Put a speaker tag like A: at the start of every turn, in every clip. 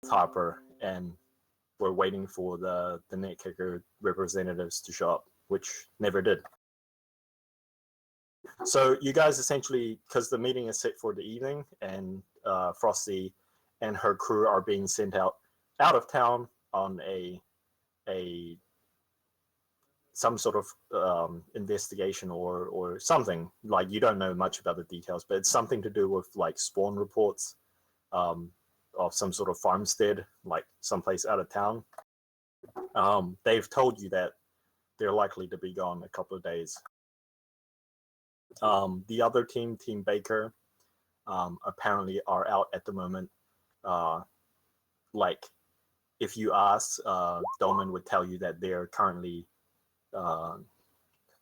A: Harper, and were waiting for the net kicker representatives to show up, which never did. So you guys essentially, because the meeting is set for the evening, and Frosty and her crew are being sent out of town on a some sort of investigation or something. Like, you don't know much about the details, but it's something to do with like spawn reports of some sort of farmstead, like someplace out of town. They've told you that they're likely to be gone a couple of days. The other team, Team Baker, apparently are out at the moment. Like, if you ask, Dolman would tell you that they're currently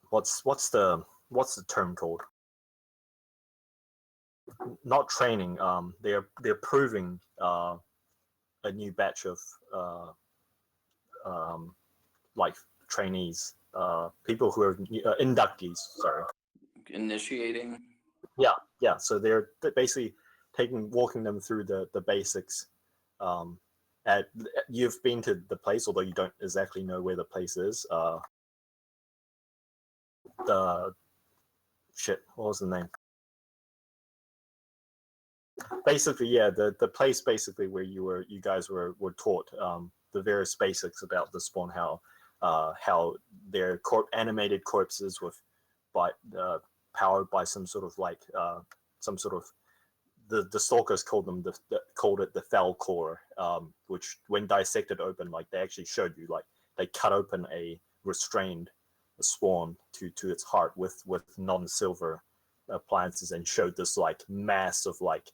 A: what's the term called? Not training. They're proving a new batch of like trainees, people who are inductees. Sorry.
B: Initiating.
A: Yeah. So they're basically walking them through the basics. You've been to the place, although you don't exactly know where the place is. What was the name? Basically, yeah, the place basically where you guys were taught the various basics about the spawn, how they're animated corpses powered by some sort of the stalkers called it the fell core, which when dissected open, like they actually showed you, like they cut open a spawn to its heart with non-silver appliances and showed this like mass of like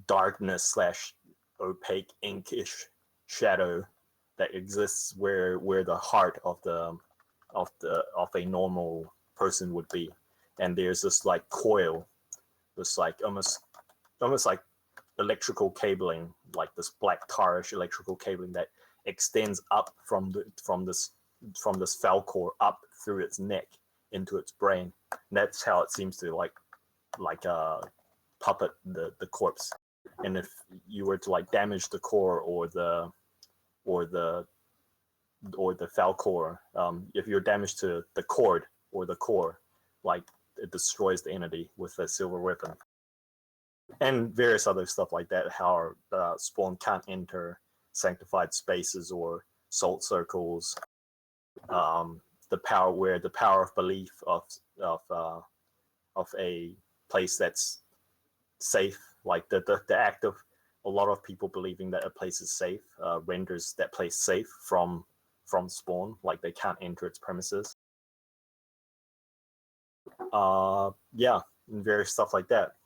A: darkness / opaque inkish shadow that exists where the heart of a normal person would be. And there's this like coil, this like almost like electrical cabling, like this black tarish electrical cabling that extends up from this Falcor up through its neck into its brain. And that's how it seems to like puppet the corpse. And if you were to like damage the core or the Falcor, if you're damaged to the cord or the core, like it destroys the entity with a silver weapon. And various other stuff like that, how spawn can't enter sanctified spaces or salt circles. The power of belief of a place that's safe, like the act of a lot of people believing that a place is safe renders that place safe from spawn, like they can't enter its premises. Yeah, and various stuff like that.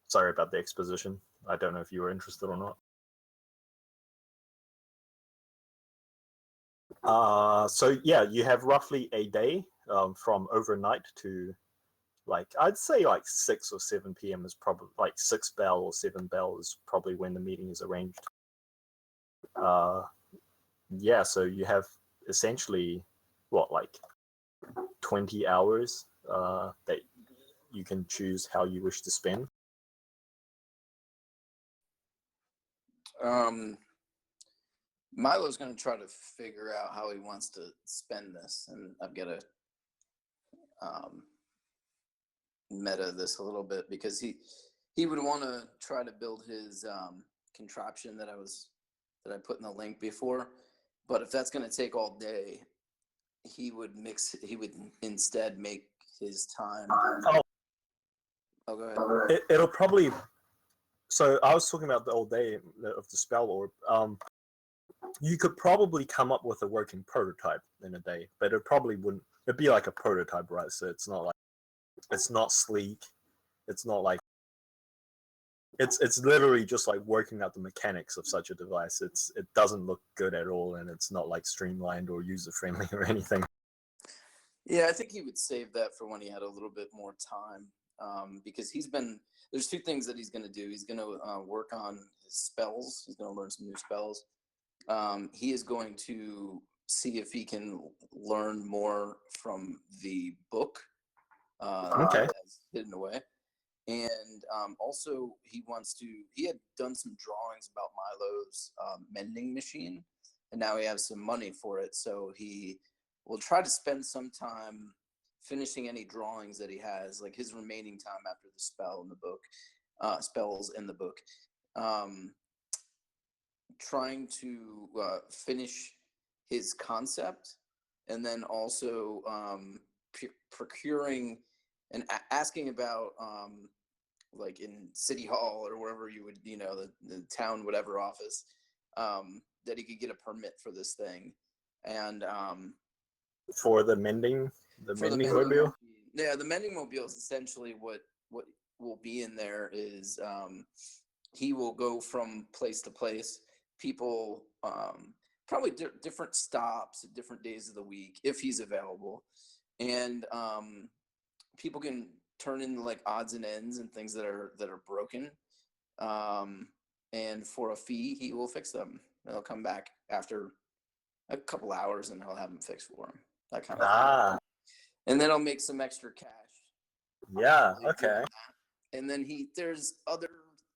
A: Sorry about the exposition. I don't know if you were interested or not. So yeah, you have roughly a day from overnight to, like, I'd say like 6 or 7 p.m. is probably like 6 bell or 7 bell is probably when the meeting is arranged. Yeah, so you have essentially like 20 hours that you can choose how you wish to spend.
B: Milo's going to try to figure out how he wants to spend this, and I've got to meta this a little bit, because he would want to try to build his contraption that I put in the link before. But if that's going to take all day, he would instead make his time. Oh, go ahead.
A: It'll probably. So I was talking about the old day of the spell orb. You could probably come up with a working prototype in a day, but it probably wouldn't. It'd be like a prototype, right? So it's not sleek. It's not like. It's literally just like working out the mechanics of such a device. It doesn't look good at all, and it's not like streamlined or user friendly or anything.
B: Yeah, I think he would save that for when he had a little bit more time, because there's 2 things that he's going to do. He's going to work on his spells. He's going to learn some new spells. He is going to see if he can learn more from the book
A: Okay.
B: that's hidden away. And also he had done some drawings about Milo's mending machine, and now he has some money for it, so he will try to spend some time finishing any drawings that he has, like his remaining time after the spells in the book, um, trying to finish his concept, and then also procuring and asking about like in City Hall or wherever you would, the town whatever office, that he could get a permit for this thing, and
A: For the mending mobile.
B: Yeah, the mending mobile is essentially what will be in there is he will go from place to place. People probably different stops at different days of the week if he's available, and people can turn in like odds and ends and things that are broken, and for a fee he will fix them. They'll come back after a couple hours and he'll have them fixed for him, that kind of thing. And then I'll make some extra cash.
A: Yeah, okay.
B: And then there's other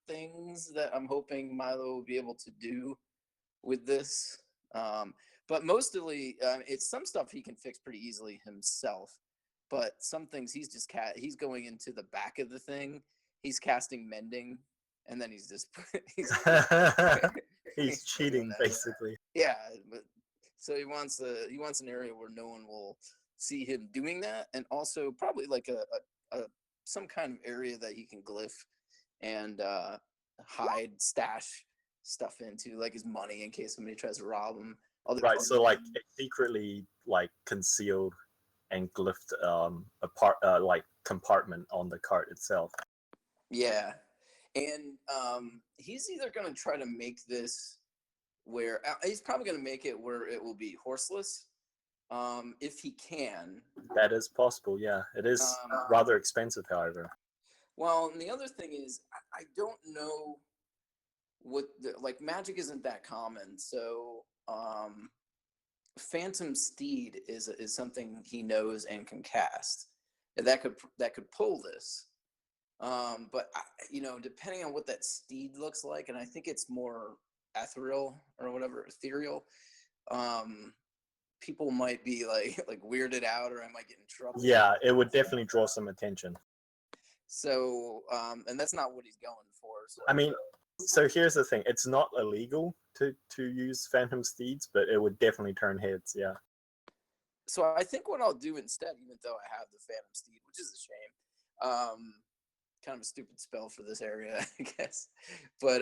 B: things that I'm hoping Milo will be able to do with this, but mostly it's some stuff he can fix pretty easily himself, but some things he's going into the back of the thing, he's casting mending, and then he's just
A: he's cheating basically.
B: Yeah, but so he wants an area where no one will see him doing that, and also probably like a some kind of area that he can glyph and hide, stash stuff into, like his money in case somebody tries to rob him.
A: Right, so like secretly like concealed and glyphed like compartment on the cart itself.
B: Yeah, and he's either going to try to make this where he's probably going to make it where it will be horseless, if he can.
A: That is possible, yeah. It is rather expensive, however.
B: Well, and the other thing is, I don't know what like magic isn't that common, so Phantom Steed is something he knows and can cast, and that could pull this. But depending on what that steed looks like, and I think it's more ethereal or whatever, ethereal. People might be like weirded out, or I might get in trouble.
A: Yeah, it would definitely draw some attention.
B: So, and that's not what he's going for. So.
A: I mean, so here's the thing: it's not illegal to use Phantom Steeds, but it would definitely turn heads. Yeah.
B: So I think what I'll do instead, even though I have the Phantom Steed, which is a shame, kind of a stupid spell for this area, I guess, but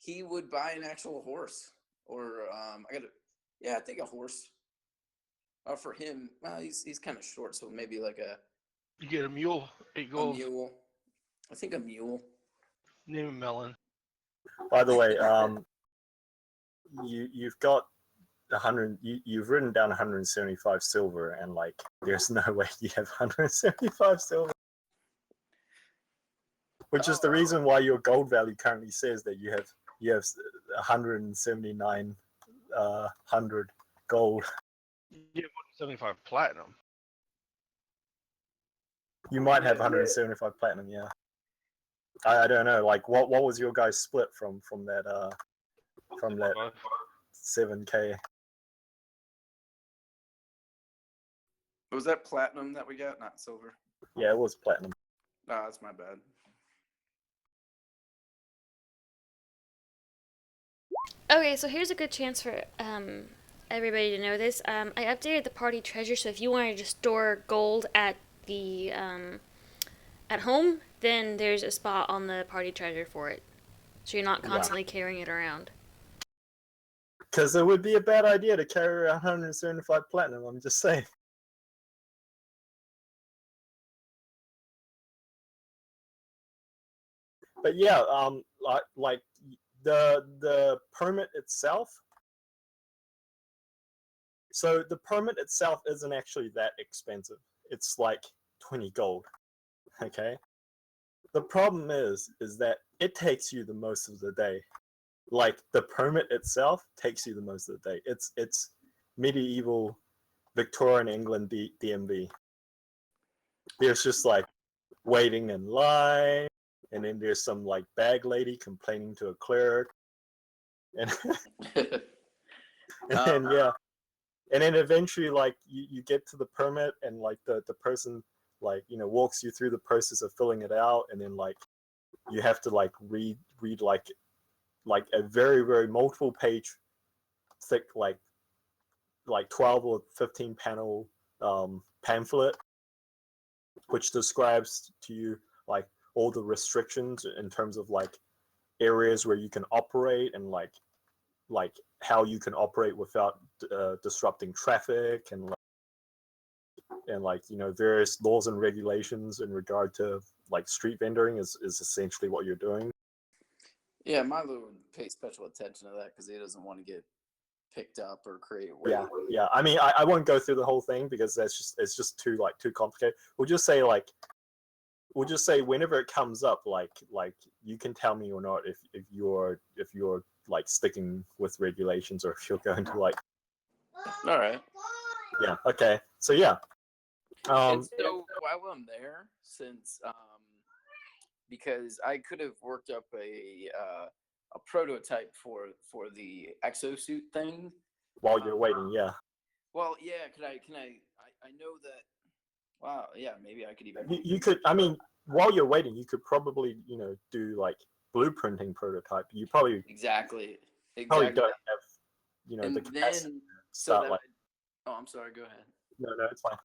B: he would buy an actual horse, or I think a horse. For him, well, he's kind of short, so maybe like
C: you get a mule.
B: A mule. I think a mule.
C: Name him Melon.
A: By the way, you've got 100. You've written down 175 silver, and like, there's no way you have 175 silver. Which is the reason why your gold value currently says that you have 179 100 gold.
C: You have 175 platinum.
A: You might have 175 platinum, yeah. I don't know. Like, what was your guys' split from that 7K?
B: Was that platinum that we got, not silver?
A: Yeah, it was platinum.
B: Ah, that's my bad.
D: Okay, so here's a good chance for everybody to know this. I updated the party treasure, so if you wanted to store gold at the at home, then there's a spot on the party treasure for it, so you're not constantly carrying it around.
A: Because it would be a bad idea to carry 175 platinum. I'm just saying. But yeah, like the permit itself. So the permit itself isn't actually that expensive. It's like 20 gold. Okay. The problem is that it takes you the most of the day. Like, the permit itself takes you the most of the day. It's medieval Victorian England DMV. There's just like waiting in line, and then there's some like bag lady complaining to a clerk, and and then and then eventually like you get to the permit, and like the person like walks you through the process of filling it out, and then like you have to like read like a very very multiple page thick like 12 or 15 panel pamphlet which describes to you like all the restrictions in terms of like areas where you can operate, and like how you can operate without disrupting traffic, and like various laws and regulations in regard to like street vending is essentially what you're doing.
B: Yeah, Milo would pay special attention to that because he doesn't want to get picked up or create.
A: Yeah. I mean, I won't go through the whole thing because it's just too complicated. We'll just say whenever it comes up, like you can tell me or not if you're like sticking with regulations, or if you're going to like.
B: All right.
A: Yeah. Okay. So yeah.
B: And so while I'm there, since because I could have worked up a prototype for the exosuit thing
A: while you're waiting, yeah.
B: Well, yeah. Can I know that. Wow. Yeah. Maybe I could even.
A: You could. I mean, while you're waiting, you could probably do like blueprinting prototype. You probably
B: exactly
A: don't have
B: and
A: the capacity
B: then
A: to start
B: so that I'm sorry. Go ahead.
A: No, it's fine.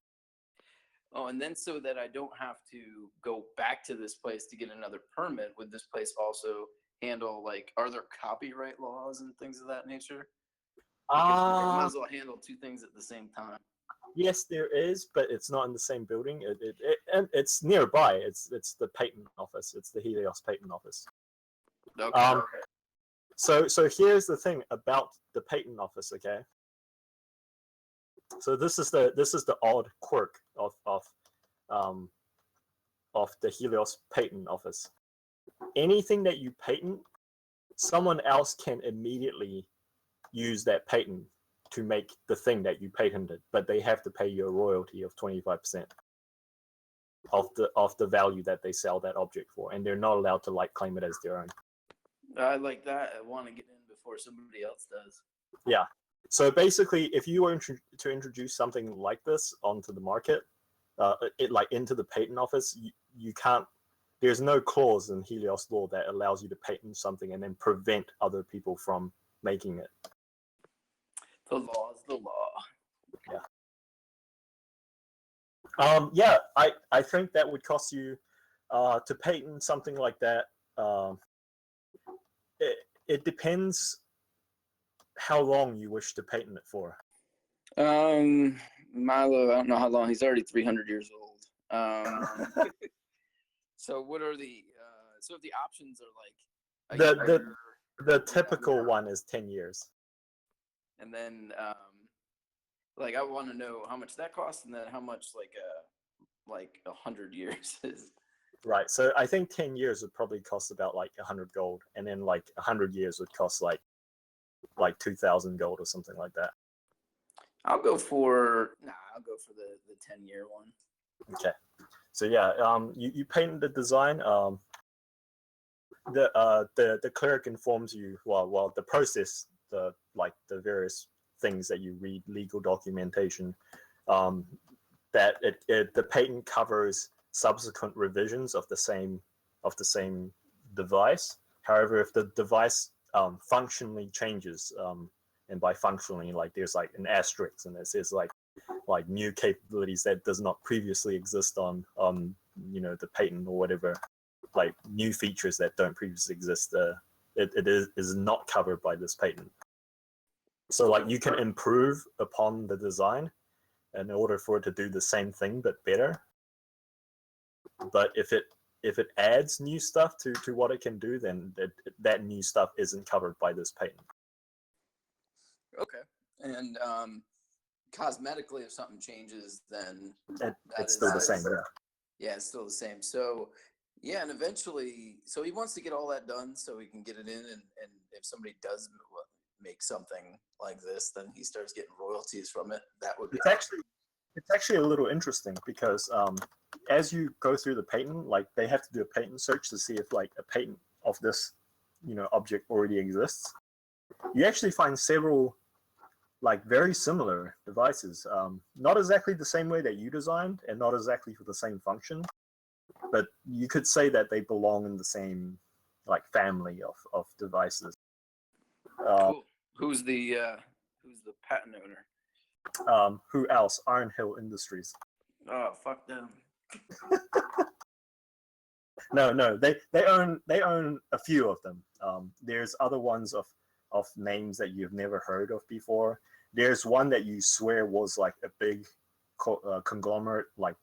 B: Oh, and then so that I don't have to go back to this place to get another permit, would this place also handle like, are there copyright laws and things of that nature? Because you might as well handle two things at the same time.
A: Yes, there is, but it's not in the same building. And it's nearby. It's the patent office. It's the Helios patent office.
B: Okay.
A: So here's the thing about the patent office. Okay. So this is the odd quirk of the Helios patent office. Anything that you patent, someone else can immediately use that patent to make the thing that you patented, but they have to pay you a royalty of 25% of the value that they sell that object for, and they're not allowed to like claim it as their own.
B: I like that. I want to get in before somebody else does.
A: Yeah. So basically, if you were to introduce something like this onto the market, into the patent office, you can't. There's no clause in Helios law that allows you to patent something and then prevent other people from making it.
B: The law is the law.
A: Yeah. I think that would cost you to patent something like that. It depends how long you wish to patent it for.
B: Milo, I don't know how long. He's already 300 years old. So what are the so if the options are like
A: the typical one is 10 years.
B: And then like I want to know how much that costs, and then how much like 100 years is.
A: Right. So I think 10 years would probably cost about like 100 gold, and then like 100 years would cost like 2,000 gold or something like that.
B: I'll go for the 10-year one.
A: Okay. So yeah, you paint the design. The cleric informs you well the process, the various things that you read, legal documentation, that the patent covers subsequent revisions of the same device. However, if the device functionally changes, and by functionally, like there's like an asterisk and it says like new capabilities that does not previously exist on the patent or whatever, like new features that don't previously exist, it is not covered by this patent. So like you can improve upon the design in order for it to do the same thing but better. But if it adds new stuff to what it can do, then that new stuff isn't covered by this patent.
B: Okay. And cosmetically, if something changes, then
A: it's still the same.
B: Yeah, it's still the same. So yeah, and eventually, so he wants to get all that done so he can get it in, and if somebody does make something like this, then he starts getting royalties from it. That would be
A: it's actually a little interesting because as you go through the patent, like they have to do a patent search to see if like a patent of this, object already exists. You actually find several like very similar devices, not exactly the same way that you designed and not exactly for the same function, but you could say that they belong in the same like family of devices.
B: Cool. Who's the patent owner?
A: Who else? Iron Hill Industries.
B: Oh, fuck them.
A: No, they own a few of them. There's other ones of names that you've never heard of before. There's one that you swear was like a big conglomerate, like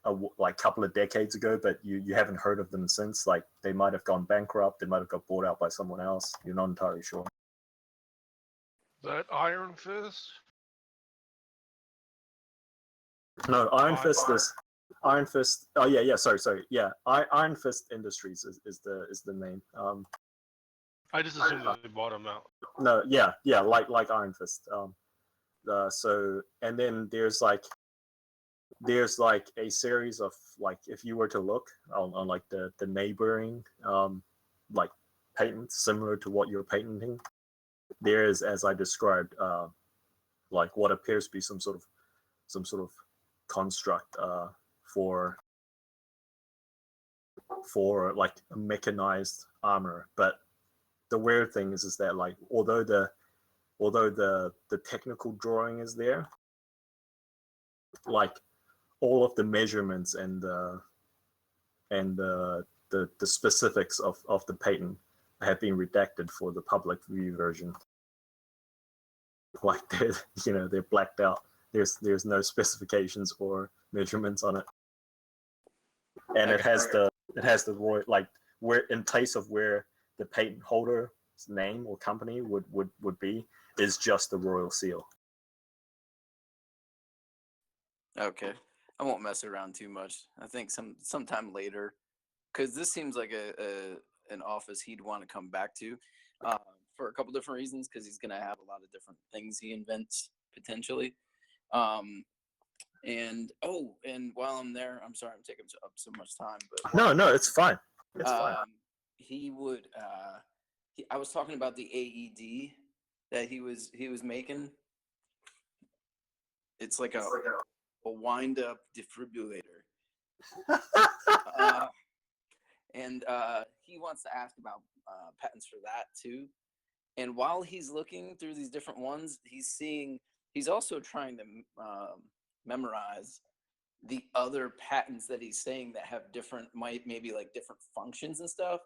A: a couple of decades ago, but you haven't heard of them since. Like they might have gone bankrupt, they might have got bought out by someone else. You're not entirely sure.
C: That Iron Fist?
A: No, Iron Fist is Iron Fist. Oh yeah. Sorry. Yeah, Iron Fist Industries is the name.
C: I just assumed that they bought him out.
A: No, yeah, like Iron Fist. So and then there's like a series of like, if you were to look on like the neighboring like patents similar to what you're patenting, there is, as I described, like what appears to be some sort of construct for like a mechanized armor. But the weird thing is that like although the technical drawing is there, like all of the measurements and the specifics of the patent have been redacted for the public view version. Like they're blacked out. There's no specifications or measurements on it, and it has the royal, like where in place of where the patent holder's name or company would be is just the royal seal.
B: Okay, I won't mess around too much. I think sometime later, because this seems like an office he'd want to come back to, for a couple different reasons. Because he's gonna have a lot of different things he invents potentially. And while I'm there, I'm sorry I'm taking up so much time, but
A: No, it's fine. It's fine.
B: he would. I was talking about the AED that he was making. It's like a wind up defibrillator. And he wants to ask about patents for that too. And while he's looking through these different ones, he's also trying to memorize the other patents that he's saying that have maybe like different functions and stuff.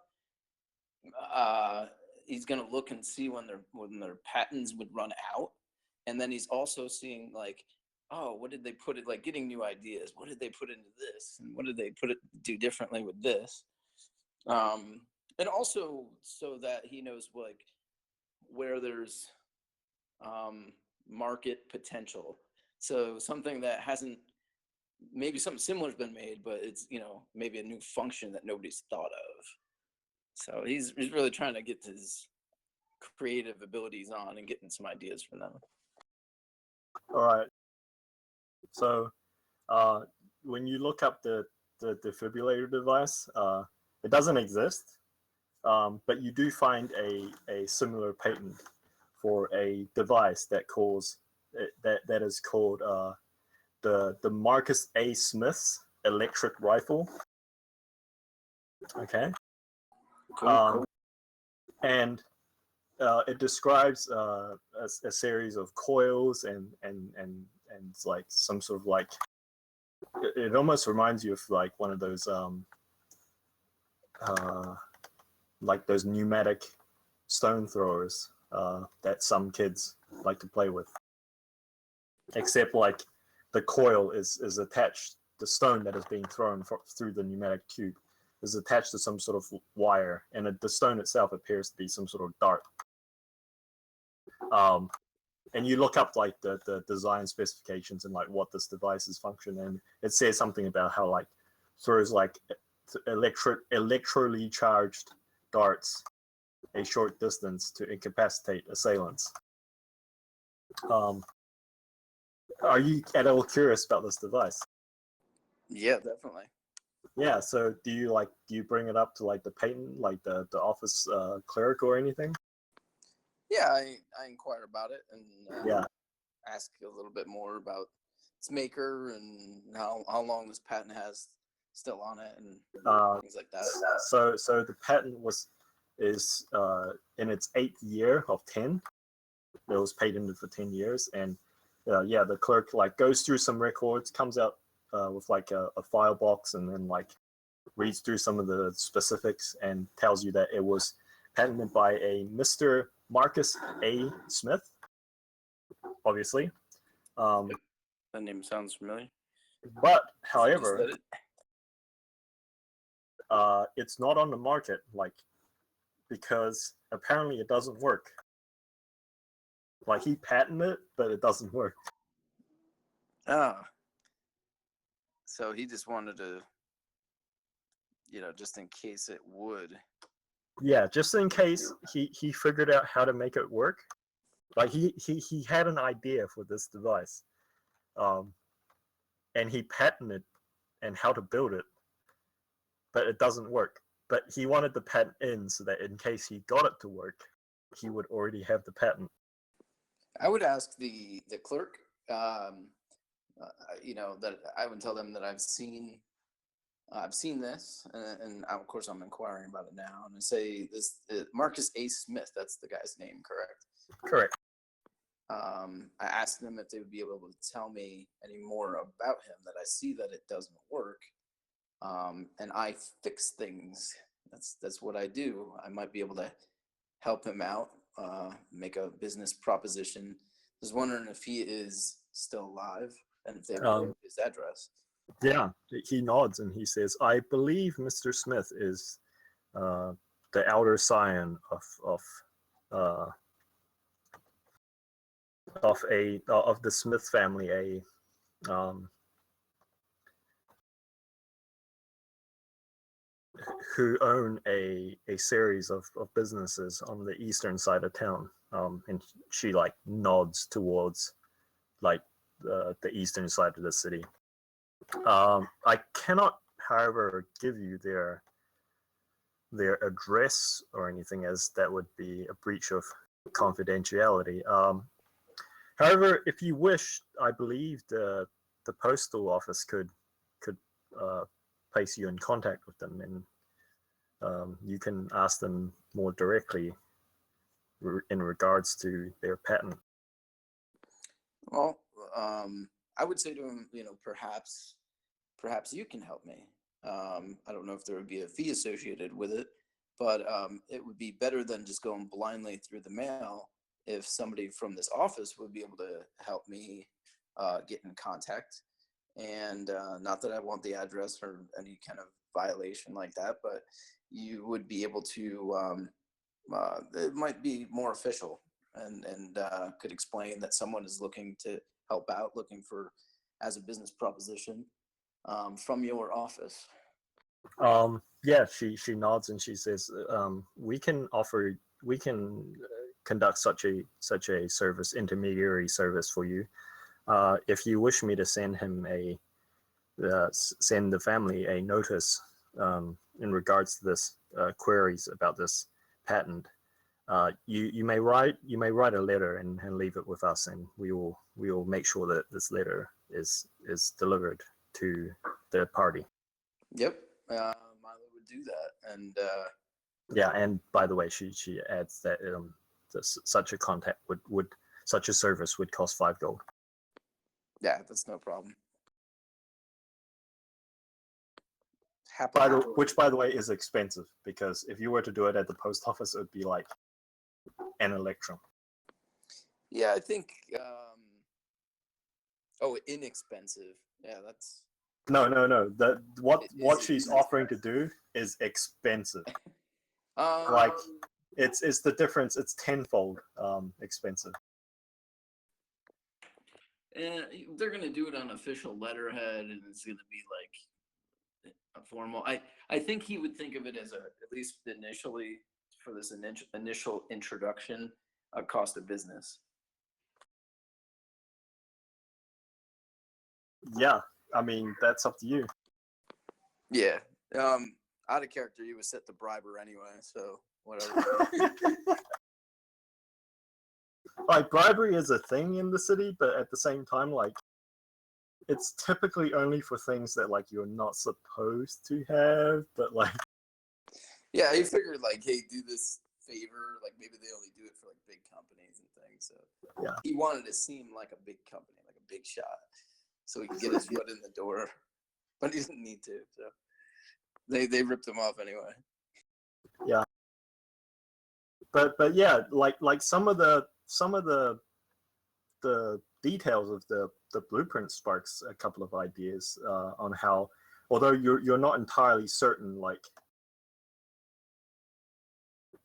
B: He's gonna look and see when their patents would run out, and then he's also seeing like, oh, what did they put it, like getting new ideas? What did they put into this, and what did they do differently with this? And also so that he knows like where there's market potential. So something that hasn't, maybe something similar has been made, but it's maybe a new function that nobody's thought of. So he's really trying to get his creative abilities on and getting some ideas from them.
A: All right. So when you look up the defibrillator device, it doesn't exist, but you do find a similar patent for a device that is called the Marcus A. Smith's electric rifle. Okay.
B: Cool.
A: And it describes a series of coils and like some sort of like, it almost reminds you of like one of those like those pneumatic stone throwers that some kids like to play with, except like the coil is attached, the stone that is being thrown through the pneumatic tube is attached to some sort of wire, and the stone itself appears to be some sort of dart. And you look up like the design specifications and like what this device's function, and it says something about how like throws like electrically charged darts a short distance to incapacitate assailants. Are you at all curious about this device?
B: Yeah, definitely.
A: Yeah. So do you bring it up to like the patent, like the office clerk or anything?
B: Yeah, I inquire about it and
A: Yeah.
B: ask a little bit more about its maker and how long this patent has still on it and things like that.
A: So the patent is in its 8th year of 10. It was patented for 10 years, and yeah, the clerk like goes through some records, comes out with like a file box, and then like reads through some of the specifics and tells you that it was patented by a Mr. Marcus A. Smith, obviously. Um,
B: That name sounds familiar.
A: but
B: Just
A: however,
B: said it.
A: it's not on the market, like because apparently it doesn't work. Like he patented it, but it doesn't work.
B: Ah, so he just wanted to, just in case it would.
A: Yeah, just in case he figured out how to make it work. Like he had an idea for this device, um, and he patented and how to build it, but it doesn't work. But he wanted the patent in so that in case he got it to work, he would already have the patent.
B: I would ask the clerk, that I would tell them that I've seen this, and of course I'm inquiring about it now, and I say this Marcus A. Smith. That's the guy's name, correct?
A: Correct.
B: I asked them if they would be able to tell me any more about him. That I see that it doesn't work, and I fix things. That's what I do. I might be able to help him out, make a business proposition. I was wondering if he is still alive and if they would know his address.
A: Yeah, he nods and he says, "I believe Mr. Smith is the elder scion uh, of the Smith family, um, who own a series of businesses on the eastern side of town." And she like nods towards like the eastern side of the city. I cannot, however, give you their address or anything, as that would be a breach of confidentiality. However, if you wish, I believe the postal office could uh, place you in contact with them, and you can ask them more directly in regards to their patent.
B: Well, I would say to him, perhaps you can help me. I don't know if there would be a fee associated with it, but it would be better than just going blindly through the mail if somebody from this office would be able to help me get in contact. And not that I want the address or any kind of violation like that, but you would be able to, it might be more official and could explain that someone is looking to help out, looking for as a business proposition from your office.
A: Yeah, she nods and she says, we can conduct such a service, intermediary service for you. If you wish me to send send the family a notice in regards to this queries about this patent, you may write a letter and leave it with us, and we will make sure that this letter is delivered to the party.
B: Yep, Milo would do that, and
A: yeah. And by the way, she adds that such a contact would such a service would cost 5 gold.
B: Yeah, that's no problem.
A: Which, by the way, is expensive, because if you were to do it at the post office, it would be like an electrum.
B: Yeah, I think. Inexpensive. Yeah, that's.
A: No. What she's offering to do is expensive. Like it's the difference. It's tenfold expensive.
B: And they're gonna do it on official letterhead, and it's gonna be like a formal. I think he would think of it as at least initially for this initial introduction, a cost of business.
A: Yeah, I mean that's up to you.
B: Yeah. Out of character, he was set to briber anyway, so whatever.
A: Like bribery is a thing in the city, but at the same time, like it's typically only for things that like you're not supposed to have, but like
B: Yeah, he figured like, hey, do this favor. Like maybe they only do it for like big companies and things. So
A: yeah.
B: he wanted to seem like a big company, like a big shot, so he could get his foot in the door. But he didn't need to. So they ripped him off anyway.
A: Yeah. But yeah, like some of the details of the blueprint sparks a couple of ideas on how, although you're not entirely certain, like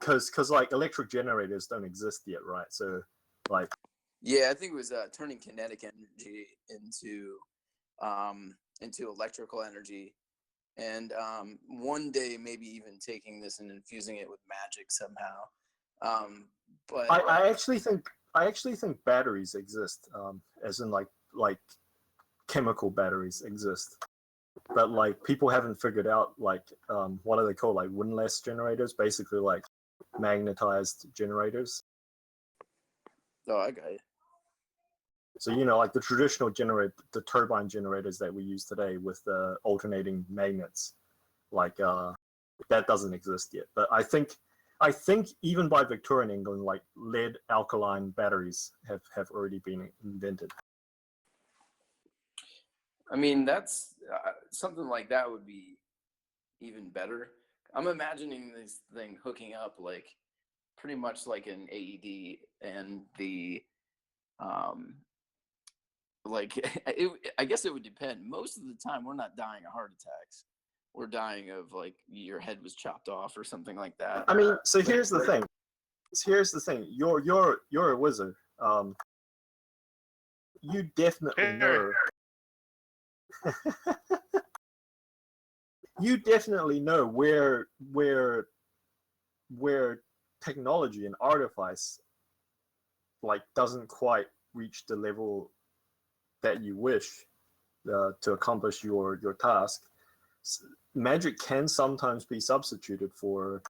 A: because like electric generators don't exist yet, right? So like
B: yeah, I think it was turning kinetic energy into electrical energy, and one day maybe even taking this and infusing it with magic somehow. But
A: I actually think batteries exist, as in like chemical batteries exist, but like people haven't figured out like what are they called, like windlass generators, basically like magnetized generators.
B: Oh, I got you.
A: So like the traditional the turbine generators that we use today with the alternating magnets, like that doesn't exist yet. But I think even by Victorian England, like lead alkaline batteries have already been invented.
B: I mean, that's something like that would be even better. I'm imagining this thing hooking up like pretty much like an AED, and the like I guess it would depend. Most of the time, we're not dying of heart attacks. We're dying of like your head was chopped off or something like that.
A: I mean, so here's the thing. You're a wizard. You definitely know. You definitely know where technology and artifice like doesn't quite reach the level that you wish to accomplish your task. Magic can sometimes be substituted for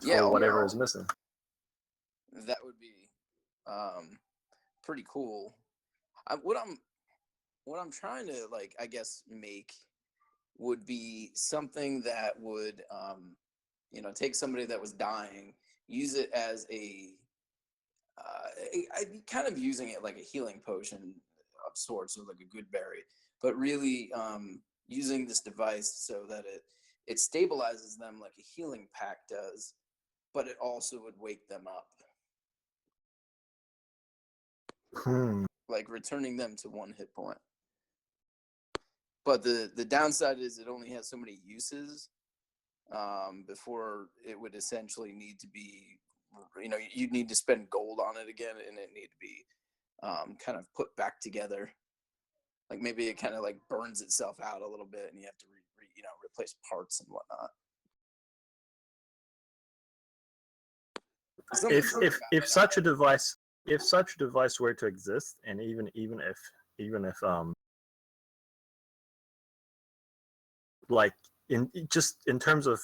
A: whatever is missing.
B: That would be pretty cool. What I'm trying to like, I guess, make would be something that would take somebody that was dying, use it as I'd kind of using it like a healing potion of sorts, or like a good berry, but really using this device so that it stabilizes them like a healing pack does, but it also would wake them up. Like returning them to 1 hit point. But the downside is it only has so many uses before it would essentially need to be, you'd need to spend gold on it again, and it need to be kind of put back together. Like maybe it kind of like burns itself out a little bit, and you have to replace parts and whatnot.
A: If such a device were to exist, and even if like in terms of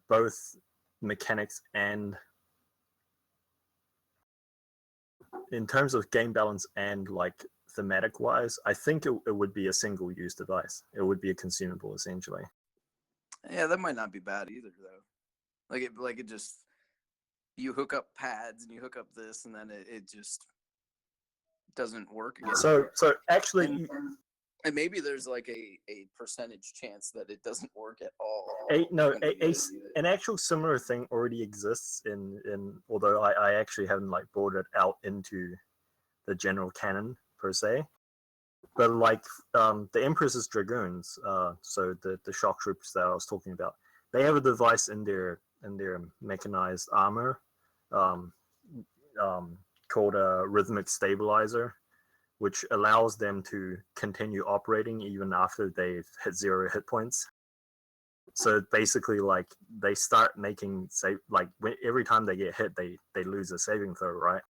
A: both mechanics and in terms of game balance and like thematic wise, I think it would be a single use device. It would be a consumable essentially.
B: Yeah, that might not be bad either though. Like it just, you hook up pads and you hook up this, and then it just doesn't work again.
A: So actually,
B: and maybe there's like a percentage chance that it doesn't work at all.
A: An actual similar thing already exists in although I actually haven't like brought it out into the general canon per se, but like the Empress's Dragoons, so the shock troops that I was talking about, they have a device in their mechanized armor called a rhythmic stabilizer, which allows them to continue operating even after they've hit 0 hit points. So basically, like they start making every time they get hit, they lose a saving throw, right?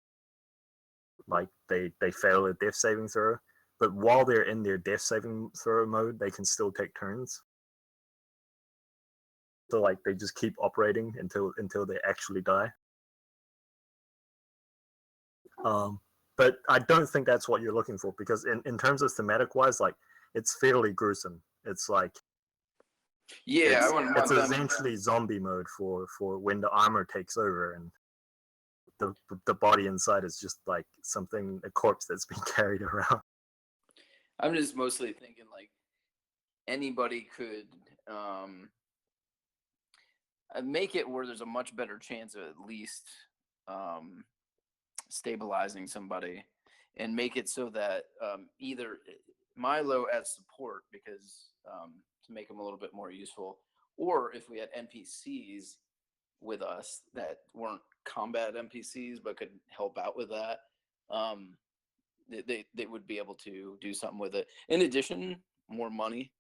A: Like they fail a death saving throw. but while they're in their death saving throw mode, they can still take turns. So like they just keep operating until they actually die. But I don't think that's what you're looking for, because in terms of thematic wise, like it's fairly gruesome. It's like
B: Yeah, I wouldn't
A: it's
B: want them.
A: essentially zombie mode for when the armor takes over and the body inside is just like a corpse that's been carried around.
B: I'm just mostly thinking like anybody could make it where there's a much better chance of at least stabilizing somebody, and make it so that either Milo as support, because to make him a little bit more useful, or if we had NPCs with us that weren't combat NPCs but could help out with that, they would be able to do something with it. In addition, more money,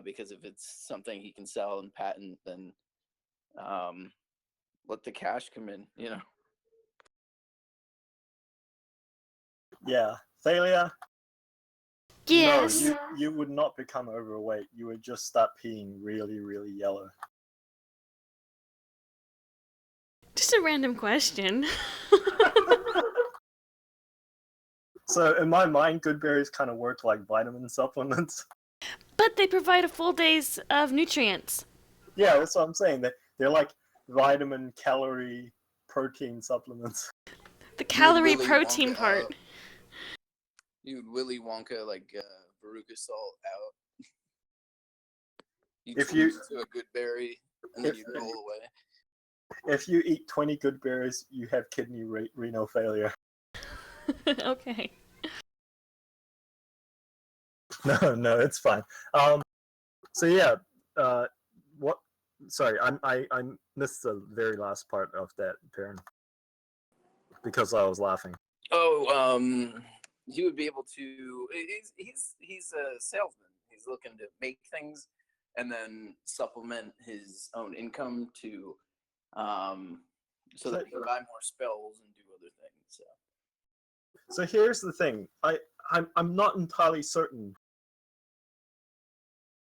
B: because if it's something he can sell and patent, then let the cash come in, you know.
A: Yeah, Thalia.
D: Yes.
A: No, you would not become overweight. You would just start peeing really, really yellow.
D: Just a random question.
A: So in my mind, good berries kind of work like vitamin supplements.
D: But they provide a full day's of nutrients.
A: Yeah, that's what I'm saying. They're like vitamin, calorie, protein supplements.
D: The calorie
B: Willy
D: protein
B: Wonka,
D: part.
B: You would Willy Wonka like Veruca Salt out. You
A: If
B: tweak
A: you-
B: to a good berry, and then
A: if-
B: you roll away.
A: If you eat 20 good berries, you have kidney renal failure.
D: Okay.
A: No, it's fine. So yeah, what? Sorry, I missed the very last part of that, Perrin, because I was laughing.
B: Oh, he would be able to. He's a salesman. He's looking to make things and then supplement his own income to, so that he can buy more spells and do other things.
A: So here's the thing. I'm not entirely certain.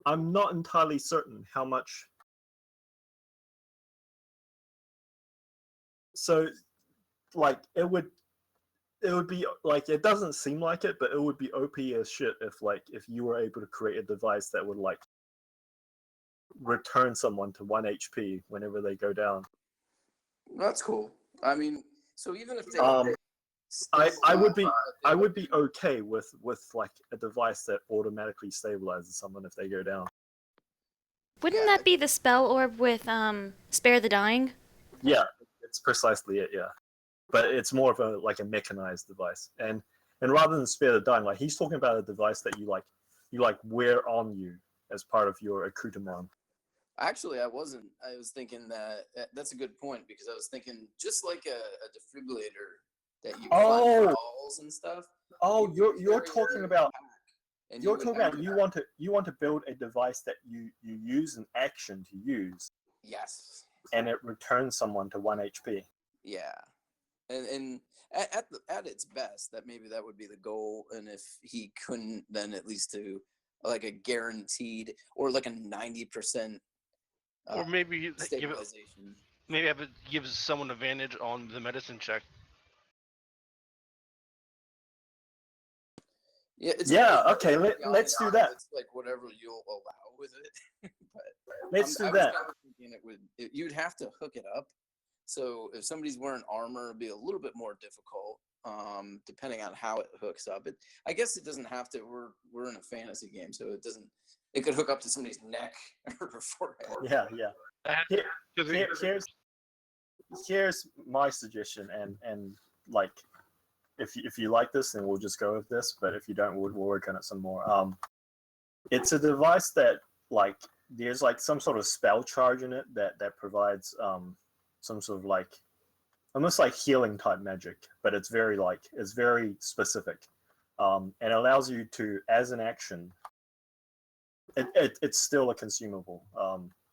A: I'm not entirely certain how much. So, like, it would be like, it doesn't seem like it, but it would be OP as shit if you were able to create a device that would like return someone to 1 HP whenever they go down.
B: That's cool. I mean, so even if they,
A: I would be okay with like a device that automatically stabilizes someone if they go down.
D: Wouldn't that be the spell orb with Spare the Dying?
A: Yeah, it's precisely it. Yeah, but it's more of a mechanized device, and rather than spare the dying, like he's talking about a device that you wear on you as part of your accoutrement.
B: Actually, I wasn't. I was thinking that's a good point, because I was thinking just like a defibrillator that you find balls and stuff.
A: Oh, you're talking about.
B: And
A: You're talking about you want to build a device that you use an action to use.
B: Yes.
A: And it returns someone to 1 HP.
B: Yeah, and at its best, that would be the goal. And if he couldn't, then at least to like a guaranteed or like a 90%.
C: Or maybe
B: stabilization.
C: Maybe gives someone advantage on the medicine check.
B: Yeah,
A: okay, let's do that.
B: It's like whatever you'll allow with it. But
A: let's do that.
B: I was kind of thinking you'd have to hook it up. So if somebody's wearing armor, it'd be a little bit more difficult, depending on how it hooks up. I guess it doesn't have to. We're in a fantasy game, so it doesn't. It could hook up to somebody's neck or forehead.
A: Yeah. Here's my suggestion, and like, if you like this, then we'll just go with this. But if you don't, we'll work on it some more. It's a device that like there's like some sort of spell charge in it that provides some sort of like almost like healing type magic, but it's very specific, and allows you to, as an action. It's still a consumable.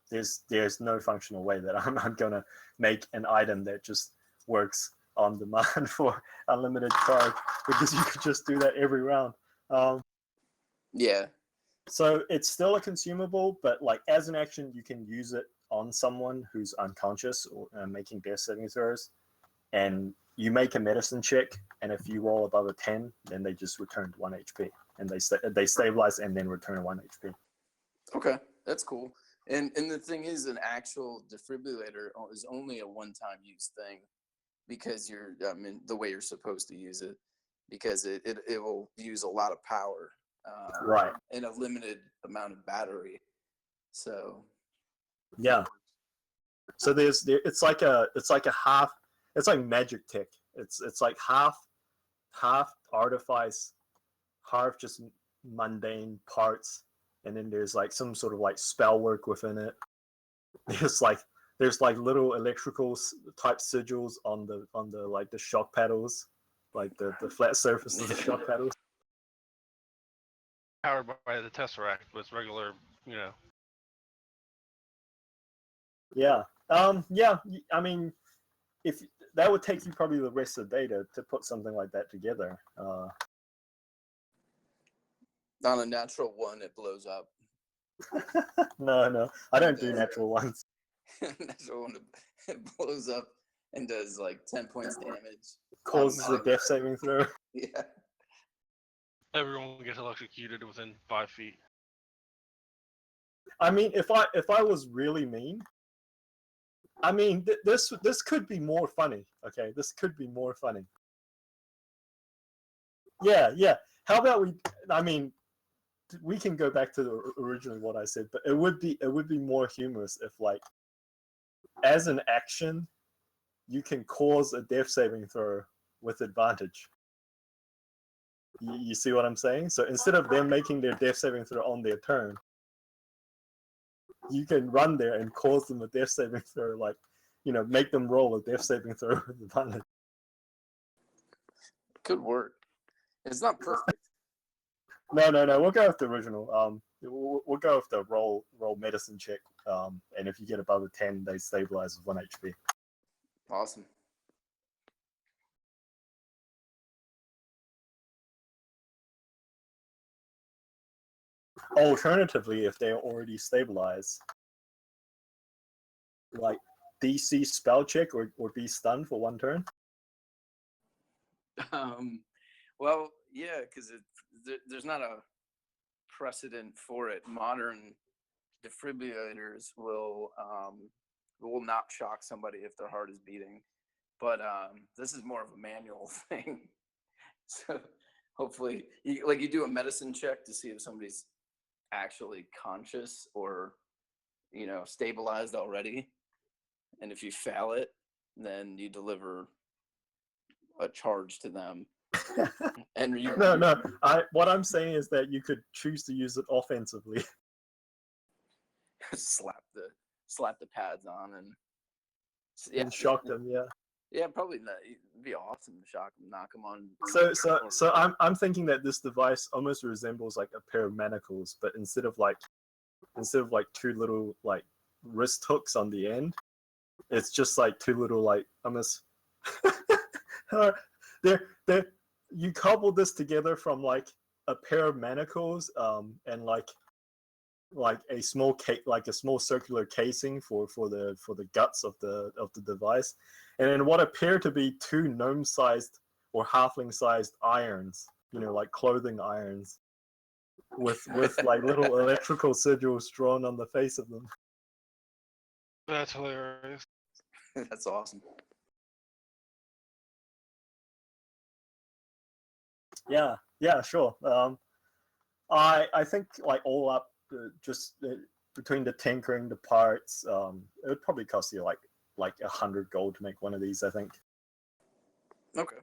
A: There's no functional way that I'm gonna make an item that just works on demand for unlimited charge, because you could just do that every round. Um,
B: Yeah.
A: so it's still a consumable, but like as an action, you can use it on someone who's unconscious or making death saving throws, and you make a medicine check, and if you roll above a 10, then they just return 1 HP, and they stabilize and then return 1 HP.
B: Okay, that's cool. And the thing is, an actual defibrillator is only a one-time use thing because the way you're supposed to use it, because it will use a lot of power,
A: Right.
B: and a limited amount of battery. So
A: Yeah. So it's like a half. It's like magic tech. It's like half artifice, half just mundane parts, and then there's like some sort of like spell work within it. There's like little electrical type sigils on the like the shock paddles, like the flat surface of the shock paddles.
C: Powered by the Tesseract with regular, you know.
A: Yeah. Yeah. I mean, if that would take you probably the rest of the day to put something like that together.
B: on a natural one, it blows up.
A: No, I don't do natural ones.
B: Natural one, it blows up and does like 10 points damage.
A: Causes a death saving throw.
B: Yeah.
C: Everyone gets electrocuted within 5 feet.
A: I mean, if I was really mean, I mean this could be more funny. Okay, this could be more funny. Yeah. How about we? I mean, we can go back to originally what I said, but it would be more humorous if, like, as an action, you can cause a death saving throw with advantage. You see what I'm saying? So instead of them making their death saving throw on their turn, you can run there and cause them a death saving throw, like, make them roll a death saving throw with advantage.
B: Could work. It's not perfect.
A: No. We'll go with the original. We'll go with the roll medicine check. And if you get above a 10, they stabilize with 1 HP.
B: Awesome.
A: Alternatively, if they're already stabilized, like DC spell check or be stunned for 1 turn.
B: Well, yeah, because there's not a precedent for it. Modern defibrillators will not shock somebody if their heart is beating, but this is more of a manual thing. So hopefully, you do a medicine check to see if somebody's actually conscious or stabilized already, and if you fail it, then you deliver a charge to them. And
A: No. What I'm saying is that you could choose to use it offensively.
B: slap the pads on and
A: And shock them.
B: Yeah, probably not. It'd be awesome to shock them, knock them on.
A: So I'm thinking that this device almost resembles like a pair of manacles, but instead of like 2 little like wrist hooks on the end, it's just like 2 little like almost. They're you cobble this together from like a pair of manacles, and like a small circular casing for the guts of the device, and then what appear to be 2 gnome-sized or halfling-sized irons, like clothing irons, with like little electrical sigils drawn on the face of them.
C: That's hilarious.
B: That's awesome.
A: Yeah, sure. I think like all up, just between the tinkering, the parts, it would probably cost you like 100 gold to make one of these, I think.
B: Okay.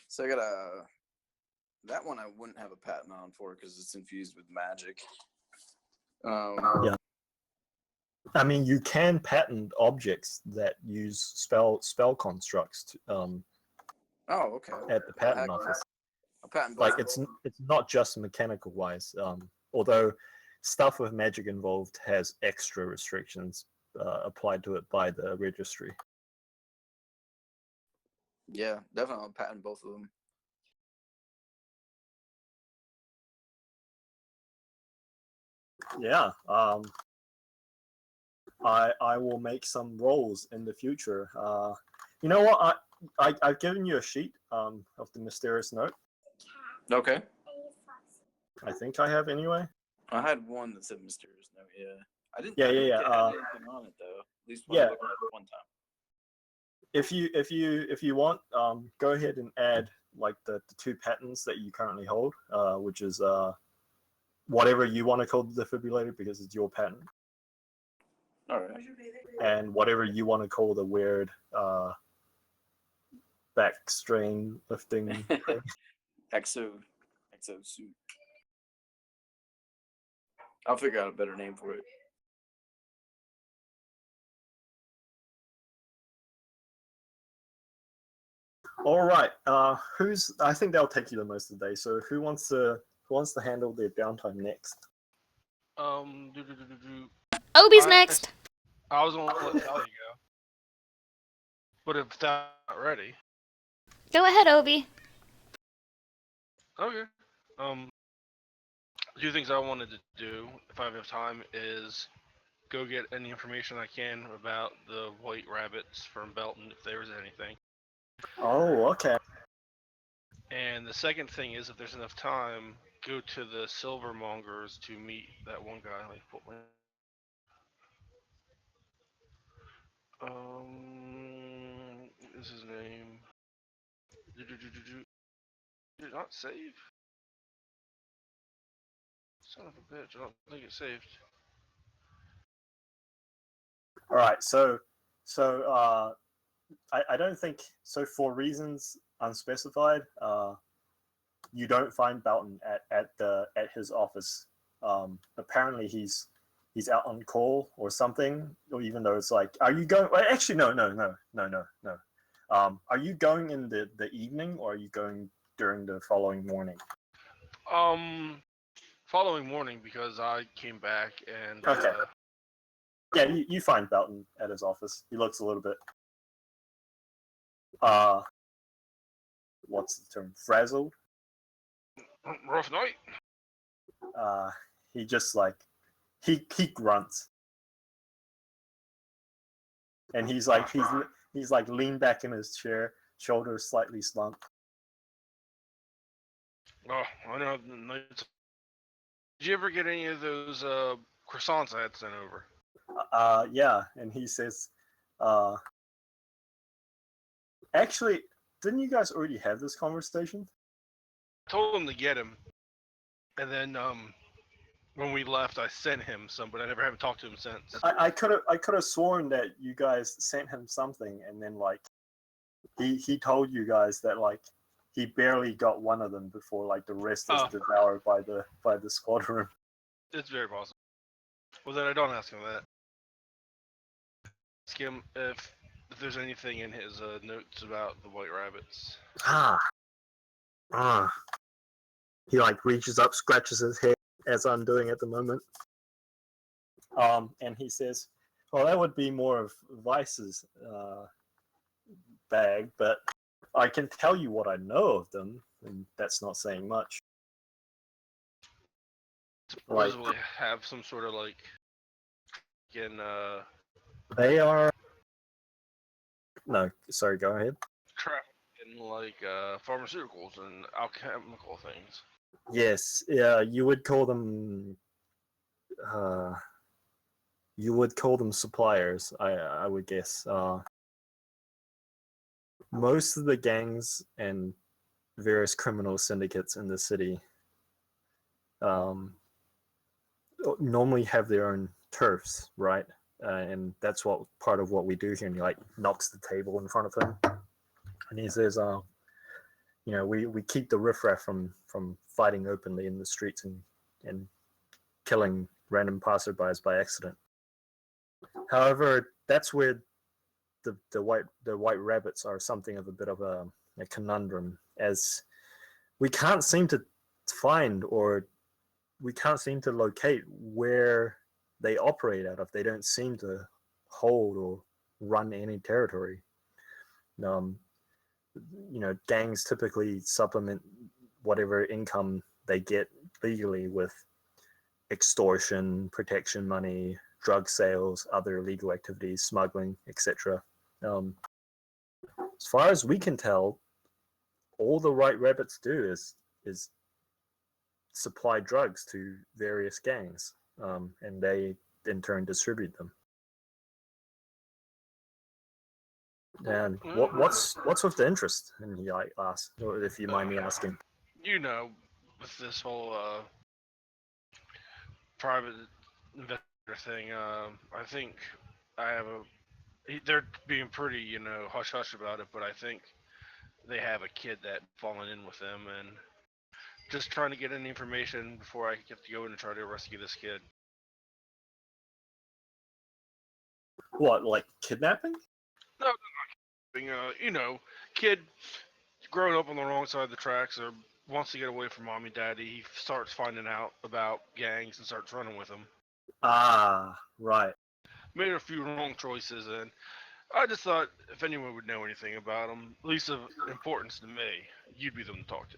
B: So that one I wouldn't have a patent on for because it's infused with magic.
A: Yeah. I mean, you can patent objects that use spell constructs
B: oh, okay.
A: at the patent office.
B: A patent
A: like it's not just mechanical wise. Although stuff with magic involved has extra restrictions applied to it by the registry.
B: Yeah, definitely I'll patent both of them.
A: Yeah. I will make some rolls in the future. You know what? I've given you a sheet of the mysterious note.
B: Okay.
A: I think I have anyway.
B: I had one that said mysterious note. Yeah. I didn't.
A: Yeah,
B: I
A: yeah,
B: didn't
A: yeah.
B: think it had anything on it though. At least when I
A: Yeah.
B: looked at it one time.
A: If you want, go ahead and add like the two patterns that you currently hold, which is whatever you want to call the defibrillator because it's your pattern,
B: All right.
A: and whatever you want to call the weird back strain lifting thing.
B: Exo suit. I'll figure out a better name for it.
A: All right. Who's? I think that'll take you the most of the day. So who wants to handle their downtime next?
D: Obi's
C: I,
D: next.
C: I was gonna let Sally go, but if that's not ready,
D: Go ahead, Obi.
C: okay. Two things I wanted to do, if I have enough time, is go get any information I can about the white rabbits from Belton, if there was anything.
A: Oh, okay.
C: And the second thing is, if there's enough time, go to the Silvermongers to meet that one guy. Like, what is his name? Did it not save? Son of a bitch! I don't think it saved.
A: All right. I don't think so. For reasons unspecified, you don't find Belton at his office. Apparently, he's out on call or something. Or even though it's like, are you going? Well, actually, no. Are you going in the evening or are you going during the following morning?
C: Following morning, because I came back and
A: Okay. Yeah, you find Belton at his office. He looks a little bit what's the term? Frazzled.
C: rough night.
A: He just like he grunts, and he's like leaned back in his chair, shoulders slightly slumped.
C: Oh, I know. Did you ever get any of those croissants I had sent over?
A: Yeah, and he says, actually, didn't you guys already have this conversation?
C: I told him to get him, and then when we left, I sent him some, but I never haven't talked to him since.
A: I could have sworn that you guys sent him something, and then like he told you guys that like he barely got one of them before like the rest is devoured by the squadron.
C: It's very possible. Well, then I don't ask him that. Ask him if there's anything in his notes about the white rabbits.
A: He like reaches up, scratches his head as I'm doing at the moment. And he says, well, that would be more of Vice's bag, but I can tell you what I know of them, and that's not saying much.
C: Supposedly have some sort of like,
A: they are. No, sorry, go ahead.
C: traffic in like pharmaceuticals and alchemical things.
A: Yes, yeah, you would call them. You would call them suppliers, I would guess. Most of the gangs and various criminal syndicates in the city normally have their own turfs, right? And that's what part of what we do here. And he like knocks the table in front of him, and he says, you know, we keep the riffraff from fighting openly in the streets and killing random passerbys by accident. However, that's where the white rabbits are something of a bit of a conundrum, as we can't seem to find or we can't seem to locate where they operate out of. They don't seem to hold or run any territory. You know, gangs typically supplement whatever income they get legally with extortion, protection money, drug sales, other illegal activities, smuggling, etc. As far as we can tell, all the white rabbits do is supply drugs to various gangs, and they in turn distribute them. And what's with the interest? And he asked, if you mind me asking.
C: You know, with this whole private investor thing, I think I have they're being pretty, hush hush about it, but I think they have a kid that fallen in with them, and just trying to get any information before I have to go in and try to rescue this kid.
A: What, like kidnapping?
C: No, kid growing up on the wrong side of the tracks or wants to get away from mommy, daddy. He starts finding out about gangs and starts running with them.
A: Ah, right.
C: Made a few wrong choices, and I just thought if anyone would know anything about him, at least of importance to me, you'd be the one to talk to.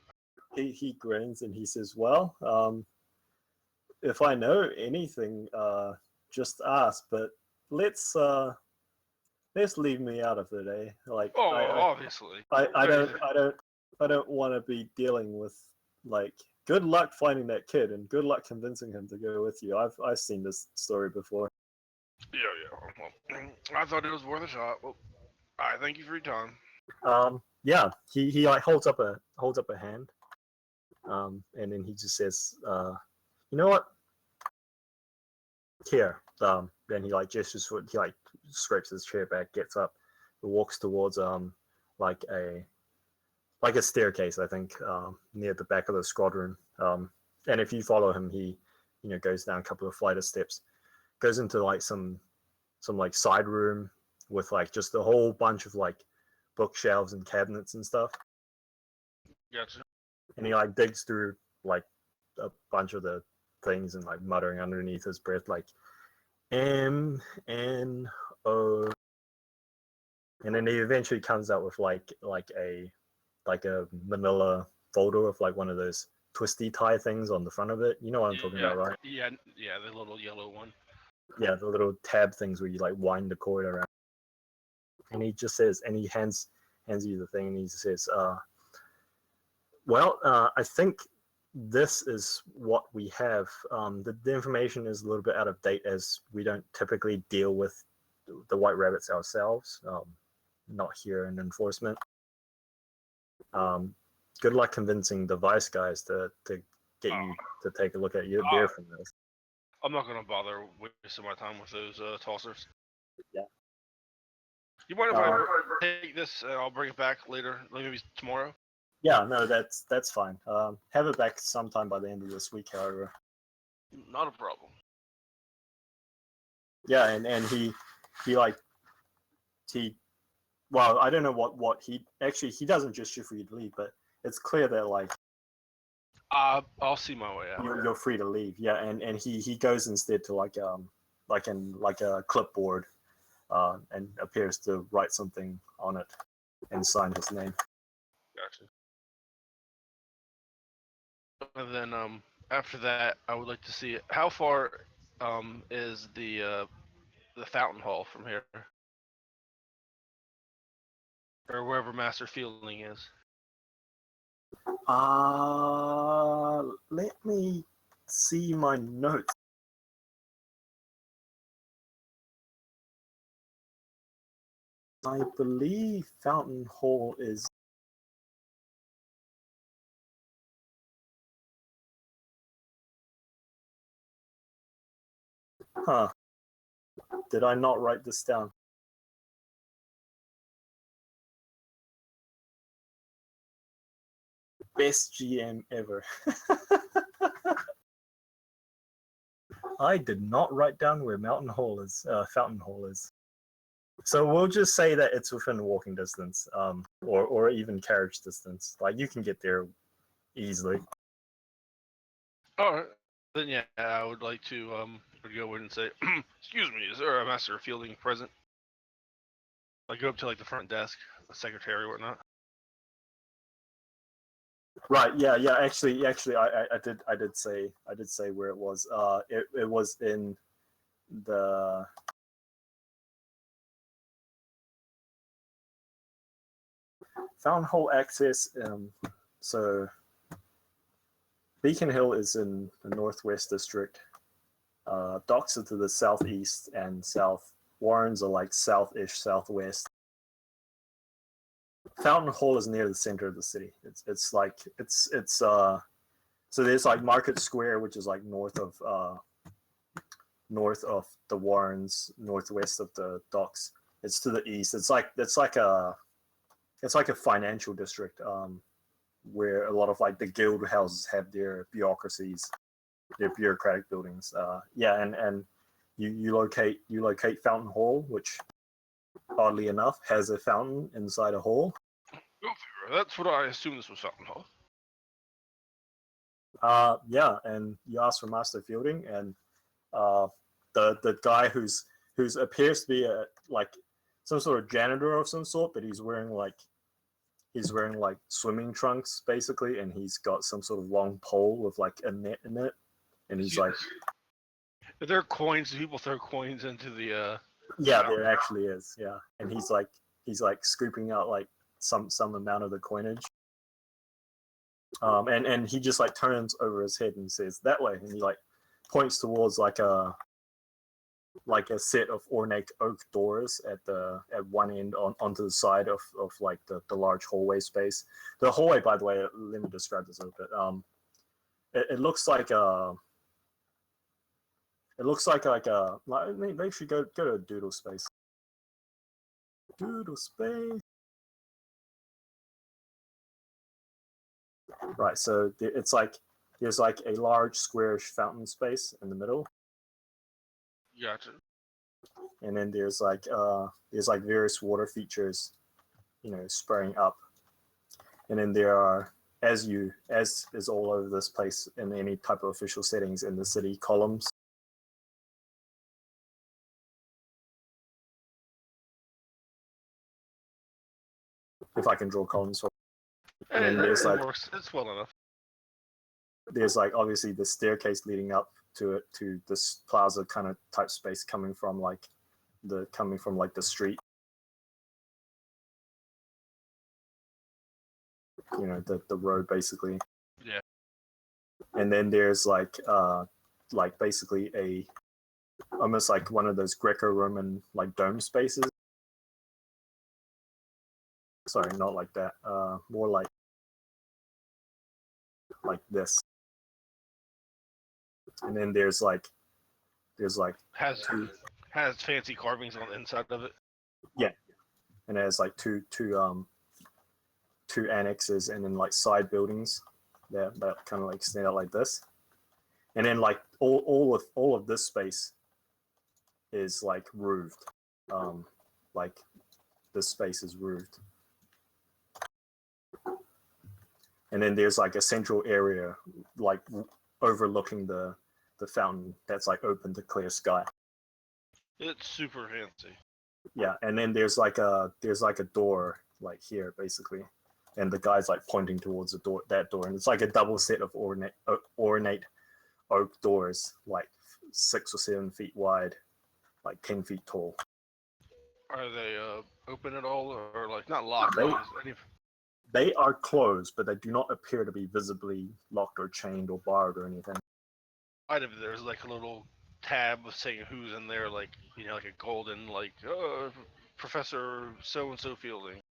A: He grins and he says, "Well, if I know anything, just ask. But let's leave me out of it, eh? Like,
C: Obviously.
A: I don't want to be dealing with, like, good luck finding that kid and good luck convincing him to go with you. I've seen this story before.
C: Yeah. Well, I thought it was worth a shot. Well, I thank you for your time.
A: Yeah. He like holds up a hand, and then he just says, you know what? Here. Then he like gestures for, he like scrapes his chair back, gets up, walks towards like a staircase, I think, near the back of the squadron. And if you follow him, he goes down a couple of flight of steps, goes into like some like side room with like just a whole bunch of like bookshelves and cabinets and stuff.
C: Gotcha.
A: And he like digs through like a bunch of the things and like muttering underneath his breath like MNO, and then he eventually comes out with like a manila folder with like one of those twisty tie things on the front of it. You know what I'm talking about, right?
C: Yeah, the little yellow one.
A: Yeah, the little tab things where you like wind the cord around. And he just says, and he hands you the thing, and he says, I think this is what we have. The information is a little bit out of date as we don't typically deal with the white rabbits ourselves, not here in enforcement. Good luck convincing the vice guys to get you to take a look at your beer from this.
C: I'm not going to bother wasting my time with those tossers.
A: Yeah.
C: You mind if I take this and I'll bring it back later, maybe tomorrow?
A: Yeah, no, that's fine. Have it back sometime by the end of this week, however.
C: Not a problem.
A: Yeah, and he well, I don't know what he doesn't just shoot for you to leave, but it's clear that like
C: I'll see my way out.
A: You're free to leave. Yeah, and he goes instead to like a clipboard, and appears to write something on it and sign his name.
C: Gotcha. And then after that, I would like to see how far is the fountain hall from here, or wherever Master Fielding is.
A: Let me see my notes. I believe Fountain Hall is. Huh. Did I not write this down? Best GM ever. I did not write down where Fountain Hall is. So we'll just say that it's within walking distance, or even carriage distance. Like you can get there easily.
C: All right. Then yeah, I would like to go in and say, "Excuse me, is there a Master Fielding present?" I go up to like the front desk, the secretary, or whatnot.
A: Right. Yeah. Yeah. Actually, I did say where it was. It was in the Fountain Hole access. So Beacon Hill is in the Northwest District. Docks are to the southeast and south. Warrens are like south-ish, southwest. Fountain Hall is near the center of the city. It's like it's so there's like Market Square, which is like north of the Warrens, northwest of the docks. It's to the east. It's like a financial district, where a lot of like the guild houses have their bureaucracies, their bureaucratic buildings. Yeah, and you locate Fountain Hall, which oddly enough has a fountain inside a hall.
C: That's what I assumed this was Fountain Hall.
A: Yeah, and you ask for Master Fielding, and the guy who's appears to be like some sort of janitor of some sort, but he's wearing like swimming trunks basically, and he's got some sort of long pole with like a net in it, and he's like,
C: Are there coins? Do people throw coins into the?
A: yeah, there actually is, yeah, and he's like scooping out like some amount of the coinage. And he just like turns over his head and says that way, and he like points towards like a set of ornate oak doors at one end onto the side of like the large hallway space. The hallway, by the way, let me describe this a little bit. It looks like a maybe you should go to Doodle Space. Doodle Space. Right, so it's like there's like a large squarish fountain space in the middle.
C: Gotcha.
A: And then there's like various water features, spraying up. And then there are, as is all over this place in any type of official settings in the city, columns. If I can draw columns for. And then there's like,
C: it's well enough.
A: There's like obviously the staircase leading up to it, to this plaza kind of type space coming from like the street. The road basically.
C: Yeah.
A: And then there's like basically a almost like one of those Greco-Roman like dome spaces. Sorry, not like that. More like this. And then there's
C: has fancy carvings on the inside of it.
A: Yeah, and it has like two annexes and then like side buildings that kind of like stand out like this. And then like all of this space is like roofed. Like this space is roofed. And then there's like a central area like overlooking the fountain that's like open to clear sky.
C: It's super fancy.
A: Yeah, and then there's like a door like here basically, and the guy's like pointing towards that door, and it's like a double set of ornate oak doors, like 6 or 7 feet wide, like 10 feet tall.
C: Are they open at all, or like not locked?
A: They are closed, but they do not appear to be visibly locked or chained or barred or anything.
C: There's like a little tab saying who's in there, like like a golden Professor so and so Fielding.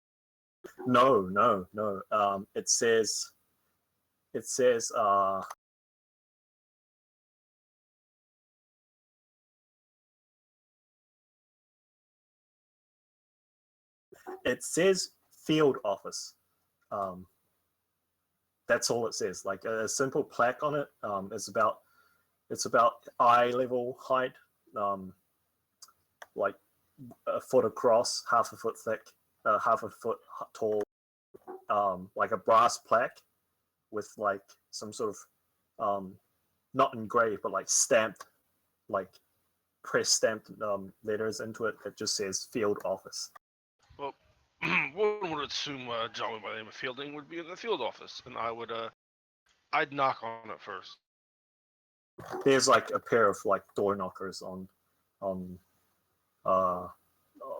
A: No. It says it says field office. That's all it says. Like a simple plaque on it. It's about eye level height, like a foot across, half a foot thick, half a foot tall, like a brass plaque with like some sort of not engraved but like stamped, like press stamped letters into it that just says field office.
C: Well, one would assume a gentleman by the name of Fielding would be in the field office, and I'd knock on it first.
A: There's like a pair of like door knockers on uh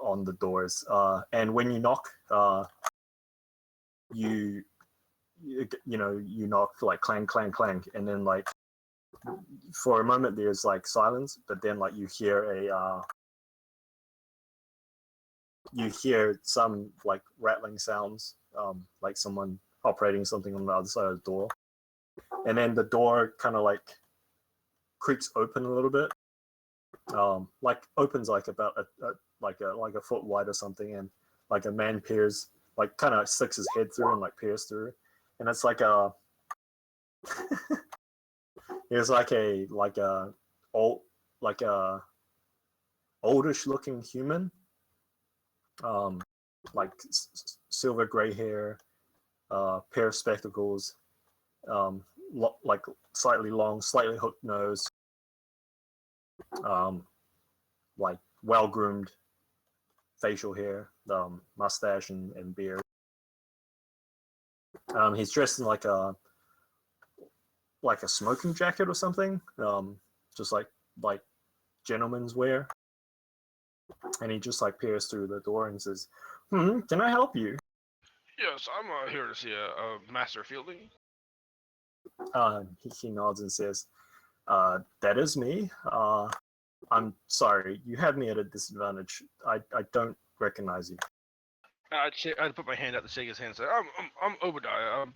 A: on the doors, and when you knock, you you knock like clang clang clang, and then like for a moment there's like silence, but then like you hear some like rattling sounds, like someone operating something on the other side of the door, and then the door kind of like creaks open a little bit, like opens like about a foot wide or something, and like a man peers, like kind of sticks his head through and like peers through, and it's like a it's like a old like a oldish looking human, um, like silver gray hair, pair of spectacles, like slightly long, slightly hooked nose, um, like well groomed facial hair, mustache and beard. He's dressed in like a smoking jacket or something, just like gentleman's wear, and he just like peers through the door and says, "Can I help you?"
C: Yes, I'm here to see a Master Fielding.
A: He nods and says, "That is me. I'm sorry, you have me at a disadvantage. I don't recognize you."
C: I'd put my hand out to shake his hand and say, I'm Obadiah.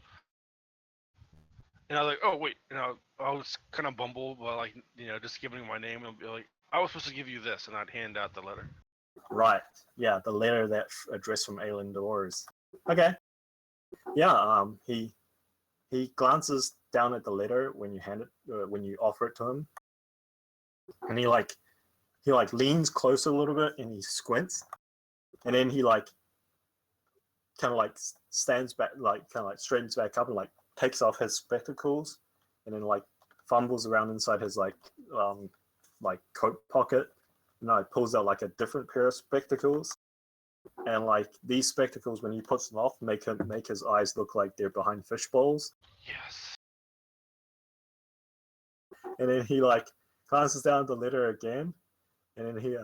C: And I was like, oh wait, I was kind of bumble, but like, just giving him my name and be like, I was supposed to give you this, and I'd hand out the letter.
A: Right. Yeah, the letter that addressed from Aelin Doors. Okay. Yeah. He glances down at the letter when you when you offer it to him, and he leans closer a little bit and he squints, and then he like kind of like stands back, like kind of like straightens back up and like takes off his spectacles, and then like fumbles around inside his like coat pocket, and like pulls out like a different pair of spectacles, and like these spectacles when he puts them off make his eyes look like they're behind fish bowls.
C: Yes.
A: And then he like glances down at the letter again, and then he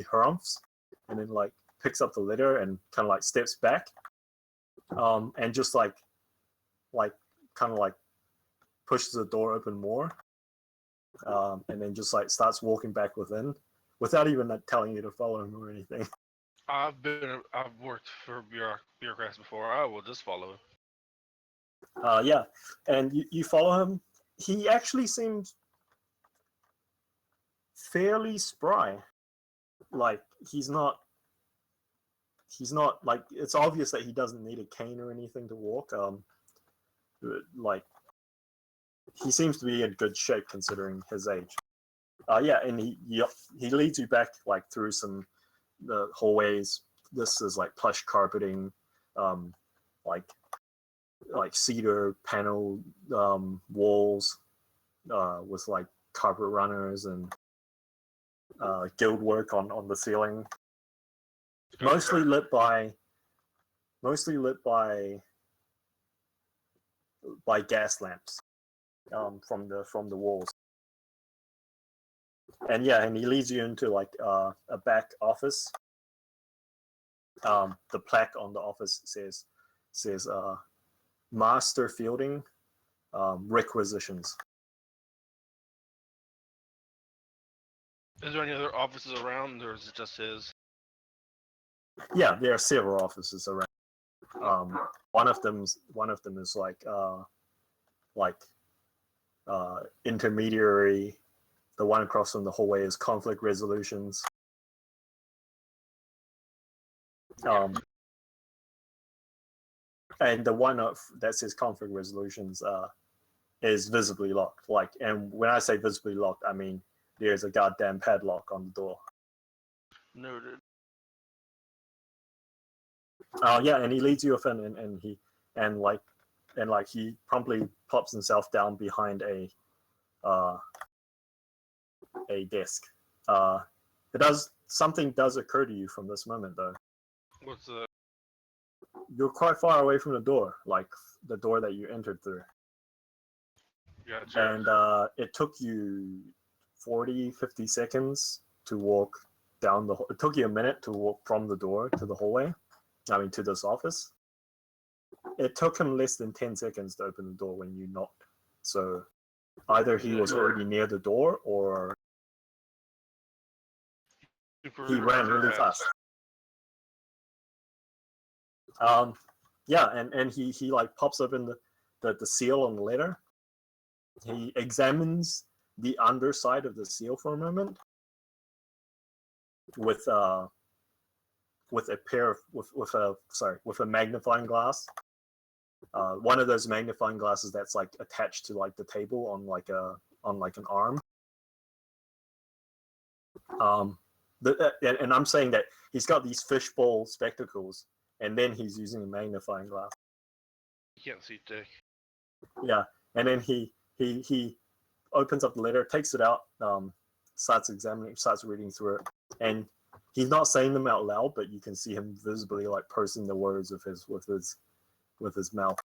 A: harumphs, and then like picks up the letter and kind of like steps back, and just like kind of like pushes the door open more, and then just like starts walking back within without even telling you to follow him or anything.
C: I've worked for bureaucrats before. I will just follow.
A: Yeah, and you follow him. He actually seems fairly spry. Like he's not like, it's obvious that he doesn't need a cane or anything to walk. Like he seems to be in good shape considering his age. Yeah, and he leads you back like through the hallways. This is like plush carpeting, um, like cedar panel walls, with like carpet runners and guild work on the ceiling. Mostly lit by gas lamps, from the walls. And yeah, and he leads you into like a back office. The plaque on the office says Master Fielding, requisitions.
C: Is there any other offices around, or is it just his?
A: Yeah, there are several offices around. One of them is like intermediary. The one across from the hallway is conflict resolutions. And the one that says conflict resolutions is visibly locked. Like, and when I say visibly locked, I mean there's a goddamn padlock on the door.
C: Noted.
A: Yeah, and he leads you off in, and he promptly plops himself down behind a desk. Something does occur to you from this moment though.
C: What's the?
A: you're quite far away from the door, like the door that you entered through.
C: Gotcha.
A: And it took you 40, 50 seconds to walk down the. It took you a minute to walk from the door to the hallway. I mean, to this office. It took him less than 10 seconds to open the door when you knocked. So either he was already near the door or he ran really fast. Yeah, and he like pops open the seal on the letter. He examines the underside of the seal for a moment with a magnifying glass. One of those magnifying glasses that's like attached to like the table on like an arm. And I'm saying that he's got these fishbowl spectacles, and then he's using a magnifying glass.
C: You can't see dick.
A: Yeah, and then he opens up the letter, takes it out, starts reading through it, and he's not saying them out loud, but you can see him visibly like pursing the words with his mouth.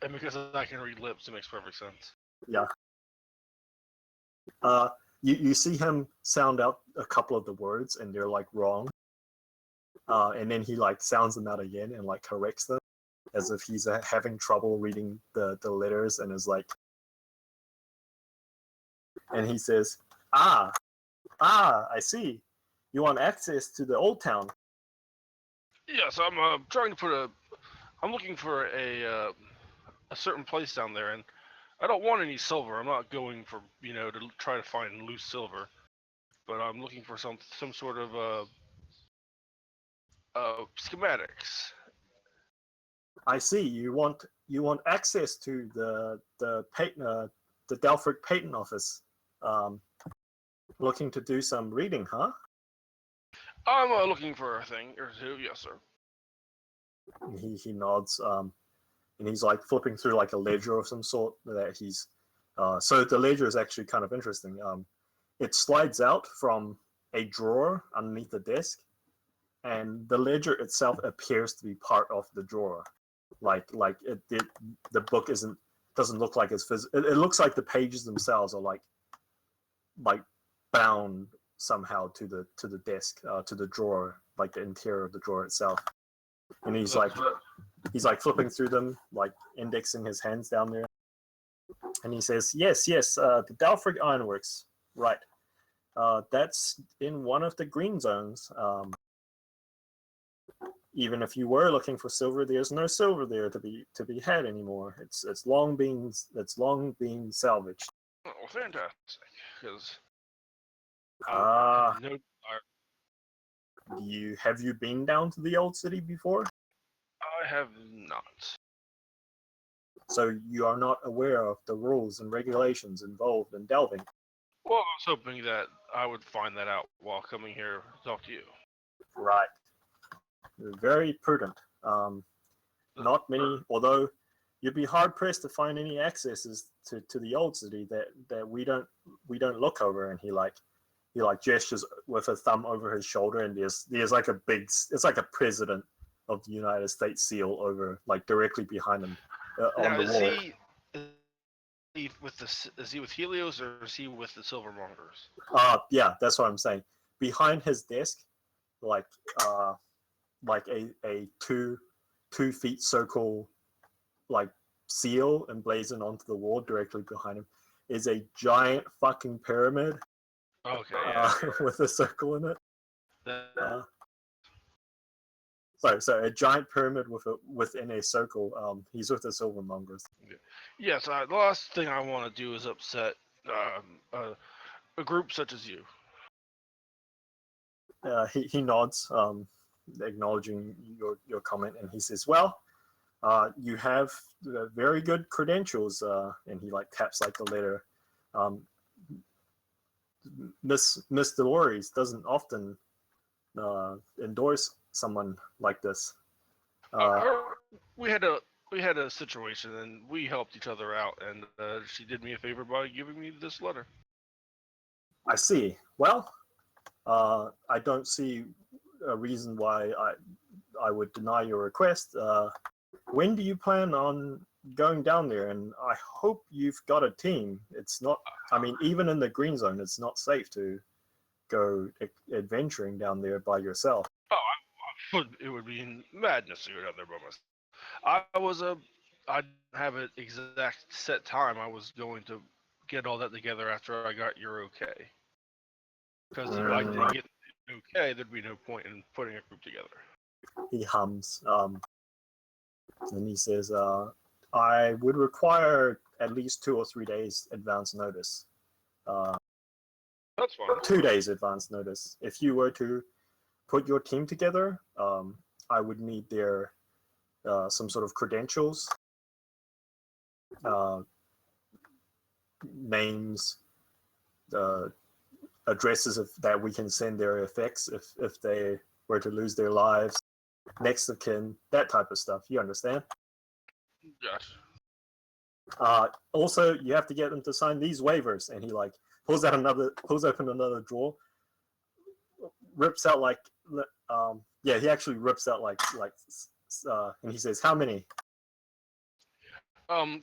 C: And because I can read lips, it makes perfect sense.
A: Yeah. You see him sound out a couple of the words, and they're like wrong. And then he like sounds them out again and like corrects them, as if he's having trouble reading the letters, and is like, and he says, I see. You want access to the old town.
C: Yes, I'm trying to put I'm looking for a certain place down there, and I don't want any silver. I'm not going for to try to find loose silver, but I'm looking for some sort of schematics.
A: I see. You want access to the Delphic patent office. Looking to do some reading, huh?
C: I'm looking for a thing or two. Yes, sir.
A: And he nods. And he's like flipping through like a ledger of some sort that he's. So the ledger is actually kind of interesting. It slides out from a drawer underneath the desk, and the ledger itself appears to be part of the drawer. Like the book doesn't look like it's physical. It looks like the pages themselves are like bound somehow to the desk, to the drawer, like the interior of the drawer itself. And he's like flipping through them, like indexing his hands down there. And he says, yes, the Delphic Ironworks, right. That's in one of the green zones. Even if you were looking for silver, there's no silver there to be had anymore. It's long been salvaged.
C: Oh, fantastic! Because
A: have you been down to the old city before?
C: I have not.
A: So you are not aware of the rules and regulations involved in delving.
C: Well, I was hoping that I would find that out while coming here to talk to you.
A: Right. You're very prudent. Not many, although you'd be hard pressed to find any accesses to the old city that we don't look over. And he gestures with a thumb over his shoulder, and there's like it's like a president of the United States seal over like directly behind him on the wall.
C: Is he with Helios or is he with the Silvermongers?
A: Yeah, that's what I'm saying. Behind his desk, like a 2 feet circle, like seal emblazoned onto the wall directly behind him, is a giant fucking pyramid.
C: Okay. Yeah.
A: With a circle in it. Sorry, a giant pyramid within a circle. He's with the Silvermongers.
C: Yes, the last thing I want to do is upset a group such as you.
A: He nods, acknowledging your comment, and he says, "Well, you have very good credentials." And he like taps like the letter. Miss Dolores doesn't often endorse someone like this.
C: We had a situation, and we helped each other out, and she did me a favor by giving me this letter.
A: I see. Well, I don't see a reason why would deny your request. When do you plan on going down there? And I hope you've got a team. It's not. I mean, even in the green zone, it's not safe to go adventuring down there by yourself.
C: It would be madness to go down there by myself. I didn't have an exact set time. I was going to get all that together after I got your okay. Because if I didn't get the okay, there'd be no point in putting a group together.
A: He hums, and he says, "I would require at least 2 or 3 days advance notice.
C: That's fine.
A: 2 days advance notice. If you were to put your team together, I would need their some sort of credentials, names, addresses that we can send their effects if they were to lose their lives, next of kin, that type of stuff. You understand?
C: Yes.
A: Also, you have to get them to sign these waivers." And he like pulls open another drawer, rips out like he actually rips out and he says, "How many?"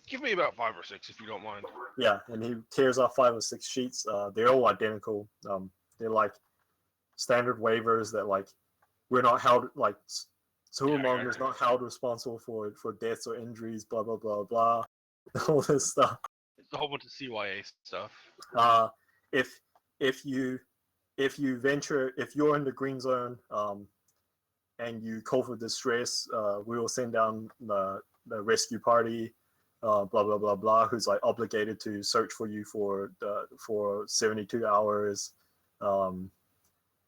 C: Give me about 5 or 6 if you don't mind.
A: Yeah, and he tears off 5 or 6 sheets. They're all identical. They're like standard waivers that like we're not held like Suamonger's not held responsible for deaths or injuries. Blah blah blah blah. All this stuff.
C: It's a whole bunch of CYA stuff.
A: If you venture, if you're in the green zone, and you call for distress, we will send down the rescue party. Blah blah blah blah, who's like obligated to search for you for 72 hours.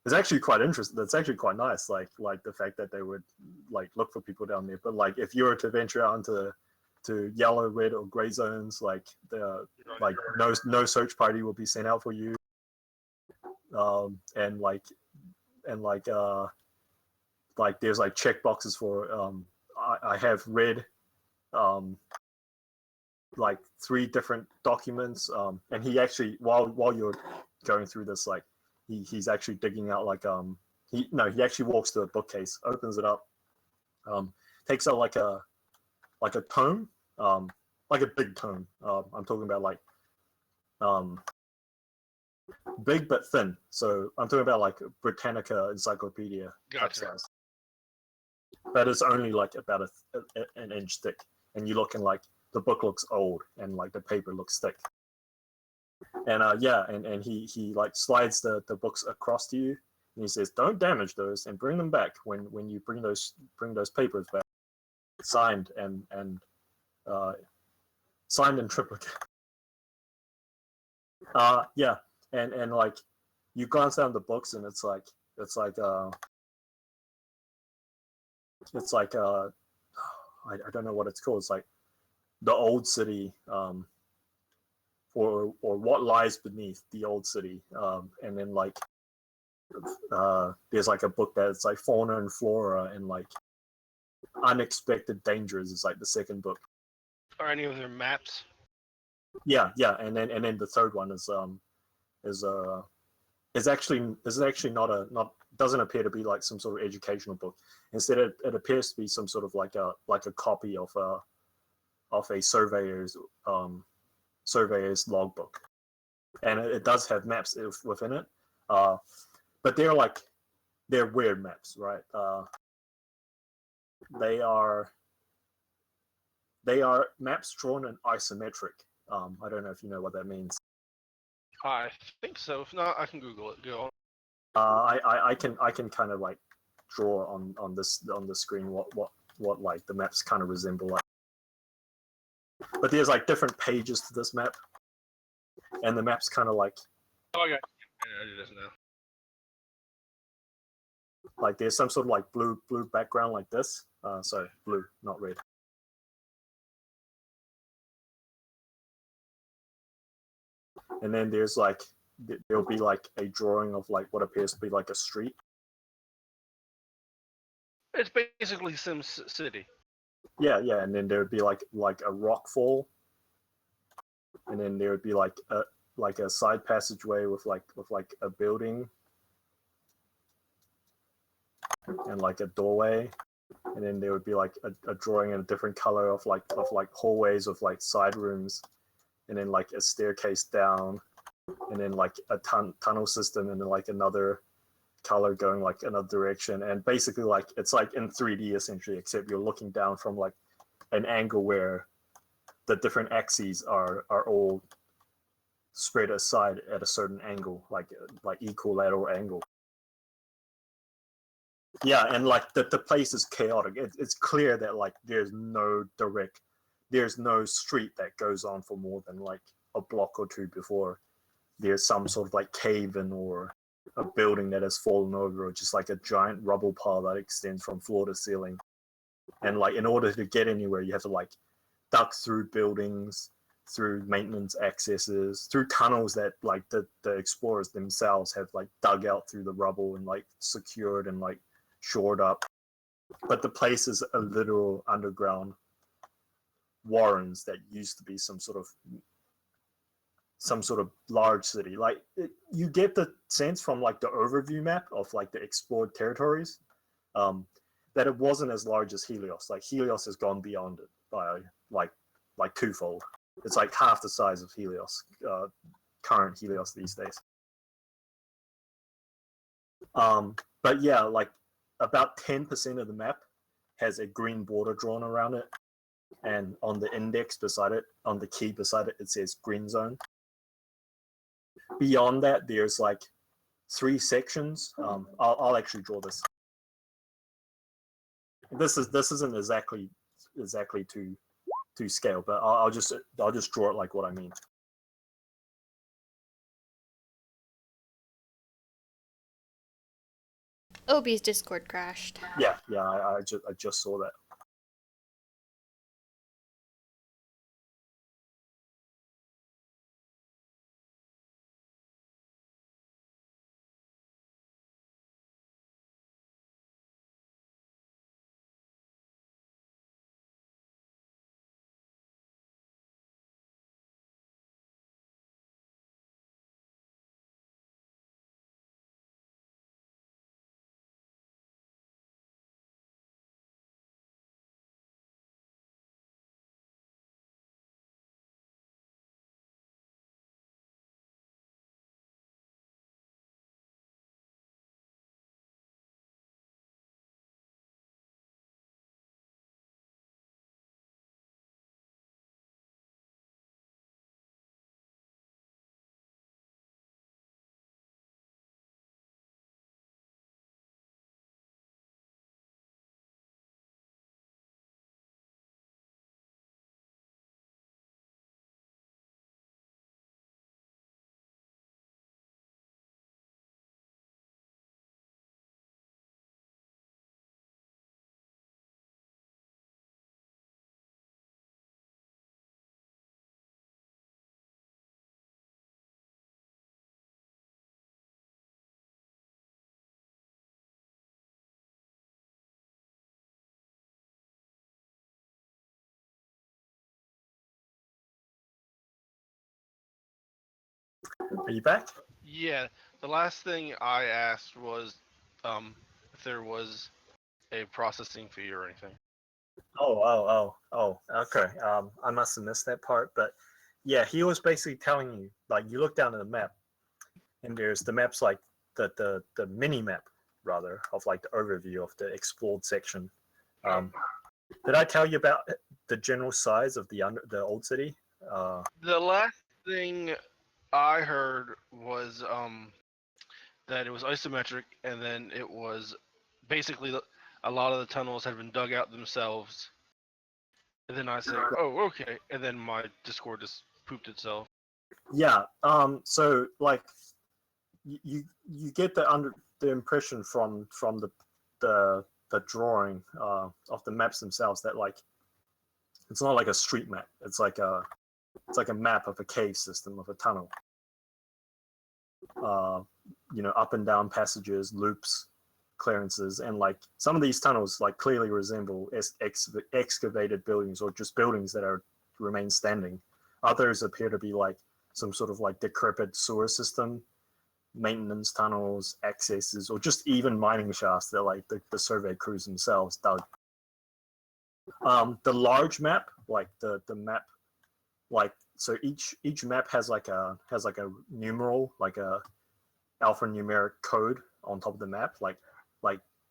A: It's actually quite interesting. That's actually quite nice. Like the fact that they would like look for people down there. But like if you were to venture out into yellow, red, or gray zones, like no search party will be sent out for you. And there's like check boxes for I have read like 3 different documents, and he actually while you're going through this, like he's actually digging out like he actually walks to a bookcase, opens it up, takes out like a tome, like a big tome. I'm talking about like big but thin. So I'm talking about like Britannica Encyclopedia type size. But it's only like about an inch thick, and you look and like the book looks old and like the paper looks thick. And and he like slides the books across to you, and he says, "Don't damage those, and bring them back when you bring those papers back, signed and signed in triplicate." And like you glance down the books, and it's like I don't know what it's called. It's like the old city, or what lies beneath the old city, and then like there's like a book that's like fauna and flora, and like unexpected dangers is like the second book.
C: Are any of their maps?
A: Yeah, and then the third one is actually not doesn't appear to be like some sort of educational book. Instead, it appears to be some sort of like a copy of a surveyor's logbook, and it does have maps within it, but they're weird maps, right? They are maps drawn in isometric. I don't know if you know what that means.
C: I think so. If not, I can Google it. Go on.
A: I can kind of like draw on the screen what like the maps kind of resemble like. But there's like different pages to this map, and the map's kind of like.
C: Oh, I got it. It is now.
A: Like there's some sort of like blue background like this. Sorry, blue, not red. And then there's like there'll be like a drawing of like what appears to be like a street.
C: It's basically Sim City.
A: Yeah, and then there would be like a rock fall, and then there would be like a side passageway with like a building and like a doorway. and then there would be like a drawing in a different color of like hallways of like side rooms, and then like a staircase down, and then like a tunnel system, and then like another color going like another direction, and basically like it's like in 3D essentially, except you're looking down from like an angle where the different axes are all spread aside at a certain angle, like equilateral angle. Yeah, and like the place is chaotic. It's clear that like there's no street that goes on for more than like a block or two before there's some sort of like cave in or a building that has fallen over, or just like a giant rubble pile that extends from floor to ceiling. And like in order to get anywhere, you have to like duck through buildings, through maintenance accesses, through tunnels that like the explorers themselves have like dug out through the rubble and like secured and like shored up. But the place is a literal underground warrens that used to be some sort of large city. Like you get the sense from like the overview map of like the explored territories, that it wasn't as large as Helios. Like Helios has gone beyond it by like twofold. It's like half the size of Helios, current Helios these days. But yeah, like about 10% of the map has a green border drawn around it, and on the index beside it, on the key beside it, it says green zone. Beyond that, there's like 3 sections. I'll actually draw this. This isn't exactly to scale, but I'll just draw it like what I mean.
D: Obi's Discord crashed.
A: Yeah, I just saw that. Are you back?
C: Yeah, the last thing I asked was if there was a processing fee or anything.
A: Oh. Okay. I must have missed that part, but yeah, he was basically telling you, like, you look down at the map, and there's the maps like the mini map rather of like the overview of the explored section. Did I tell you about the general size of the old city?
C: The last thing I heard was that it was isometric, and then it was basically a lot of the tunnels had been dug out themselves. And then I said, "Oh, okay," and then my Discord just pooped itself.
A: Yeah. So like, you get the impression from the drawing of the maps themselves that like it's not like a street map. It's like a map of a cave system, of a tunnel. Up and down passages, loops, clearances, and like some of these tunnels like clearly resemble excavated buildings or just buildings that remain standing. Others appear to be like some sort of like decrepit sewer system, maintenance tunnels, accesses, or just even mining shafts that like the survey crews themselves dug. The large map, like the map, like so each map has like a numeral, like a alphanumeric code on top of the map, like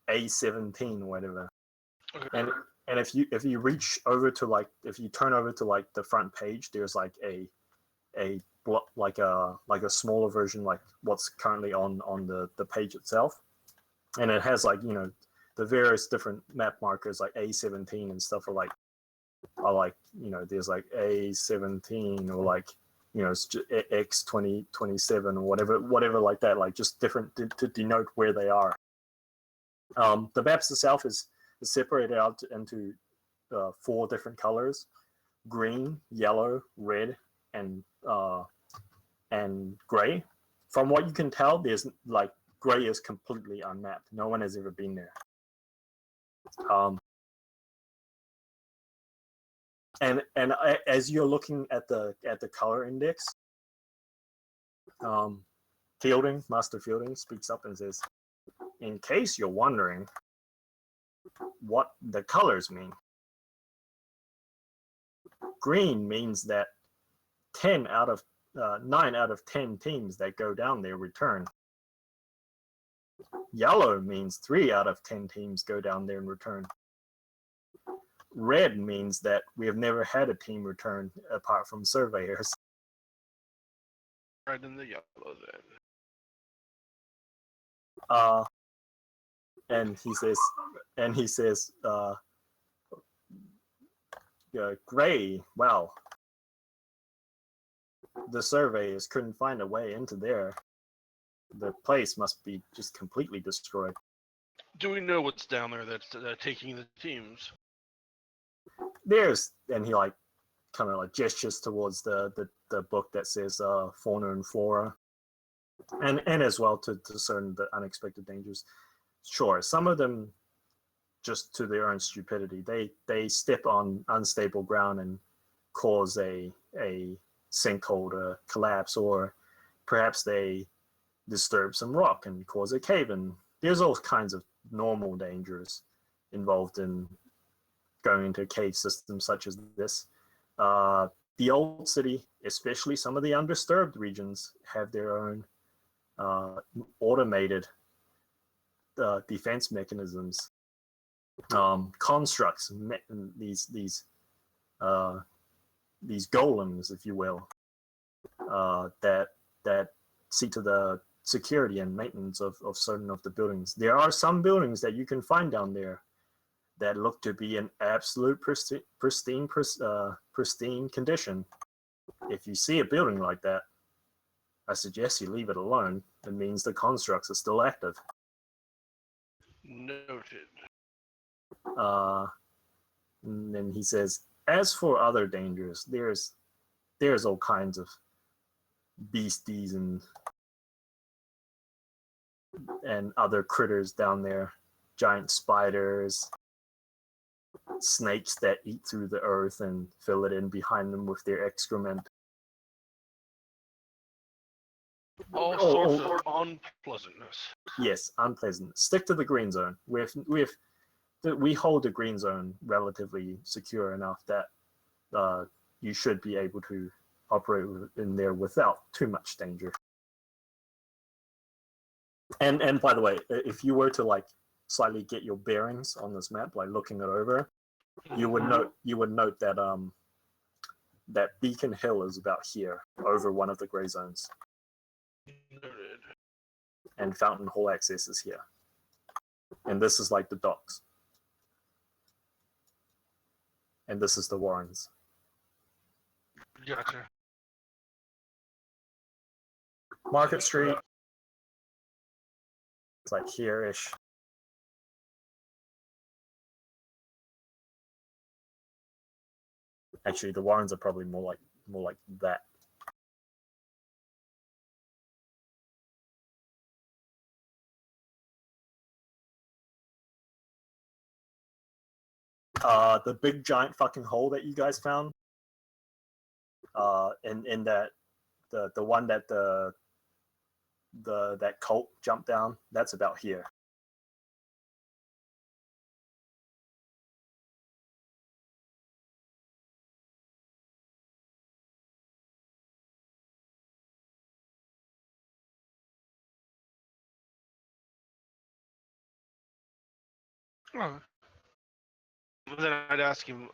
A: A17 or whatever.
C: Okay.
A: And if you reach over to like if you turn over to like the front page, there's like a like a smaller version, like what's currently on the page itself, and it has like the various different map markers like A17 and stuff are like there's like A17 or like it's X 2027 or whatever like that, like just different to denote where they are. The maps itself is separated out into 4 different colors: green, yellow, red, and gray. From what you can tell, there's like gray is completely unmapped. No one has ever been there. And as you're looking at the color index, Master Fielding speaks up and says, "In case you're wondering what the colors mean, green means that 9 out of 10 teams that go down there return. Yellow means 3 out of 10 teams go down there and return. Red means that we have never had a team return apart from surveyors."
C: Red and the yellow then.
A: And he says, gray, well, the surveyors couldn't find a way into there. The place must be just completely destroyed.
C: Do we know what's down there that's taking the teams?
A: And he like kind of like gestures towards the book that says fauna and flora, and as well to discern the unexpected dangers. Sure, some of them just to their own stupidity, they step on unstable ground and cause a sinkhole to collapse, or perhaps they disturb some rock and cause a cave-in. There's all kinds of normal dangers involved in going into a cave system such as this. The old city, especially some of the undisturbed regions, have their own automated defense mechanisms, constructs, these golems, if you will, that see to the security and maintenance of certain of the buildings. There are some buildings that you can find down there that look to be in absolute pristine condition. If you see a building like that, I suggest you leave it alone. It means the constructs are still active.
C: Noted.
A: And then he says, as for other dangers, there's all kinds of beasties and other critters down there. Giant spiders, snakes that eat through the earth and fill it in behind them with their excrement.
C: All sorts of unpleasantness.
A: Yes, unpleasant. Stick to the green zone. We hold the green zone relatively secure enough that you should be able to operate in there without too much danger. And by the way, if you were to like slightly get your bearings on this map, like looking it over, you would note that that Beacon Hill is about here, over one of the gray zones.
C: Noted.
A: And Fountain Hall access is here. And this is like the docks. And this is the Warrens.
C: Gotcha.
A: Market Street. It's like here-ish. Actually, the Warrens are probably more like that. The big giant fucking hole that you guys found, in that the one that that cult jumped down, that's about here.
C: Oh. Then I'd ask him,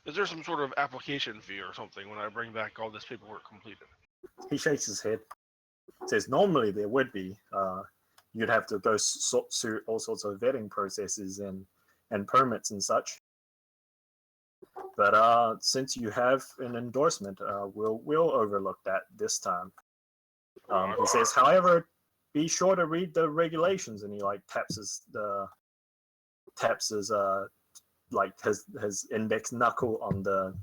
C: is there some sort of application fee or something when I bring back all this paperwork completed?
A: He shakes his head. Says normally there would be. You'd have to go through all sorts of vetting processes and permits and such. But since you have an endorsement, we'll overlook that this time. He says, however, be sure to read the regulations, and he like taps his like his index knuckle on the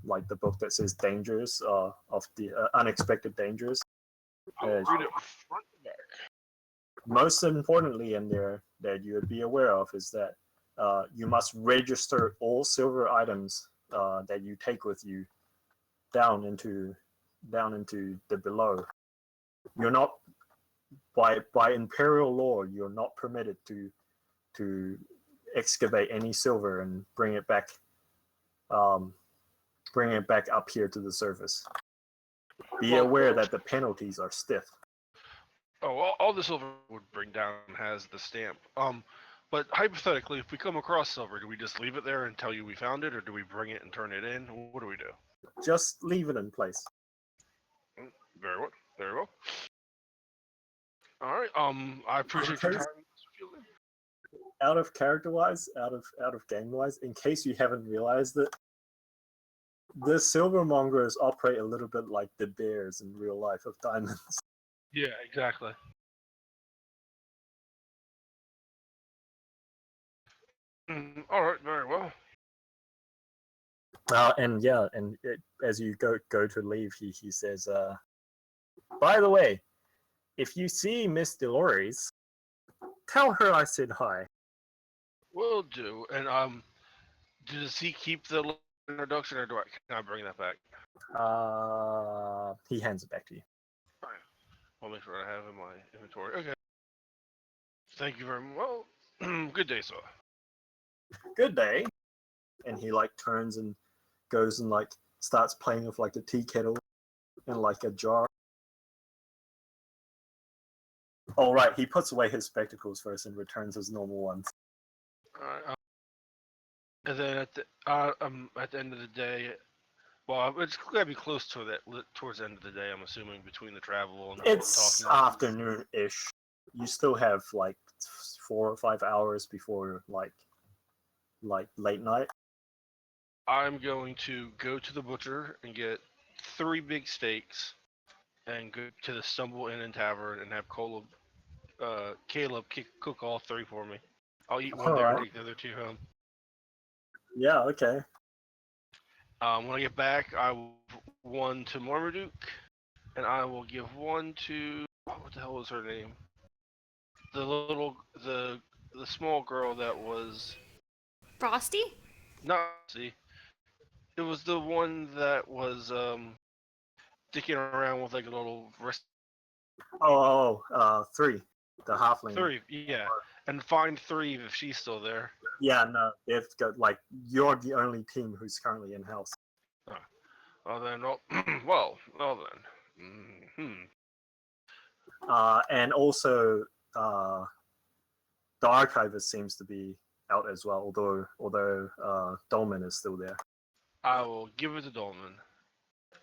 A: book that says dangers of the unexpected dangers.
C: I'll read it front to back.
A: Most importantly in there that you would be aware of is that you must register all silver items that you take with you down into the below. You're not by imperial law. You're not permitted to excavate any silver and bring it back up here to the surface. Be aware that the penalties are stiff.
C: Oh, all the silver would bring down has the stamp. But hypothetically, if we come across silver, do we just leave it there and tell you we found it, or do we bring it and turn it in? What do we do?
A: Just leave it in place.
C: Very well. Very well. All right. I appreciate your time, Mr. Fielding.
A: Out of character wise, out of game wise, in case you haven't realized it, the silvermongers operate a little bit like the bears in real life of diamonds.
C: Yeah, exactly. All right. Very well.
A: And as you go to leave, he says, by the way, if you see Miss Dolores, tell her I said hi.
C: Will do. And does he keep the introduction, or can I bring that back?
A: He hands it back to you.
C: All right. I'll make sure I have in my inventory. Okay. Thank you very much. Well, good day, sir.
A: Good day. And he like turns and goes and like starts playing with like a tea kettle in like a jar. All right, he puts away his spectacles first and returns his normal ones.
C: All right. And then at the end of the day, well, it's gotta be close to that towards the end of the day. I'm assuming between the travel and
A: It's
C: talking.
A: afternoon-ish. You still have like 4 or 5 hours before like late night.
C: I'm going to go to the butcher and get 3 big steaks, and go to the Stumble Inn and Tavern and have Caleb cook all 3 for me. I'll eat one
A: All
C: there and
A: right.
C: take the other 2 home.
A: Yeah. Okay.
C: When I get back, I will give 1 to Marmaduke, and I will give 1 to what the hell was her name? The little the small girl that was
D: Frosty?
C: not see. It was the one that was dicking around with like a little wrist.
A: 3. The halfling.
C: 3, yeah, and find 3 if she's still there.
A: Yeah. No, they've got like you're the only team who's currently in house.
C: Well then, well then.
A: And also, the archivist seems to be out as well, although Dolman is still there.
C: I will give it to Dolman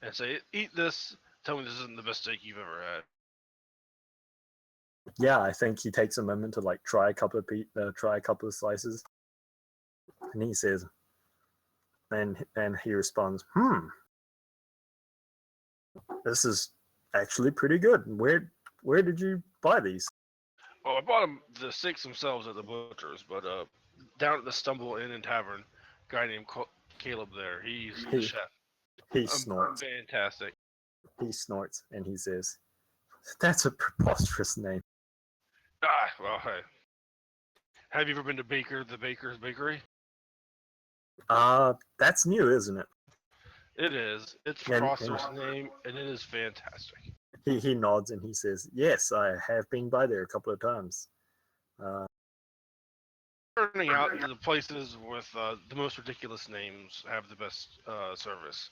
C: and say, "Eat this. Tell me this isn't the best steak you've ever had."
A: Yeah, I think he takes a moment to like try a couple of slices, and he says, and he responds, this is actually pretty good. Where did you buy these?
C: Well, I bought the steaks themselves at the butcher's, but down at the Stumble Inn and Tavern, a guy named Caleb there. He's the chef.
A: He snorts.
C: Fantastic.
A: He snorts and he says, "That's a preposterous name."
C: Well, hey. Have you ever been to the Baker's Bakery?
A: That's new, isn't it?
C: It is. It's Foster's name, and it is fantastic.
A: He nods and he says, "Yes, I have been by there a couple of times."
C: Turning out the places with the most ridiculous names have the best service.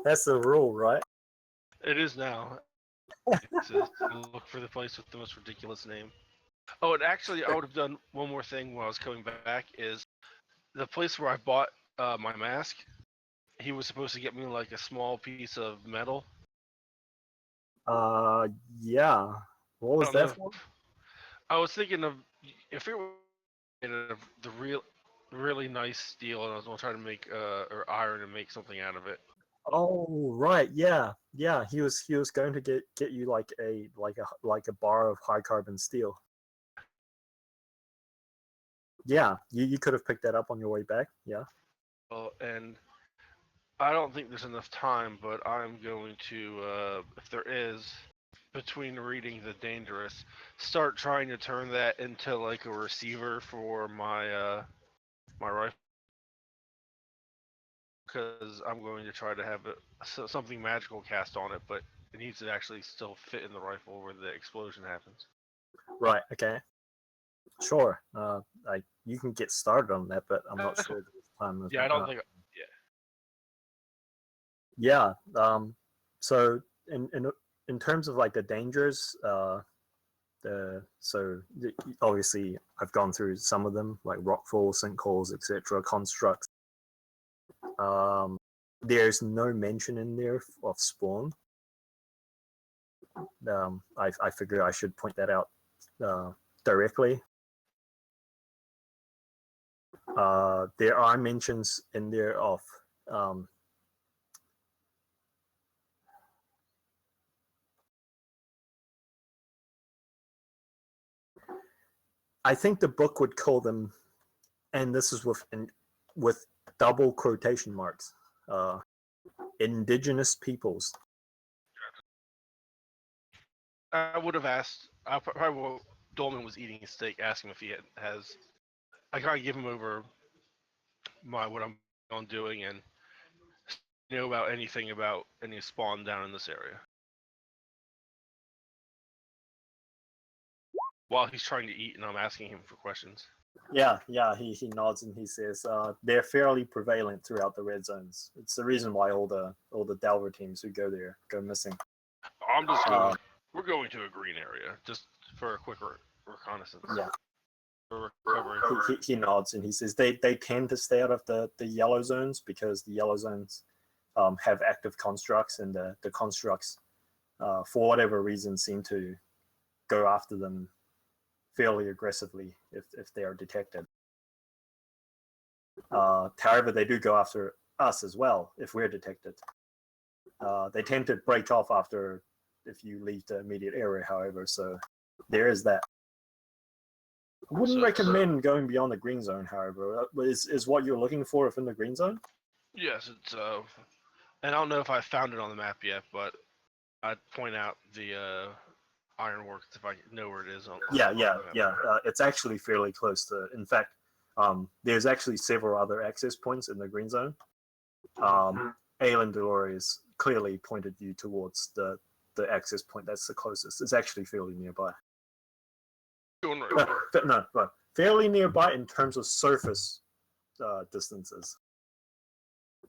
A: That's the rule, right?
C: It is now. It says look for the place with the most ridiculous name. Oh, and actually, I would have done one more thing when I was coming back. Is the place where I bought my mask? He was supposed to get me like a small piece of metal.
A: Uh, yeah. What
C: I
A: was
C: don't
A: that
C: know.
A: for?
C: I was thinking of if it was made of the really nice steel, and I was gonna try to make or iron and make something out of it.
A: Oh, right. Yeah, yeah. He was going to get you like a bar of high carbon steel. Yeah, you could have picked that up on your way back. Yeah.
C: And I don't think there's enough time, but I'm going to, if there is, between reading the dangerous, start trying to turn that into like a receiver for my rifle, because I'm going to try to have something magical cast on it, but it needs to actually still fit in the rifle where the explosion happens.
A: Right. Okay. Sure. You can get started on that, but I'm not
C: Cool.
A: sure there's time
C: Yeah, I
A: limit.
C: don't think.
A: Yeah. So in terms of like the dangers, obviously I've gone through some of them, like rockfall, sinkholes, etc., constructs. There's no mention in there of spawn. I figure I should point that out directly. There are mentions in there of I think the book would call them, and this is with double quotation marks, indigenous peoples.
C: I would have asked. I probably while Dolman was eating his steak, ask him if he has. I gotta give him over my what I'm on doing and know about anything about any spawn down in this area. While he's trying to eat, and I'm asking him for questions.
A: Yeah, yeah. He nods and he says they're fairly prevalent throughout the red zones. It's the reason why all the Delver teams who go there go missing.
C: I'm just going. We're going to a green area just for a quick reconnaissance.
A: Yeah.
C: For recovery.
A: He nods and he says they tend to stay out of the yellow zones because the yellow zones have active constructs, and the constructs, for whatever reason, seem to go after them fairly aggressively if they are detected. However, they do go after us as well if we're detected. They tend to break off after if you leave the immediate area, however, so there is that. I wouldn't recommend going beyond the green zone, however. Is what you're looking for within the green zone?
C: Yes, it's and I don't know if I found it on the map yet, but I'd point out the ironworks if I know where it is.
A: Yeah. It's actually fairly close to. In fact, there's actually several other access points in the green zone. Aelin Dolores clearly pointed you towards the access point that's the closest. It's actually fairly nearby. But fairly nearby in terms of surface distances.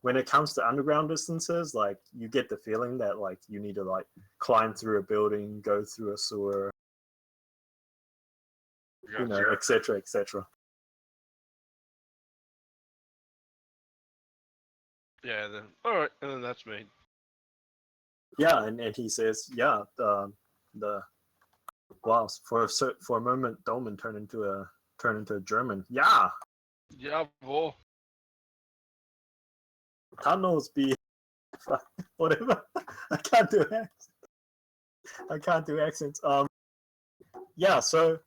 A: When it comes to underground distances, like you get the feeling that like you need to like climb through a building, go through a sewer, etc., etc.
C: Yeah. Then all right, and then that's me.
A: Yeah, and he says, yeah, the wow, for a moment, Dolman turned into a German. Yeah,
C: Jawohl.
A: tunnels be whatever. I can't do accents. I can't do accents. Yeah. So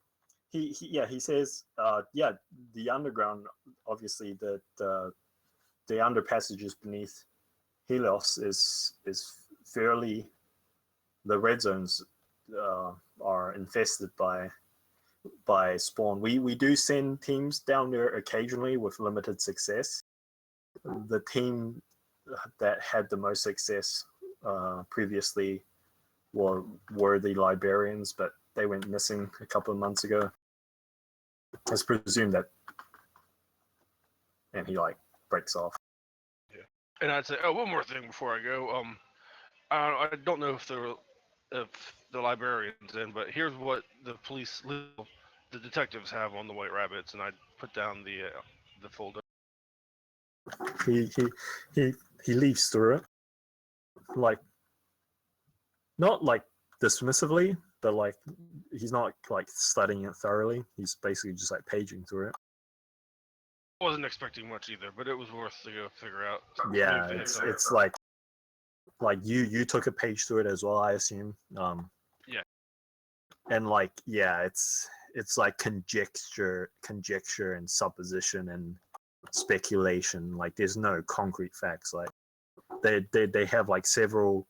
A: he says, yeah, the underground, obviously the under passages beneath Helios is fairly, the red zones are infested by spawn. We do send teams down there occasionally with limited success. The team that had the most success previously were the Liberians, but they went missing a couple of months ago. It's presumed that, and he like breaks off.
C: Yeah. And I'd say, oh, one more thing before I go. I don't know if the librarian's in, but here's what the police, the the detectives have on the White Rabbits, and I put down the folder.
A: He he he he leaves through it, like not like dismissively, but like he's not like studying it thoroughly. He's basically just like paging through it.
C: I wasn't expecting much either, but it was worth to go figure out.
A: Yeah, it's like you took a page through it as well, I assume.
C: Yeah.
A: And like yeah, it's like conjecture and supposition and speculation. Like there's no concrete facts. Like they have like several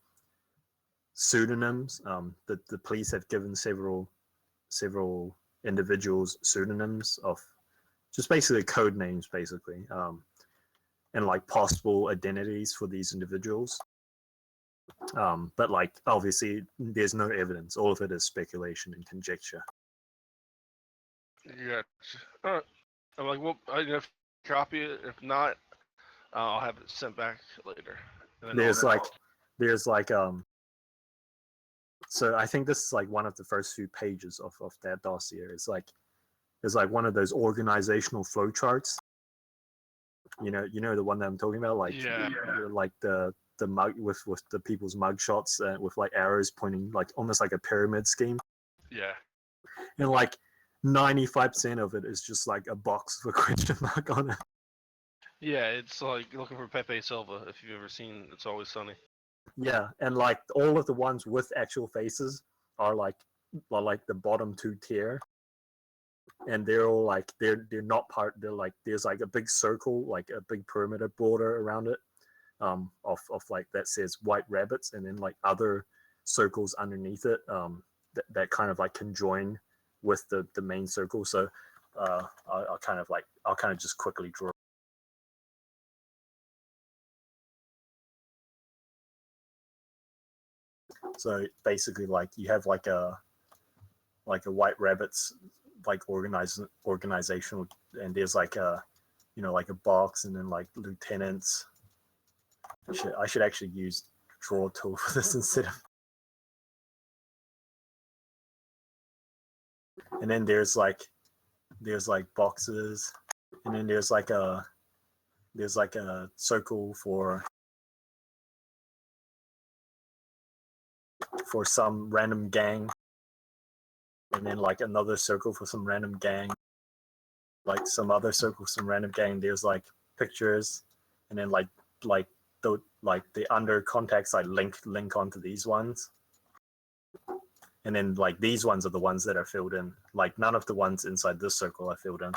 A: pseudonyms. The police have given several individuals pseudonyms of just basically code names, basically, and like possible identities for these individuals. But like obviously there's no evidence. All of it is speculation and conjecture.
C: Yeah. I'm like, well, if copy it. If not, I'll have it sent back later. And then
A: there's like so I think this is like one of the first few pages of that dossier. It's like one of those organizational flow charts. You know the one that I'm talking about, like
C: yeah.
A: like the mug with the people's mug shots with like arrows pointing, like almost like a pyramid scheme.
C: Yeah.
A: And like 95% of it is just like a box with a question mark on it.
C: Yeah, it's like looking for Pepe Silva. If you've ever seen It's Always Sunny.
A: Yeah, and like all of the ones with actual faces are like the bottom two tier, and they're all like they're not part. They're like there's like a big circle, like a big perimeter border around it, of like that says White Rabbits, and then like other circles underneath it, that kind of like conjoin with the main circle. So I'll kind of just quickly draw. So basically, like you have like a White Rabbits like organization, and there's like a like a box, and then like lieutenants. I should actually use draw tool for this instead of. And then there's like boxes, and then there's like a circle for some random gang, and then like another circle for some random gang, like some other circle, some random gang. There's like pictures, and then like the under contacts like link onto these ones, and then like these ones are the ones that are filled in. Like none of the ones inside this circle are filled in.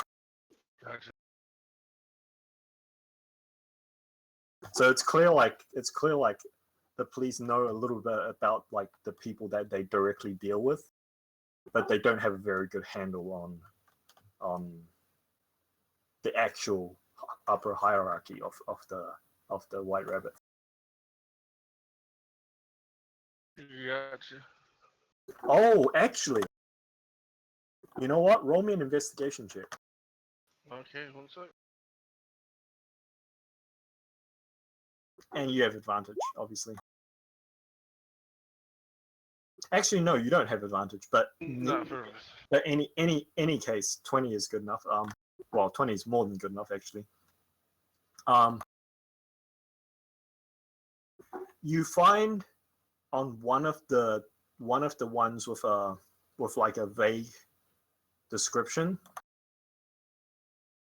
C: Gotcha.
A: So it's clear like the police know a little bit about like the people that they directly deal with, but they don't have a very good handle on the actual upper hierarchy of the White Rabbit.
C: Gotcha.
A: Oh, actually, you know what? Roll me an investigation check.
C: Okay, 1 sec.
A: And you have advantage, obviously. Actually, no, you don't have advantage, but any case, 20 is good enough. Well, 20 is more than good enough, actually. You find on one of the ones with like a vague description.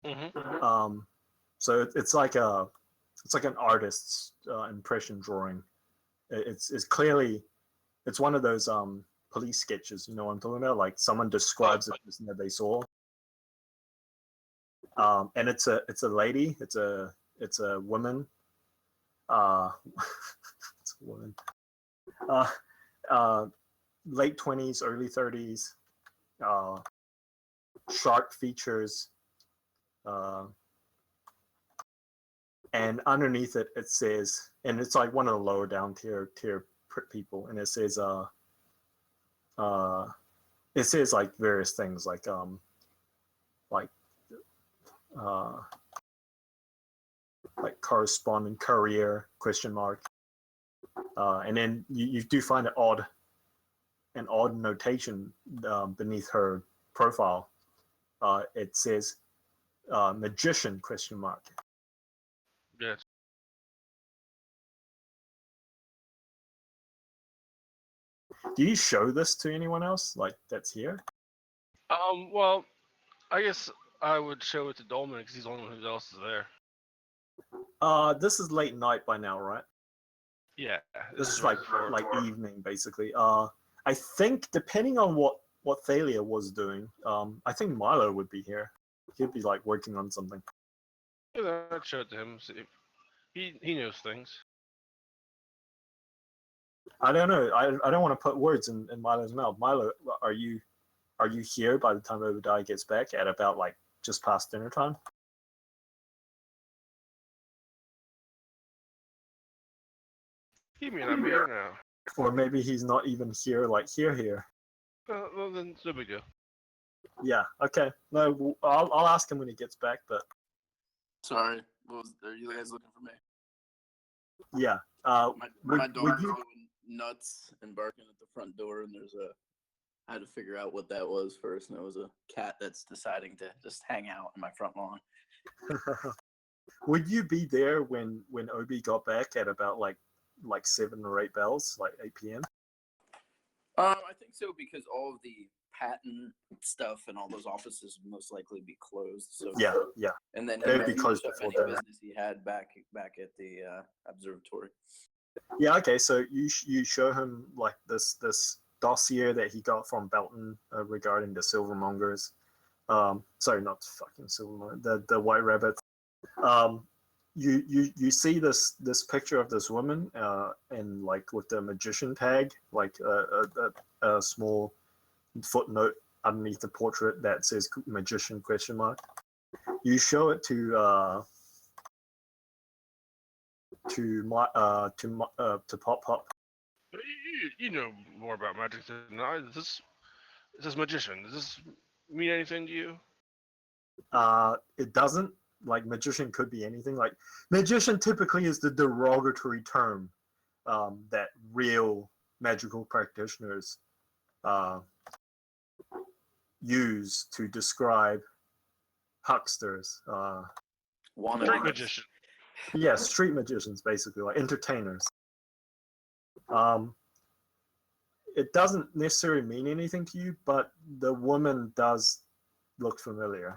C: Mm-hmm.
A: So it's like an artist's impression drawing. It's clearly it's one of those police sketches. You know what I'm talking about? Like someone describes the person that they saw. And it's a lady. It's a woman. It's a woman. Late 20s, early 30s. Sharp features. And underneath it, it says, and it's like one of the lower down tier people, and it says like various things like corresponding career ? And then you do find an odd notation beneath her profile, it says magician question mark.
C: Yes.
A: Do you show this to anyone else like that's here?
C: Well, I guess I would show it to Dolman because he's the only one who else is there.
A: This is late night by now, right?
C: Yeah.
A: This is
C: right
A: like
C: before.
A: evening basically. I think depending on what Thalia was doing, I think Milo would be here. He'd be like working on something.
C: Yeah, I'd show it to him. See, he knows things.
A: I don't know. I don't want to put words in Milo's mouth. Milo, are you here by the time Obadiah gets back at about like just past dinner time?
C: He may not be here now.
A: Or maybe he's not even here, like here.
C: Well, then it's no big deal.
A: Yeah. Okay. No, I'll ask him when he gets back. But
B: Sorry, are you guys looking for me?
A: yeah.
B: My dog
A: would
B: was
A: you?
B: going nuts and barking at the front door, and I had to figure out what that was first, and it was a cat that's deciding to just hang out in my front lawn.
A: Would you be there when Obi got back at about like 7 or 8 bells, like 8 p.m.?
B: I think so because all of the patent stuff and all those offices would most likely be closed. So
A: Yeah.
B: and then
A: They'd be closed
B: up
A: before
B: any
A: dinner.
B: business he had back at the observatory.
A: Yeah. Okay. So you show him like this dossier that he got from Belton regarding the Silvermongers. Sorry, not fucking Silvermonger. The White Rabbit. Um, you see this picture of this woman and like with the magician tag, like a small footnote underneath the portrait that says magician question mark. You show it to Pop Pop.
C: You know more about magic than I. Is this magician? Does this mean anything to you?
A: It doesn't. Like magician could be anything. Like magician typically is the derogatory term that real magical practitioners uh, use to describe hucksters.
C: Street magician.
A: Yeah, street magicians, basically, like entertainers. Um, it doesn't necessarily mean anything to you, but the woman does look familiar.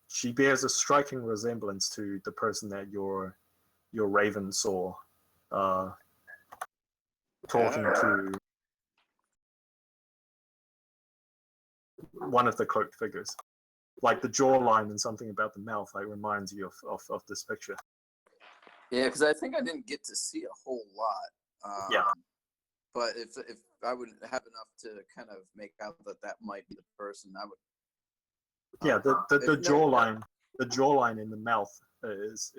A: She bears a striking resemblance to the person that your raven saw talking to one of the cloaked figures. Like the jawline and something about the mouth, like reminds you of this picture.
B: Yeah, because I think I didn't get to see a whole lot.
A: Yeah.
B: But if I would have enough to kind of make out that might be the person, I would.
A: Yeah, the
B: if
A: jawline, the jawline in the mouth is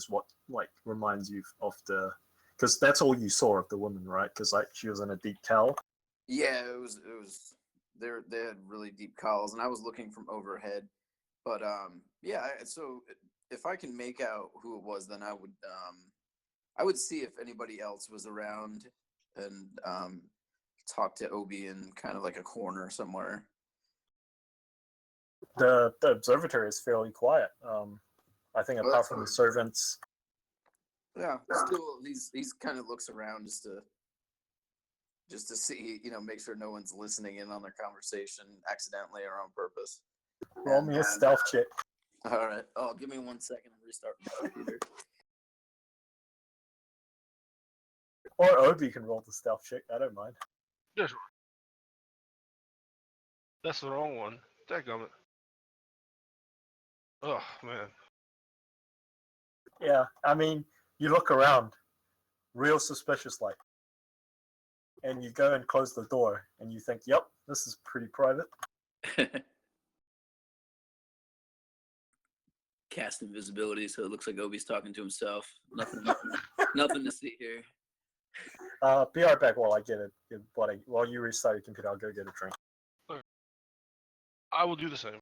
A: what like reminds you of the, because that's all you saw of the woman, right? Because like she was in a deep cowl.
B: Yeah, it was. They had really deep cowls, and I was looking from overhead. But yeah. So if I can make out who it was, then I would see if anybody else was around and talk to Obi in kind of like a corner somewhere.
A: The observatory is fairly quiet. I think
B: Well,
A: apart from the servants.
B: Yeah, still he's kind of looks around just to see, make sure no one's listening in on their conversation accidentally or on purpose.
A: Roll me a stealth check.
B: All right. Oh, give me 1 second. I'm restarting my computer.
A: Or Obi can roll the stealth check. I don't mind.
C: Yes. That's the wrong one. Dadgummit. Oh man.
A: Yeah, I mean, you look around, real suspicious like, and you go and close the door, and you think, "Yep, this is pretty private."
B: Cast invisibility, so it looks like Obi's talking to himself. Nothing to see here.
A: Be right back while I get it. While you restart your computer, I'll go get a drink.
C: I will do the same.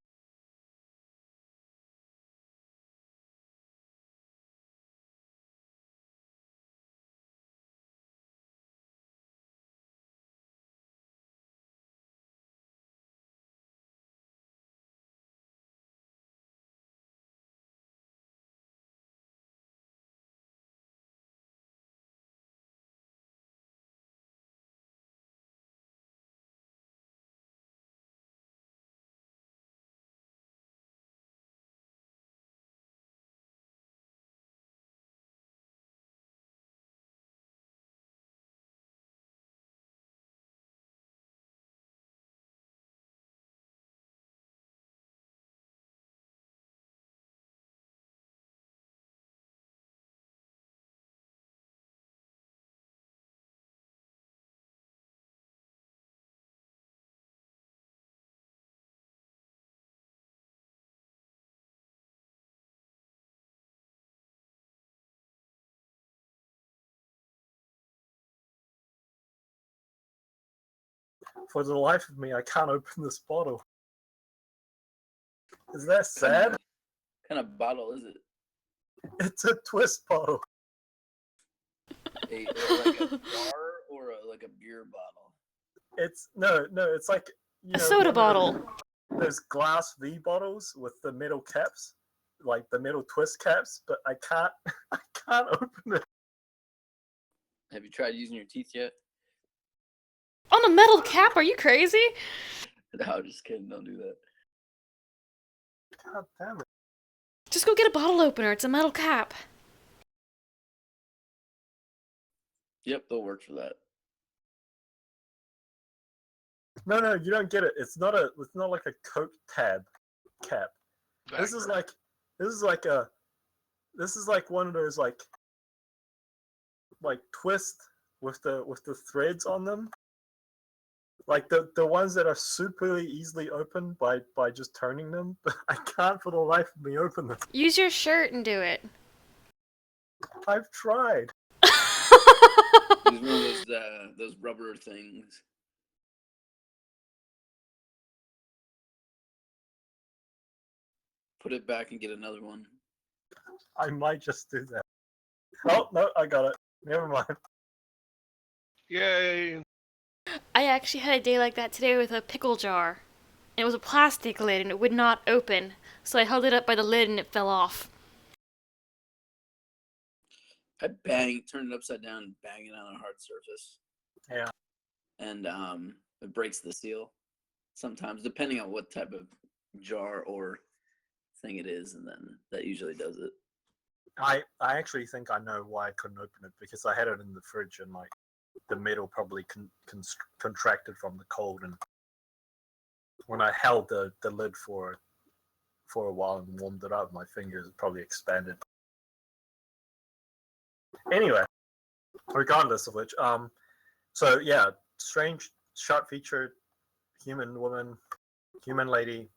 A: For the life of me, I can't open this bottle. Is that sad?
B: What kind of bottle is it?
A: It's a twist bottle.
B: Like a jar or like a beer bottle?
A: It's no, it's like
D: A soda bottle.
A: Those glass V bottles with the metal caps, like the metal twist caps. But I can't, I can't open it.
B: Have you tried using your teeth yet?
D: On a metal cap? Are you crazy?
B: No, I'm just kidding. Don't do that.
A: God damn it!
D: Just go get a bottle opener. It's a metal cap.
B: Yep, they'll work for that.
A: No, you don't get it. It's not like a Coke tab cap. This is like one of those like twist with the threads on them. Like the ones that are super easily opened by just turning them, but I can't for the life of me open them.
D: Use your shirt and do it.
A: I've tried.
B: Use one of those rubber things. Put it back and get another one.
A: I might just do that. Oh no, I got it. Never mind.
C: Yay!
D: I actually had a day like that today with a pickle jar. And it was a plastic lid and it would not open. So I held it up by the lid and it fell off.
B: I turn it upside down and bang it on a hard surface.
A: Yeah.
B: And it breaks the seal sometimes, depending on what type of jar or thing it is, and then that usually does it.
A: I actually think I know why I couldn't open it, because I had it in the fridge and like the metal probably contracted from the cold, and when I held the lid for a while and warmed it up, my fingers probably expanded. Anyway, regardless of which, so yeah, strange sharp featured human woman, human lady,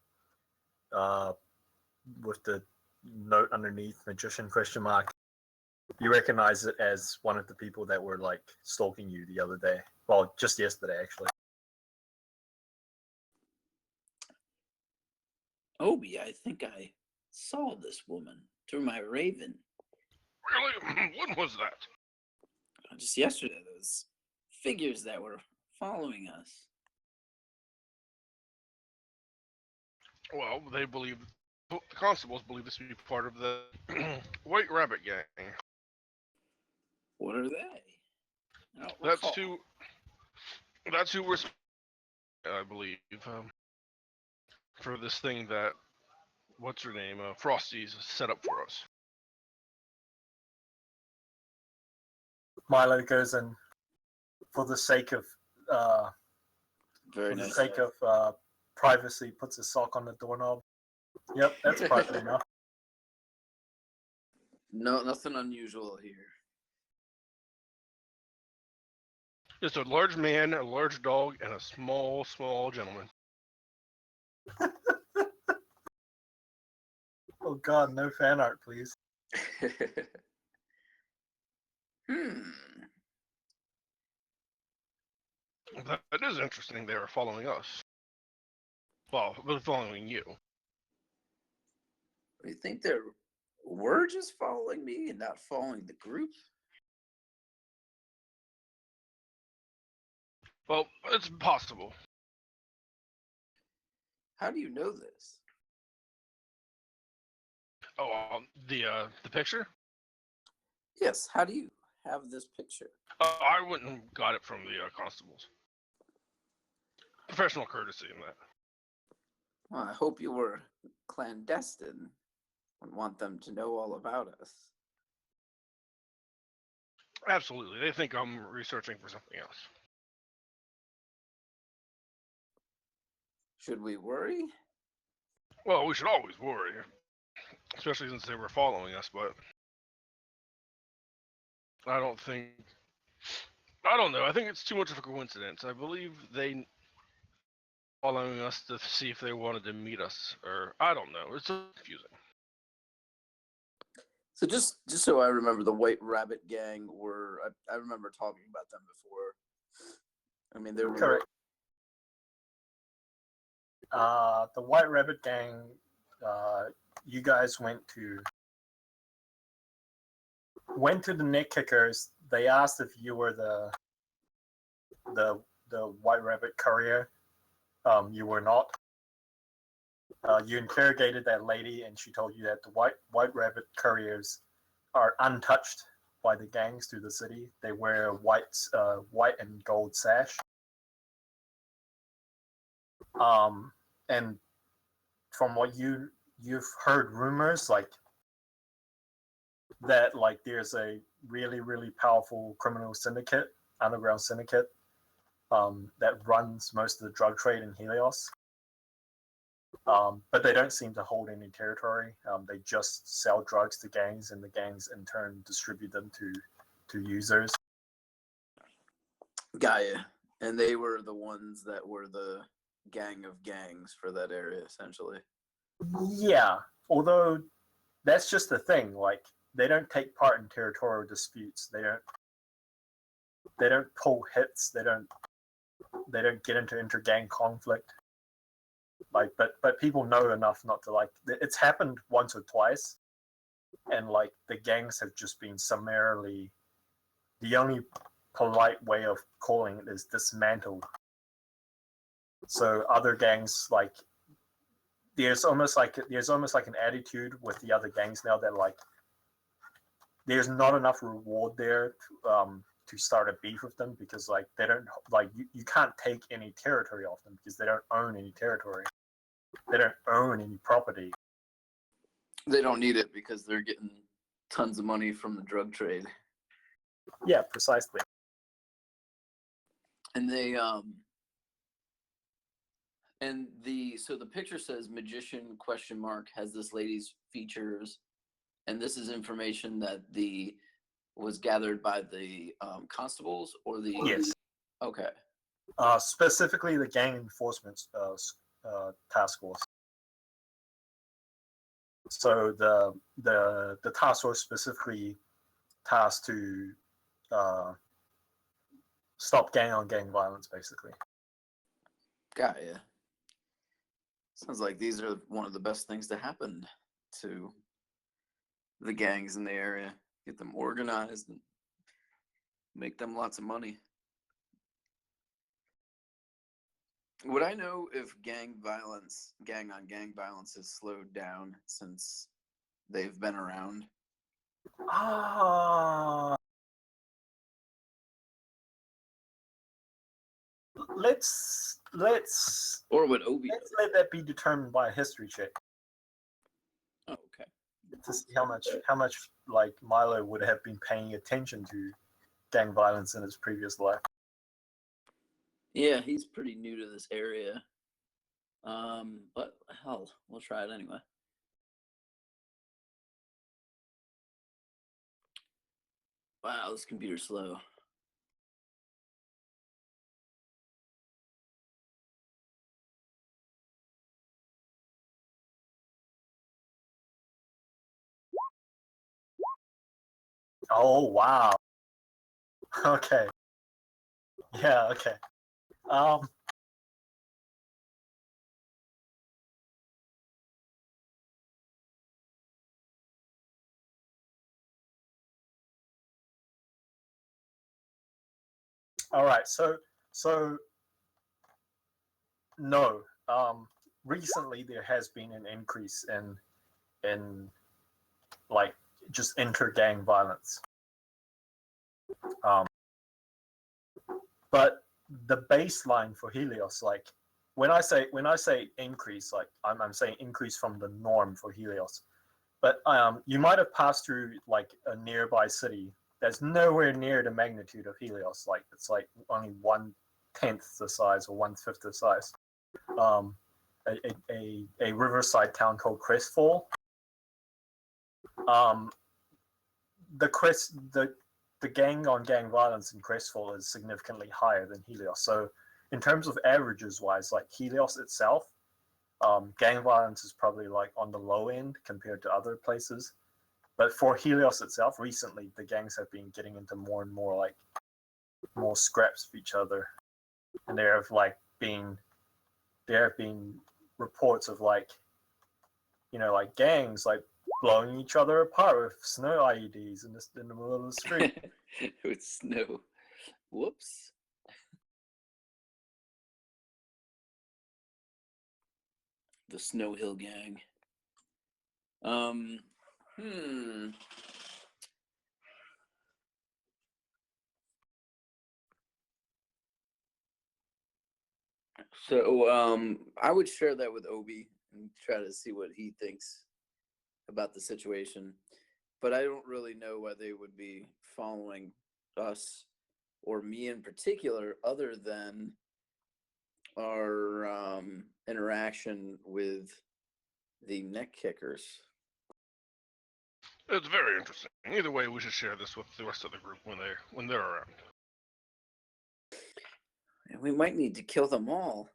A: with the note underneath magician question mark. You recognize it as one of the people that were like stalking you the other day. Well, just yesterday actually.
B: Obi, I think I saw this woman through my raven.
C: Really? When was that?
B: Just yesterday, those figures that were following us.
C: Well, they believe the constables believe this to be part of the White Rabbit gang.
B: What are they? I don't
C: That's
B: recall.
C: who. That's who we're. I believe for this thing that what's her name? Frosty's set up for us.
A: Milo goes and for the sake of
B: Very nice.
A: privacy, puts a sock on the doorknob. Yep, that's private enough.
B: No, nothing unusual here.
C: Just a large man, a large dog, and a small gentleman.
A: Oh God, no fan art, please.
C: That is interesting. They are following us. Well, they're following you.
B: You think they were just following me and not following the group?
C: Well, it's possible.
B: How do you know this?
C: Oh, the picture?
B: Yes, how do you have this picture?
C: I wouldn't have got it from the constables. Professional courtesy in that.
B: Well, I hope you were clandestine and want them to know all about us.
C: Absolutely. They think I'm researching for something else.
B: Should we worry?
C: Well, we should always worry. Especially since they were following us, but I don't know. I think it's too much of a coincidence. I believe they following us to see if they wanted to meet us, or I don't know. It's confusing.
B: So just so I remember, the White Rabbit gang I remember talking about them before. I mean, they were
A: Correct. The White Rabbit Gang. You guys went to the Neck Kickers. They asked if you were the White Rabbit courier. You were not. You interrogated that lady, and she told you that the White Rabbit couriers are untouched by the gangs through the city. They wear white and gold sash. And from what you've heard rumors like that, like there's a really really powerful criminal syndicate, underground syndicate, that runs most of the drug trade in Helios. But they don't seem to hold any territory. They just sell drugs to gangs, and the gangs in turn distribute them to users.
B: Gaia. And they were the ones that were the gang of gangs for that area, essentially.
A: Yeah, although that's just the thing. Like they don't take part in territorial disputes. They don't pull hits. They don't get into inter-gang conflict. Like, but people know enough not to like. It's happened once or twice, and like the gangs have just been summarily. The only polite way of calling it is dismantled. So other gangs like there's almost like an attitude with the other gangs now that like there's not enough reward there to start a beef with them because like they don't like you can't take any territory off them because they don't own any territory. They don't own any property.
B: They don't need it because they're getting tons of money from the drug trade.
A: Yeah, precisely.
B: And so the picture says magician ? Has this lady's features, and this is information that was gathered by the constables or the
A: Yes.
B: Okay.
A: Specifically the gang enforcement task force. So the task force specifically tasked to stop gang on gang violence, basically.
B: Got ya. Sounds like these are one of the best things to happen to the gangs in the area. Get them organized and make them lots of money. Would I know if gang on gang violence has slowed down since they've been around?
A: Let's
B: Or would Obi?
A: let's let that be determined by a history check
B: Oh, okay.
A: to see how much like Milo would have been paying attention to gang violence in his previous life.
B: Yeah, he's pretty new to this area. But hell, we'll try it anyway. Wow, this computer's slow.
A: Oh wow. Okay. Yeah. Okay. All right. So no. Recently there has been an increase in like just inter-gang violence. But the baseline for Helios, like when I say increase, like I'm saying increase from the norm for Helios. But you might have passed through like a nearby city that's nowhere near the magnitude of Helios. Like it's like only 1/10 the size or 1/5 the size. A riverside town called Crestfall. The gang on gang violence in Crestfall is significantly higher than Helios. So in terms of averages wise, like Helios itself, gang violence is probably like on the low end compared to other places. But for Helios itself, recently the gangs have been getting into more and more like more scraps with each other, and there have been reports of like, like gangs like blowing each other apart with snow IEDs in the middle of the street.
B: With snow. Whoops. The Snow Hill Gang. Hmm. So, I would share that with Obi and try to see what he thinks about the situation. But I don't really know why they would be following us or me in particular, other than our interaction with the neck kickers.
C: It's very interesting. Either way, we should share this with the rest of the group when they're around.
B: And we might need to kill them all.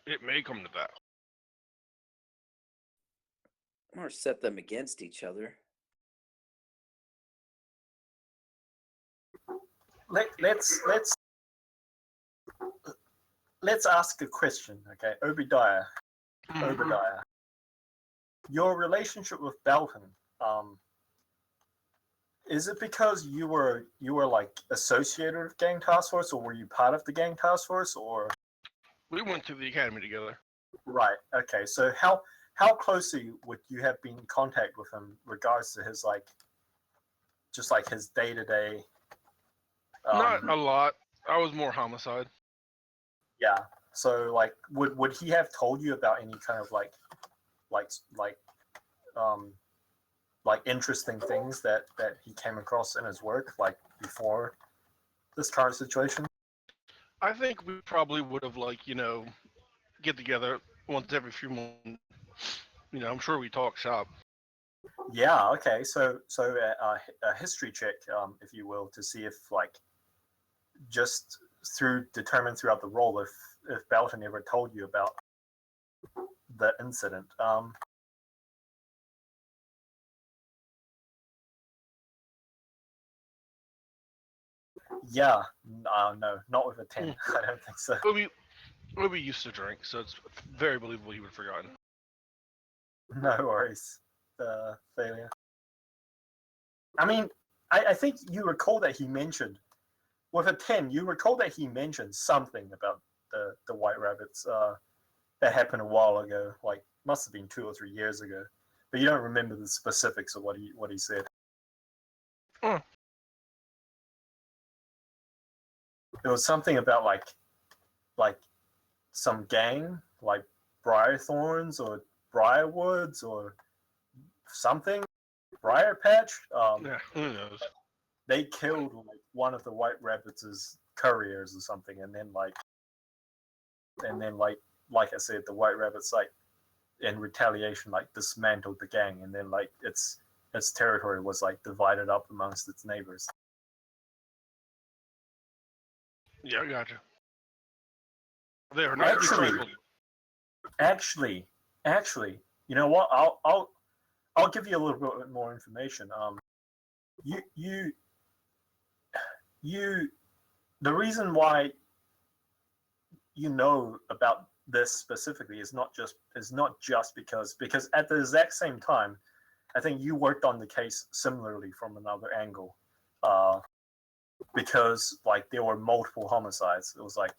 C: It may come to that.
B: Or set them against each other.
A: Let's ask a question, okay? Obadiah, your relationship with Belton, is it because you were like associated with Gang Task Force, or were you part of the Gang Task Force, or?
C: We went to the academy together.
A: Right. Okay. So how closely would you have been in contact with him, regards to his like, just like his day-to-day?
C: Not a lot. I was more homicide.
A: Yeah. So like, would he have told you about any kind of like interesting things that he came across in his work, like before this current situation?
C: I think we probably would have get together once every few months. I'm sure we talk shop.
A: Yeah. Okay. So a history check, if you will, to see if like just determine throughout the role if Belton ever told you about the incident. Yeah. No, not with a 10. I don't think so.
C: Obi used to drink, so it's very believable he would have forgotten.
A: No worries. Failure. I mean, I think you recall that he mentioned, with a 10, you recall that he mentioned something about the White Rabbits that happened a while ago, like must have been 2 or 3 years ago, but you don't remember the specifics of what he said.
C: Oh.
A: It was something about like some gang, like Briarthorns or Briarwoods or something. Briar Patch.
C: Yeah, who knows?
A: They killed like one of the White Rabbits' couriers or something, and then like I said, the White Rabbits like in retaliation like dismantled the gang, and then like its territory was like divided up amongst its neighbors.
C: Yeah, I gotcha. They are not
A: actually, you know what? I'll give you a little bit more information. You the reason why you know about this specifically is not just because at the exact same time, I think you worked on the case similarly from another angle, because like there were multiple homicides. It was like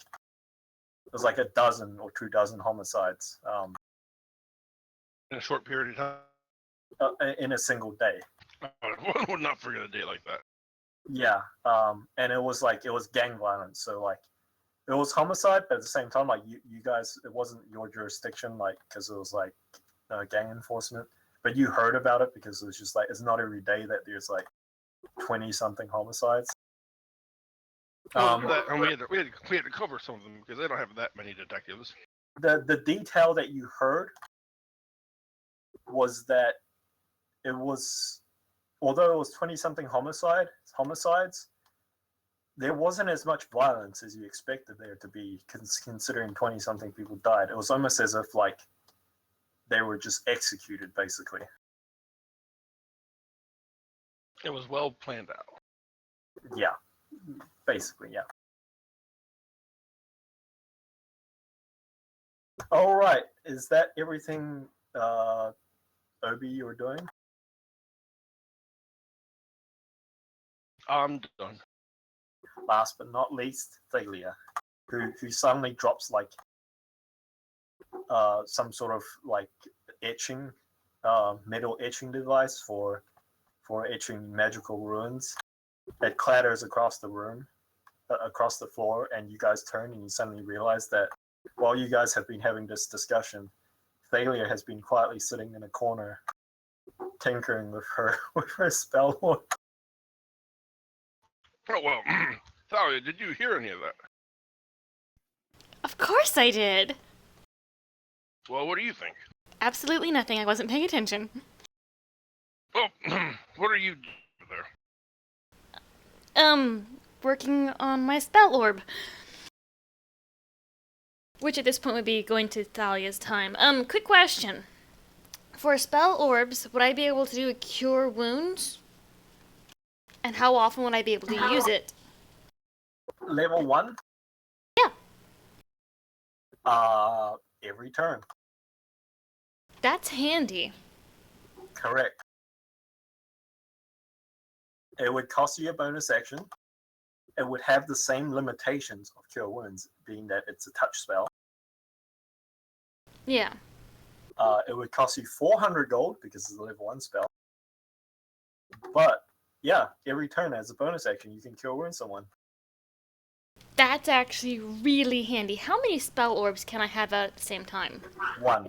A: a dozen or 2 dozen homicides
C: in a short period of
A: time, in a single day.
C: One would not forget a day like that.
A: Yeah, and it was gang violence. So like, it was homicide, but at the same time, like you guys, it wasn't your jurisdiction, like because it was like gang enforcement. But you heard about it because it was just like it's not every day that there's like 20 something homicides.
C: And we had to cover some of them because they don't have that many detectives.
A: The detail that you heard was that it was, although it was 20 something homicides, there wasn't as much violence as you expected there to be, considering 20 something people died. It was almost as if like they were just executed, basically.
C: It was well planned out.
A: Yeah, basically, yeah. All right. Is that everything, Obi, you're doing?
C: I'm done.
A: Last but not least, Thalia, who suddenly drops like some sort of like etching, metal etching device for etching magical runes. It clatters across the room, across the floor, and you guys turn and you suddenly realize that while you guys have been having this discussion, Thalia has been quietly sitting in a corner, tinkering with her with her spell.
C: Oh well, Thalia, did you hear any of that?
D: Of course I did.
C: Well, what do you think?
D: Absolutely nothing. I wasn't paying attention.
C: Well, what are you doing there?
D: Working on my spell orb. Which at this point would be going to Thalia's time. Quick question. For spell orbs, would I be able to do a cure wounds? And how often would I be able to use it?
A: Level 1?
D: Yeah.
A: Every turn.
D: That's handy.
A: Correct. It would cost you a bonus action. It would have the same limitations of Cure Wounds, being that it's a touch spell.
D: Yeah.
A: It would cost you 400 gold because it's a level 1 spell. But, yeah, every turn as a bonus action, you can Cure Wound someone.
D: That's actually really handy. How many spell orbs can I have out at the same time?
A: 1.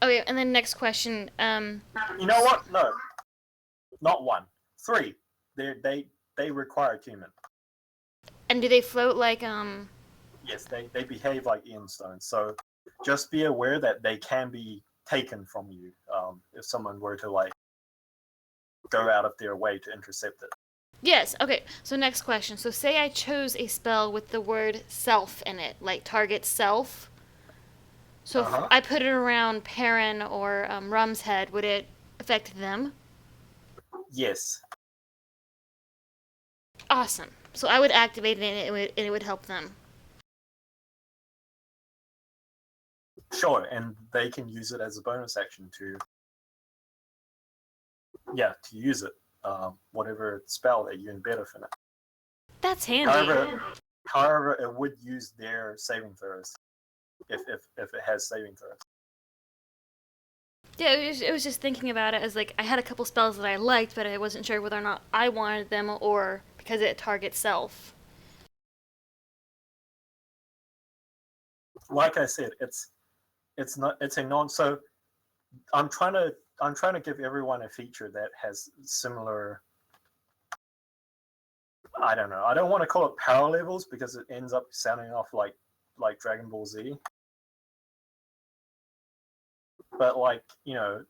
D: Okay, and then next question.
A: You know what? No. Not 1. 3. They require attunement.
D: And do they float like,
A: Yes, they behave like Ian Stones. So just be aware that they can be taken from you if someone were to like go out of their way to intercept it.
D: Yes, okay. So next question. So say I chose a spell with the word self in it, like target self. So if I put it around Perrin or Rum's head, would it affect them?
A: Yes.
D: Awesome. So I would activate it and it would help them.
A: Sure, and they can use it as a bonus action to use it. Whatever spell that you embed in it.
D: That's handy.
A: However, it would use their saving throws if it has saving throws.
D: Yeah, it was just thinking about it as like I had a couple spells that I liked, but I wasn't sure whether or not I wanted them or because it targets self.
A: Like I said, it's a non. So I'm trying to give everyone a feature that has similar. I don't know. I don't want to call it power levels because it ends up sounding off like Dragon Ball Z. But like, you know,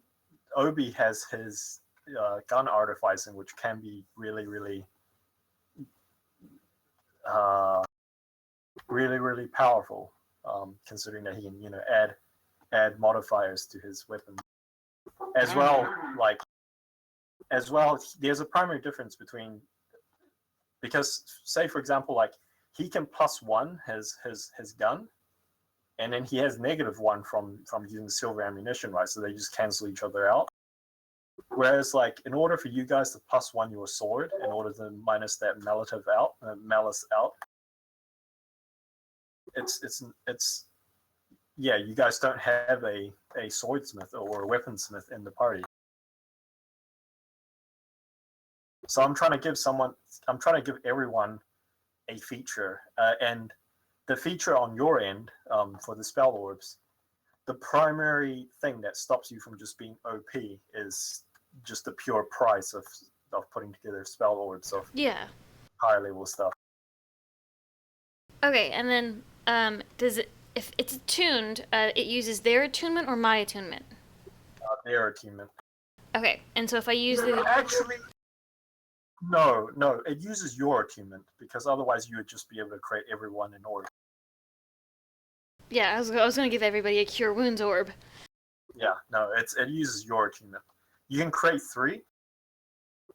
A: Obi has his gun artificing, which can be really, really, really, really powerful. Considering that he can, you know, add modifiers to his weapon as well. There's a primary difference between because, say for example, like he can +1 his gun, and then he has -1 from using silver ammunition, right? So they just cancel each other out. Whereas, like, in order for you guys to +1 your sword, in order to minus that malice out, it's you guys don't have a swordsmith or a weaponsmith in the party. So I'm trying to give everyone a feature, and the feature on your end for the spell orbs, the primary thing that stops you from just being OP is just the pure price of putting together spell orbs of higher level stuff.
D: Okay, and then does it if it's attuned, it uses their attunement or my attunement?
A: Their attunement.
D: Okay, and so if I use the
A: actually. No, it uses your attunement because otherwise you would just be able to create everyone in order.
D: Yeah, I was going to give everybody a Cure Wounds orb.
A: Yeah, no, it uses your attunement. You can create 3,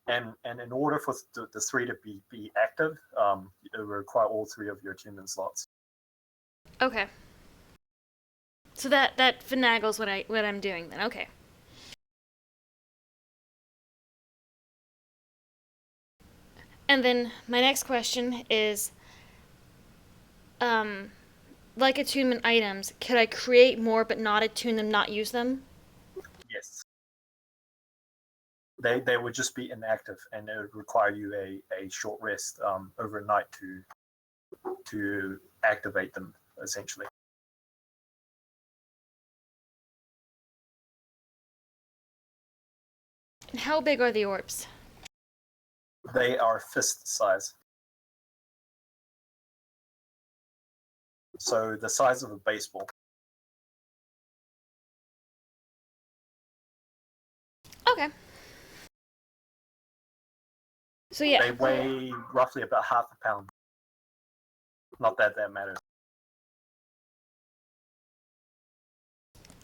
A: And in order for the three to be active, it will require all three of your attunement slots.
D: Okay. So that finagles what I'm doing then. Okay. And then my next question is, like attunement items, could I create more but not attune them, not use them?
A: Yes. They would just be inactive, and it would require you a short rest overnight to activate them, essentially.
D: And how big are the orbs?
A: They are fist size. So the size of a baseball.
D: Okay. So yeah.
A: They weigh roughly about half a pound. Not that matters.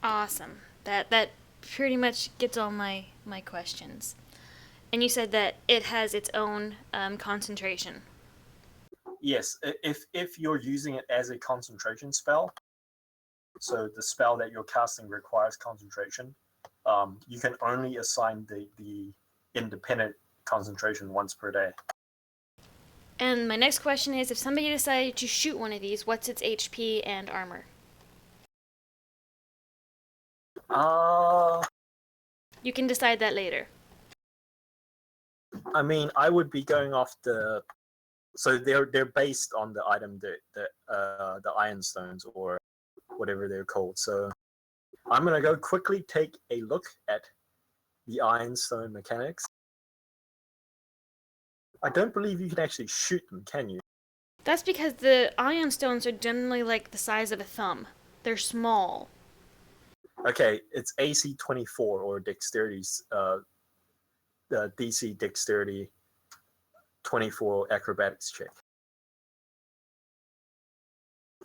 D: Awesome. That pretty much gets all my questions. And you said that it has its own concentration.
A: Yes, if you're using it as a concentration spell, so the spell that you're casting requires concentration, you can only assign the independent concentration once per day.
D: And my next question is, if somebody decided to shoot one of these, what's its HP and armor? You can decide that later.
A: I mean, I would be going off the. So they're based on the item, the iron stones or whatever they're called. So I'm gonna go quickly take a look at the iron stone mechanics. I don't believe you can actually shoot them, can you?
D: That's because the ion stones are generally like the size of a thumb. They're small.
A: Okay, it's AC 24 or dexterity, DC dexterity 24 acrobatics check.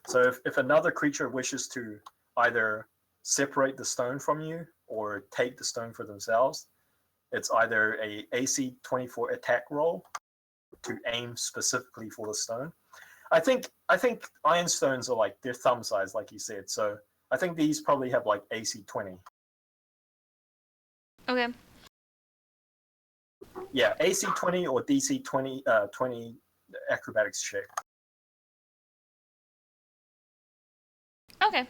A: So if another creature wishes to either separate the stone from you or take the stone for themselves, it's either a AC 24 attack roll to aim specifically for the stone. I think iron stones are like they're thumb size, like you said. So I think these probably have like AC 20.
D: Okay.
A: Yeah, AC 20 or DC 20 acrobatics check.
D: Okay.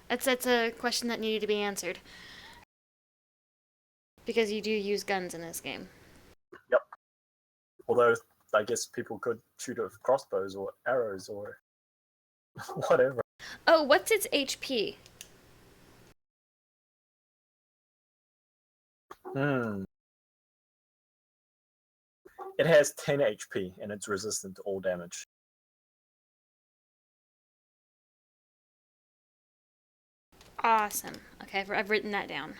D: That's a question that needed to be answered. Because you do use guns in this game.
A: Yep. Although I guess people could shoot with crossbows or arrows or whatever.
D: Oh, what's its HP?
A: It has 10 HP and it's resistant to all damage.
D: Awesome. Okay, I've written that down.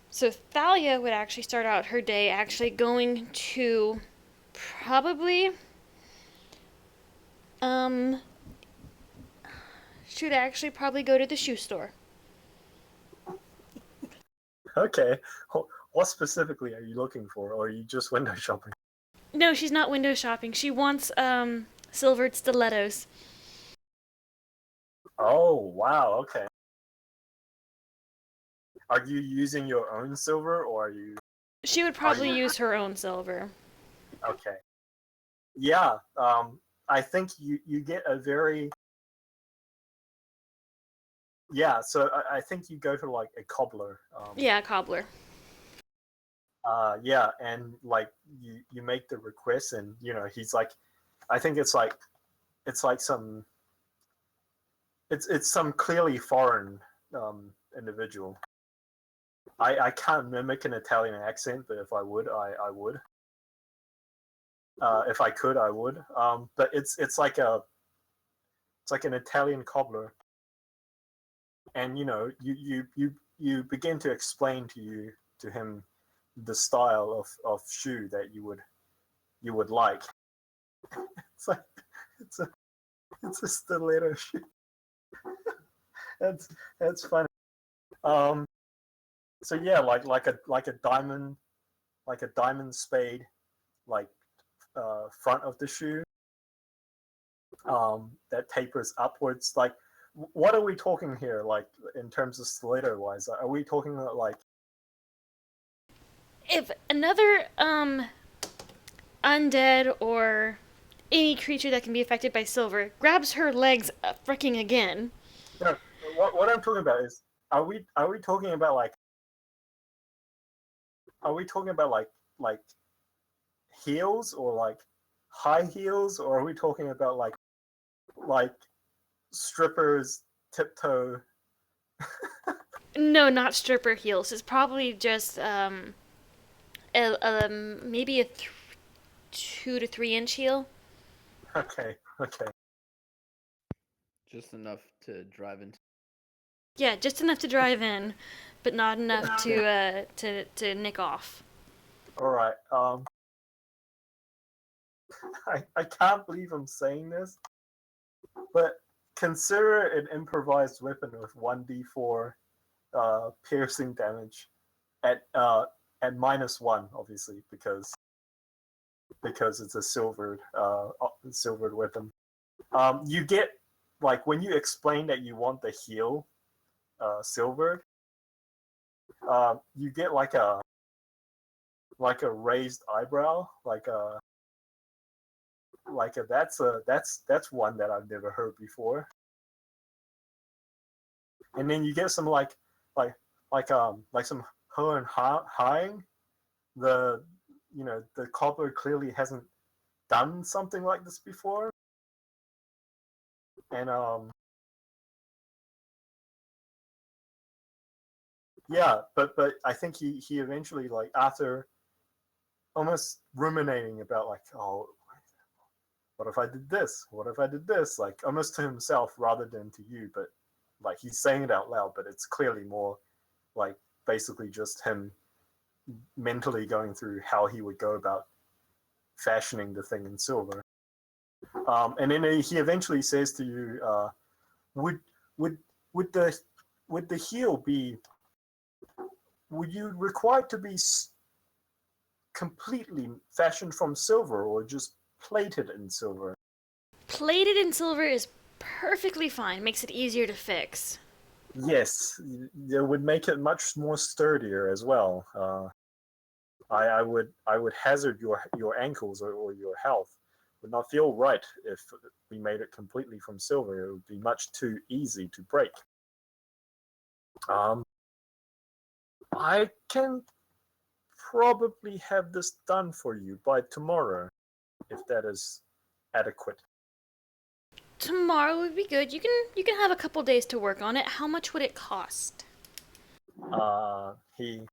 D: So Thalia would actually start out her day actually going to probably should actually probably go to the shoe store.
A: Okay. What specifically are you looking for, or are you just window shopping?
D: No, she's not window shopping. She wants silvered stilettos.
A: Oh, wow, okay. Are you using your own silver, or are you...
D: She would probably use her own silver.
A: Okay. Yeah, I think you get a very... Yeah, so I think you go to like a cobbler.
D: Yeah, cobbler.
A: Yeah, and like you make the request, and you know he's like, I think it's like some it's some clearly foreign individual. I can't mimic an Italian accent, but if I would, I would. If I could, I would. But it's like an Italian cobbler, and you know you begin to explain to him the style of shoe that you would like. It's like it's a stiletto shoe. That's funny. So yeah, like a diamond spade, like front of the shoe, that tapers upwards. Like, what are we talking here? Like in terms of stiletto wise, are we talking about like?
D: If another undead or any creature that can be affected by silver grabs her legs fricking again.
A: No, what I'm talking about is, are we talking about like, are we talking about like heels or like high heels, or are we talking about like strippers tiptoe?
D: No, not stripper heels. It's probably just maybe a 2 to 3 inch heel.
A: Okay, okay.
B: Just enough to drive into.
D: Yeah, just enough to drive in, but not enough to nick off.
A: All right. I can't believe I'm saying this, but consider an improvised weapon with 1d4 piercing damage at -1, obviously, because it's a silvered weapon. You get, like, when you explain that you want the heel silvered, you get like a raised eyebrow, that's one that I've never heard before. And then you get some like some ho and haing. The the cobbler clearly hasn't done something like this before, and yeah, but I think he eventually, like, after almost ruminating about, like, oh, what if I did this? What if I did this? Like, almost to himself rather than to you, but like he's saying it out loud, but it's clearly more like basically just him mentally going through how he would go about fashioning the thing in silver. And then he eventually says to you, "Would would would the would the heel be? Would you require to be completely fashioned from silver, or just plated in silver?"
D: Plated in silver is perfectly fine. Makes it easier to fix.
A: Yes, it would make it much more sturdier as well. I would hazard your ankles or your health. Would not feel right if we made it completely from silver. It would be much too easy to break. Um, I can probably have this done for you by tomorrow, if that is adequate.
D: Tomorrow would be good. You can have a couple days to work on it. How much would it cost?
A: He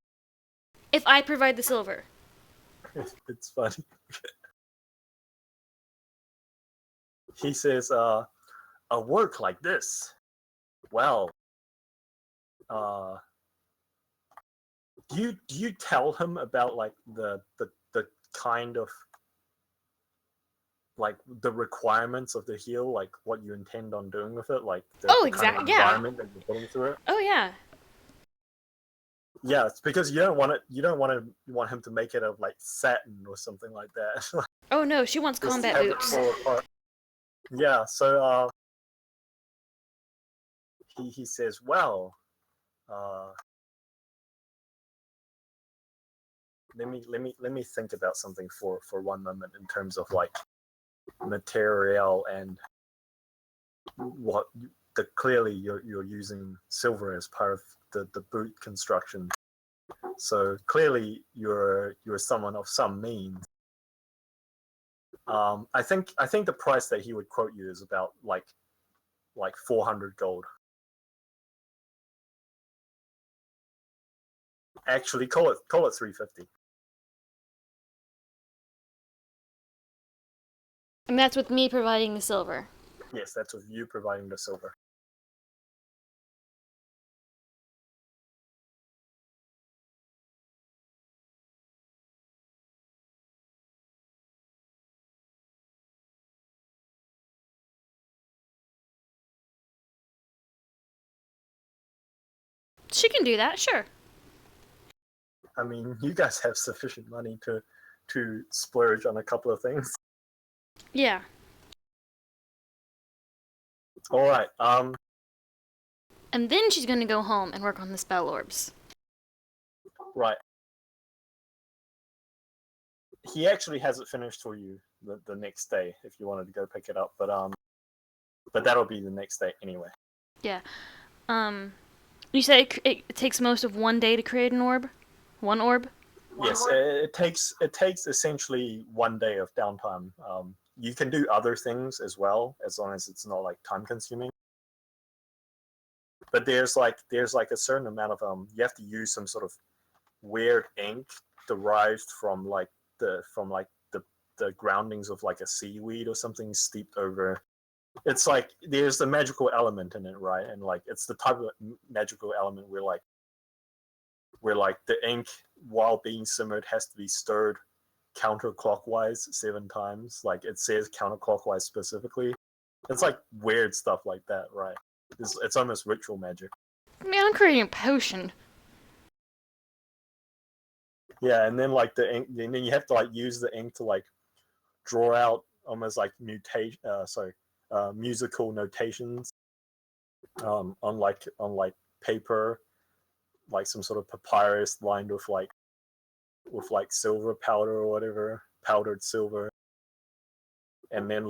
D: If I provide the silver.
A: it's funny. He says, a work like this. Well, uh, do you tell him about like the kind of, like, the requirements of the heel, like what you intend on doing with it, like
D: Oh,
A: the kind of
D: exactly. Yeah.
A: environment that you're putting through it?
D: Oh, yeah.
A: Yeah, it's because you don't want him to make it of like satin or something like that.
D: Oh, no. She wants
A: Just
D: combat
A: have it
D: boots.
A: fall apart. Yeah, so he says, well, uh, let me think about something for one moment in terms of like material and what clearly you're using silver as part of the boot construction. So clearly you're someone of some means. I think the price that he would quote you is about like 400 gold. Actually, call it 350.
D: And that's with me providing the silver.
A: Yes, that's with you providing the silver.
D: She can do that, sure.
A: I mean, you guys have sufficient money to splurge on a couple of things.
D: Yeah.
A: All right.
D: And then she's gonna go home and work on the spell orbs.
A: Right. He actually has it finished for you the next day if you wanted to go pick it up, but that'll be the next day anyway.
D: Yeah. You said it takes most of 1 day to create an orb? One orb?
A: Yes, it takes essentially 1 day of downtime. You can do other things as well, as long as it's not like time consuming. But there's like a certain amount of you have to use some sort of weird ink derived from the groundings of like a seaweed or something steeped over. It's like there's the magical element in it, right? And like it's the type of magical element where the ink, while being simmered, has to be stirred counterclockwise 7 times. Like it says counterclockwise specifically. It's like weird stuff like that, right? It's almost ritual magic.
D: I mean, I'm creating a potion.
A: Yeah, and then like the ink, and then you have to like use the ink to like draw out almost like musical notations on paper, like some sort of papyrus lined with silver powder or whatever, powdered silver. And then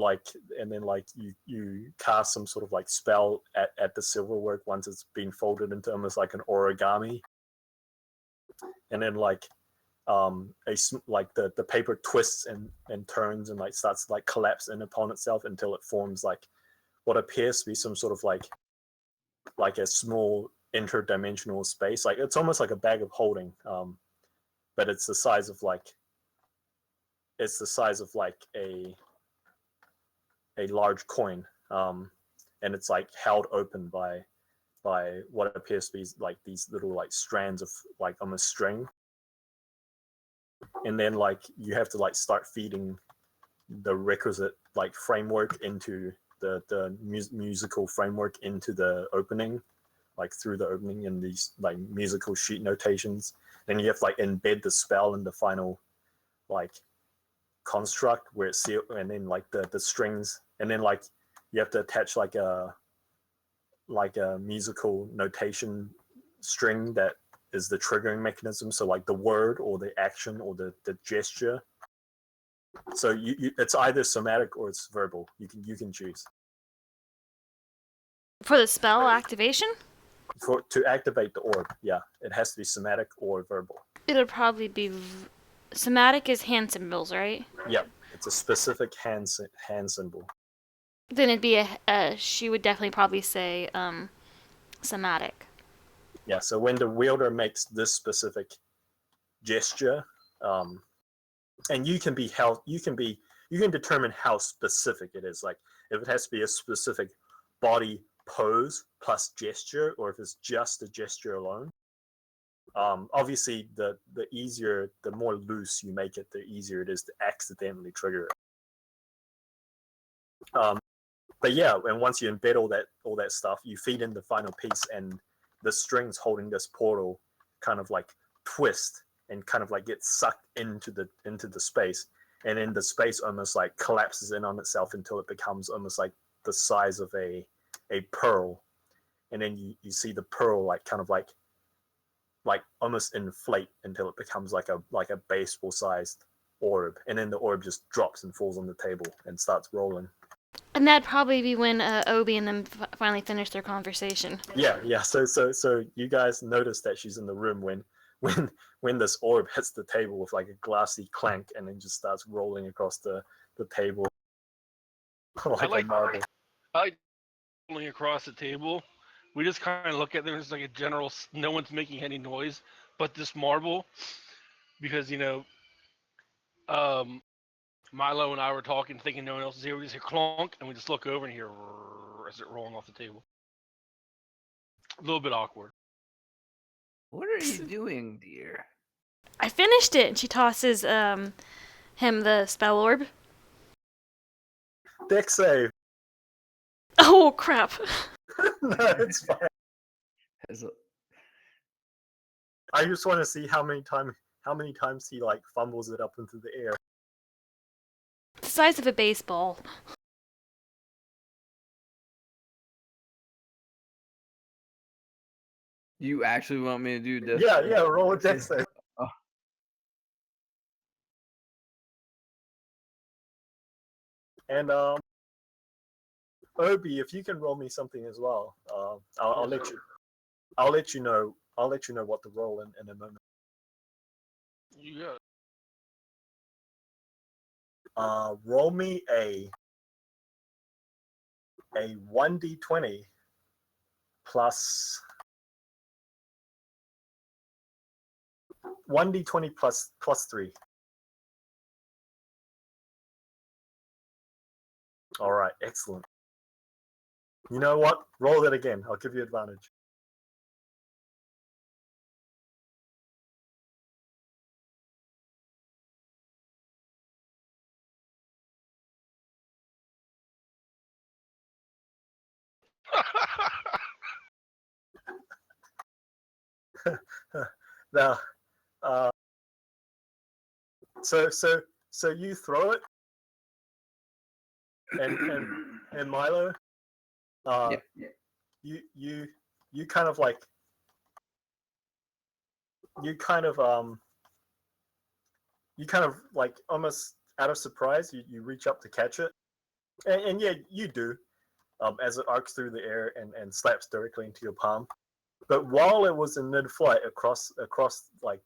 A: you cast some sort of like spell at the silver work once it's been folded into almost like an origami. And then the paper twists and turns and like starts to like collapse in upon itself until it forms like what appears to be some sort of like a small interdimensional space. Like it's almost like a bag of holding, but it's the size of like a large coin, and it's like held open by what appears to be like these little like strands of like almost string. And then like you have to like start feeding the requisite like framework into the musical framework into the opening, like through the opening in these like musical sheet notations. Then you have to like embed the spell in the final like construct where it's sealed, and then like the strings, and then like you have to attach like a musical notation string that is the triggering mechanism. So like the word or the action or the gesture. So you it's either somatic or it's verbal. You can choose.
D: For the spell activation?
A: To activate the orb, yeah, it has to be somatic or verbal.
D: It'll probably be somatic is hand symbols, right?
A: Yep, it's a specific hand symbol.
D: Then it'd be she would definitely probably say somatic.
A: Yeah, so when the wielder makes this specific gesture, and you can determine how specific it is. Like if it has to be a specific body pose plus gesture, or if it's just a gesture alone. Obviously, the more loose you make it, the easier it is to accidentally trigger it. But yeah, and once you embed all that stuff, you feed in the final piece, and the strings holding this portal kind of like twist and kind of like get sucked into the space, and then the space almost like collapses in on itself until it becomes almost like the size of a pearl, and then you see the pearl like kind of like almost inflate until it becomes like a baseball sized orb, and then the orb just drops and falls on the table and starts rolling.
D: And that'd probably be when Obi and them finally finish their conversation.
A: Yeah. So you guys notice that she's in the room when this orb hits the table with like a glassy clank, and then just starts rolling across the table like a marble.
C: I like rolling across the table. We just kind of look at them as like a general. No one's making any noise, but this marble, because Milo and I were talking, thinking no one else is here. We just hear clonk, and we just look over and hear as it rolling off the table. A little bit awkward.
E: What are you doing, dear?
D: I finished it. And she tosses him the spell orb.
A: Dex save.
D: Oh crap!
A: No, it's fine. I just want to see how many times he like fumbles it up into the air.
D: The size of a baseball.
E: You actually want me to do this?
A: Yeah, roll a dex save.
E: Oh.
A: And Obi, if you can roll me something as well, I'll let you. I'll let you know. I'll let you know what to roll in a moment.
C: You got
A: Roll me a 1d20 plus 1d20 plus 3. All right, excellent. You know what? Roll it again. I'll give you advantage. Now, so you throw it, and Milo,
E: Yeah.
A: you kind of like you kind of almost out of surprise you reach up to catch it, and yeah, you do, as it arcs through the air and slaps directly into your palm. But while it was in mid-flight across like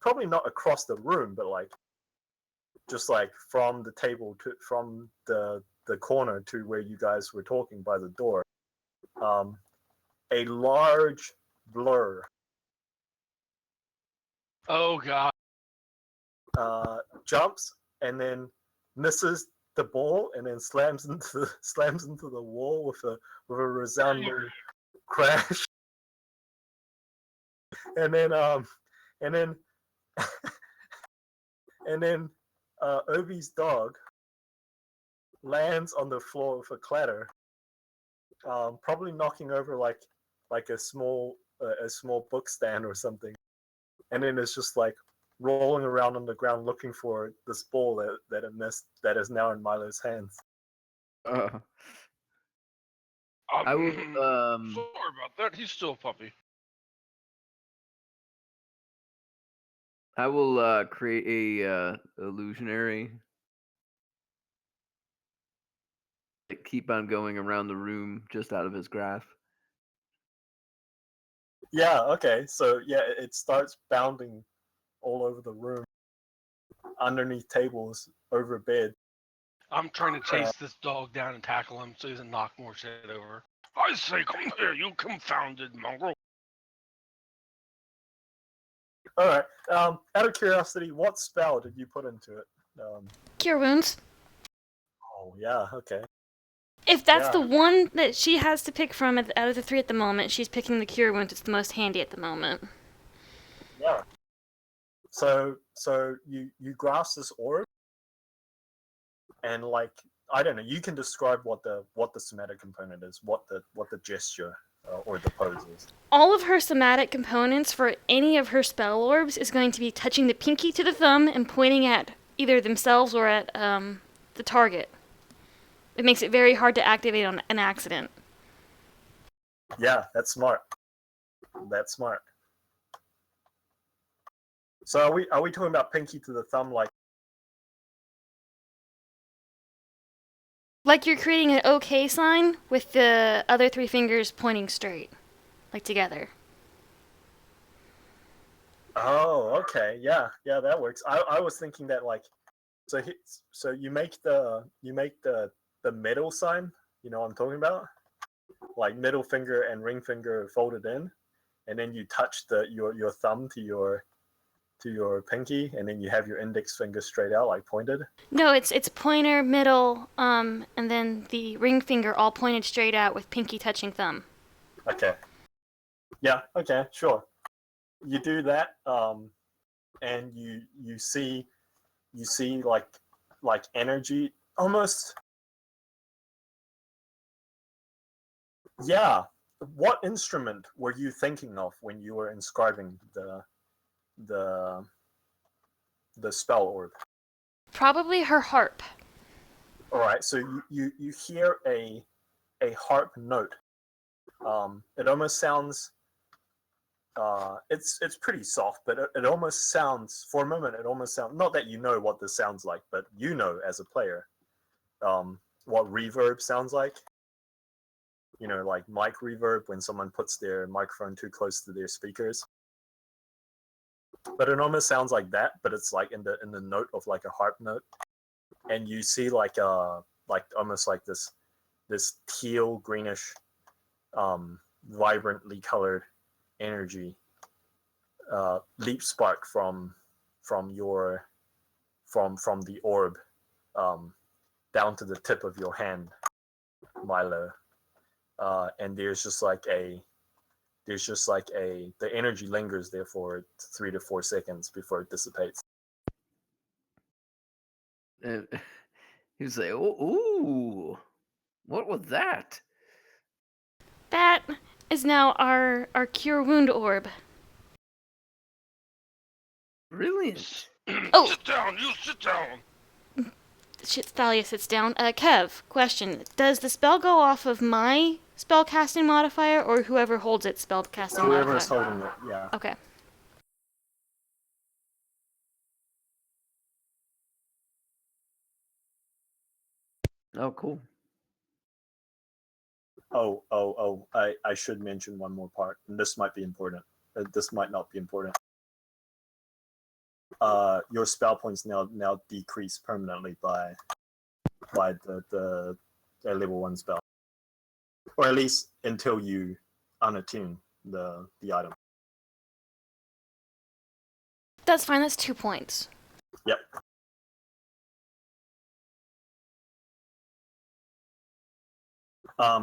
A: probably not across the room, but like just like from the table to from the corner to where you guys were talking by the door, a large blur
C: Oh god.
A: jumps and then misses the ball and then slams into the wall with a resounding crash. And then and then and then Obi's dog lands on the floor with a clatter, probably knocking over like a small book stand or something, and then it's just like rolling around on the ground looking for this ball that it missed that is now in Milo's hands.
E: I will.
C: Sorry about that. He's still a puppy.
E: I will create a illusionary. Keep on going around the room just out of his grasp.
A: Yeah. Okay. So yeah, it starts bounding all over the room, underneath tables, over bed.
C: I'm trying to chase this dog down and tackle him so he doesn't knock more shit over. I say, come here, you confounded mongrel.
A: All right. Out of curiosity, what spell did you put into it?
D: Cure wounds.
A: Oh yeah. Okay.
D: If that's
A: Yeah.
D: the one that she has to pick from out of the three at the moment, she's picking the cure wounds. It's the most handy at the moment.
A: Yeah. So you grasp this orb, and like I don't know, you can describe what the somatic component is, what the gesture or the pose is.
D: All of her somatic components for any of her spell orbs is going to be touching the pinky to the thumb and pointing at either themselves or at the target. It makes it very hard to activate on an accident.
A: Yeah, that's smart. That's smart. So are we talking about pinky to the thumb
D: Like you're creating an OK sign with the other three fingers pointing straight, like together.
A: Oh, okay. Yeah, that works. I was thinking that like so you make the middle sign, you know what I'm talking about? Like middle finger and ring finger folded in, and then you touch your thumb to your pinky, and then you have your index finger straight out, like pointed.
D: No, it's pointer, middle, and then the ring finger all pointed straight out with pinky touching thumb.
A: Okay. Yeah. Okay. Sure. You do that, and you see like energy almost. Yeah. what instrument were you thinking of when you were inscribing the the spell orb?
D: Probably her harp.
A: All right, so you hear a harp note. It almost sounds. It's pretty soft, but it almost sounds for a moment. It almost sounds not that you know what this sounds like, but you know as a player, what reverb sounds like. You know, like mic reverb when someone puts their microphone too close to their speakers. But it almost sounds like that, but it's like in the note of like a harp note, and you see like almost like this teal greenish, vibrantly colored energy leap spark from the orb down to the tip of your hand, Milo. And the energy lingers there for 3 to 4 seconds before it dissipates.
E: And he was like, ooh, what was that?
D: That is now our cure wound orb.
E: Brilliant.
D: Oh.
C: Sit down, you sit down.
D: Thalia sits down. Kev, question. Does the spell go off of my spellcasting modifier or whoever holds its spellcasting
A: Whoever is
D: modifier?
A: holding it, yeah.
D: Okay.
E: Oh, cool.
A: I should mention one more part, and this might be important. This might not be important. Your spell points now decrease permanently by the level 1 spell, or at least until you unattune the item.
D: That's fine. That's 2 points.
A: Yep.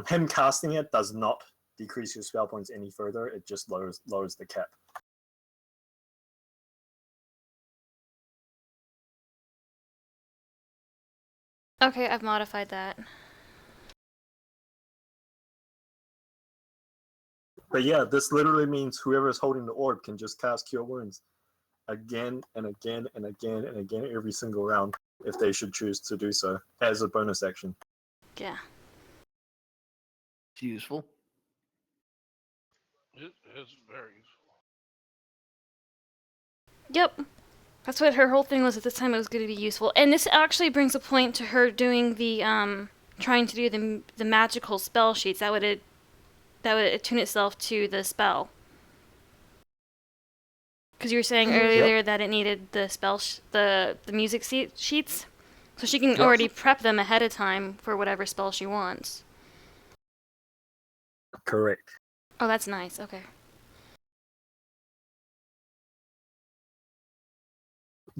A: Him casting it does not decrease your spell points any further. It just lowers the cap.
D: Okay, I've modified that.
A: But yeah, this literally means whoever is holding the orb can just cast Cure Wounds again and again and again and again every single round if they should choose to do so as a bonus action.
D: Yeah.
E: It's useful.
C: It is very useful.
D: Yep. That's what her whole thing was at this time. It was going to be useful. And this actually brings a point to her doing the, trying to do the magical spell sheets. That would attune itself to the spell. Because you were saying earlier that it needed the spell, the music sheets. So she can already prep them ahead of time for whatever spell she wants.
A: Correct.
D: Oh, that's nice. Okay.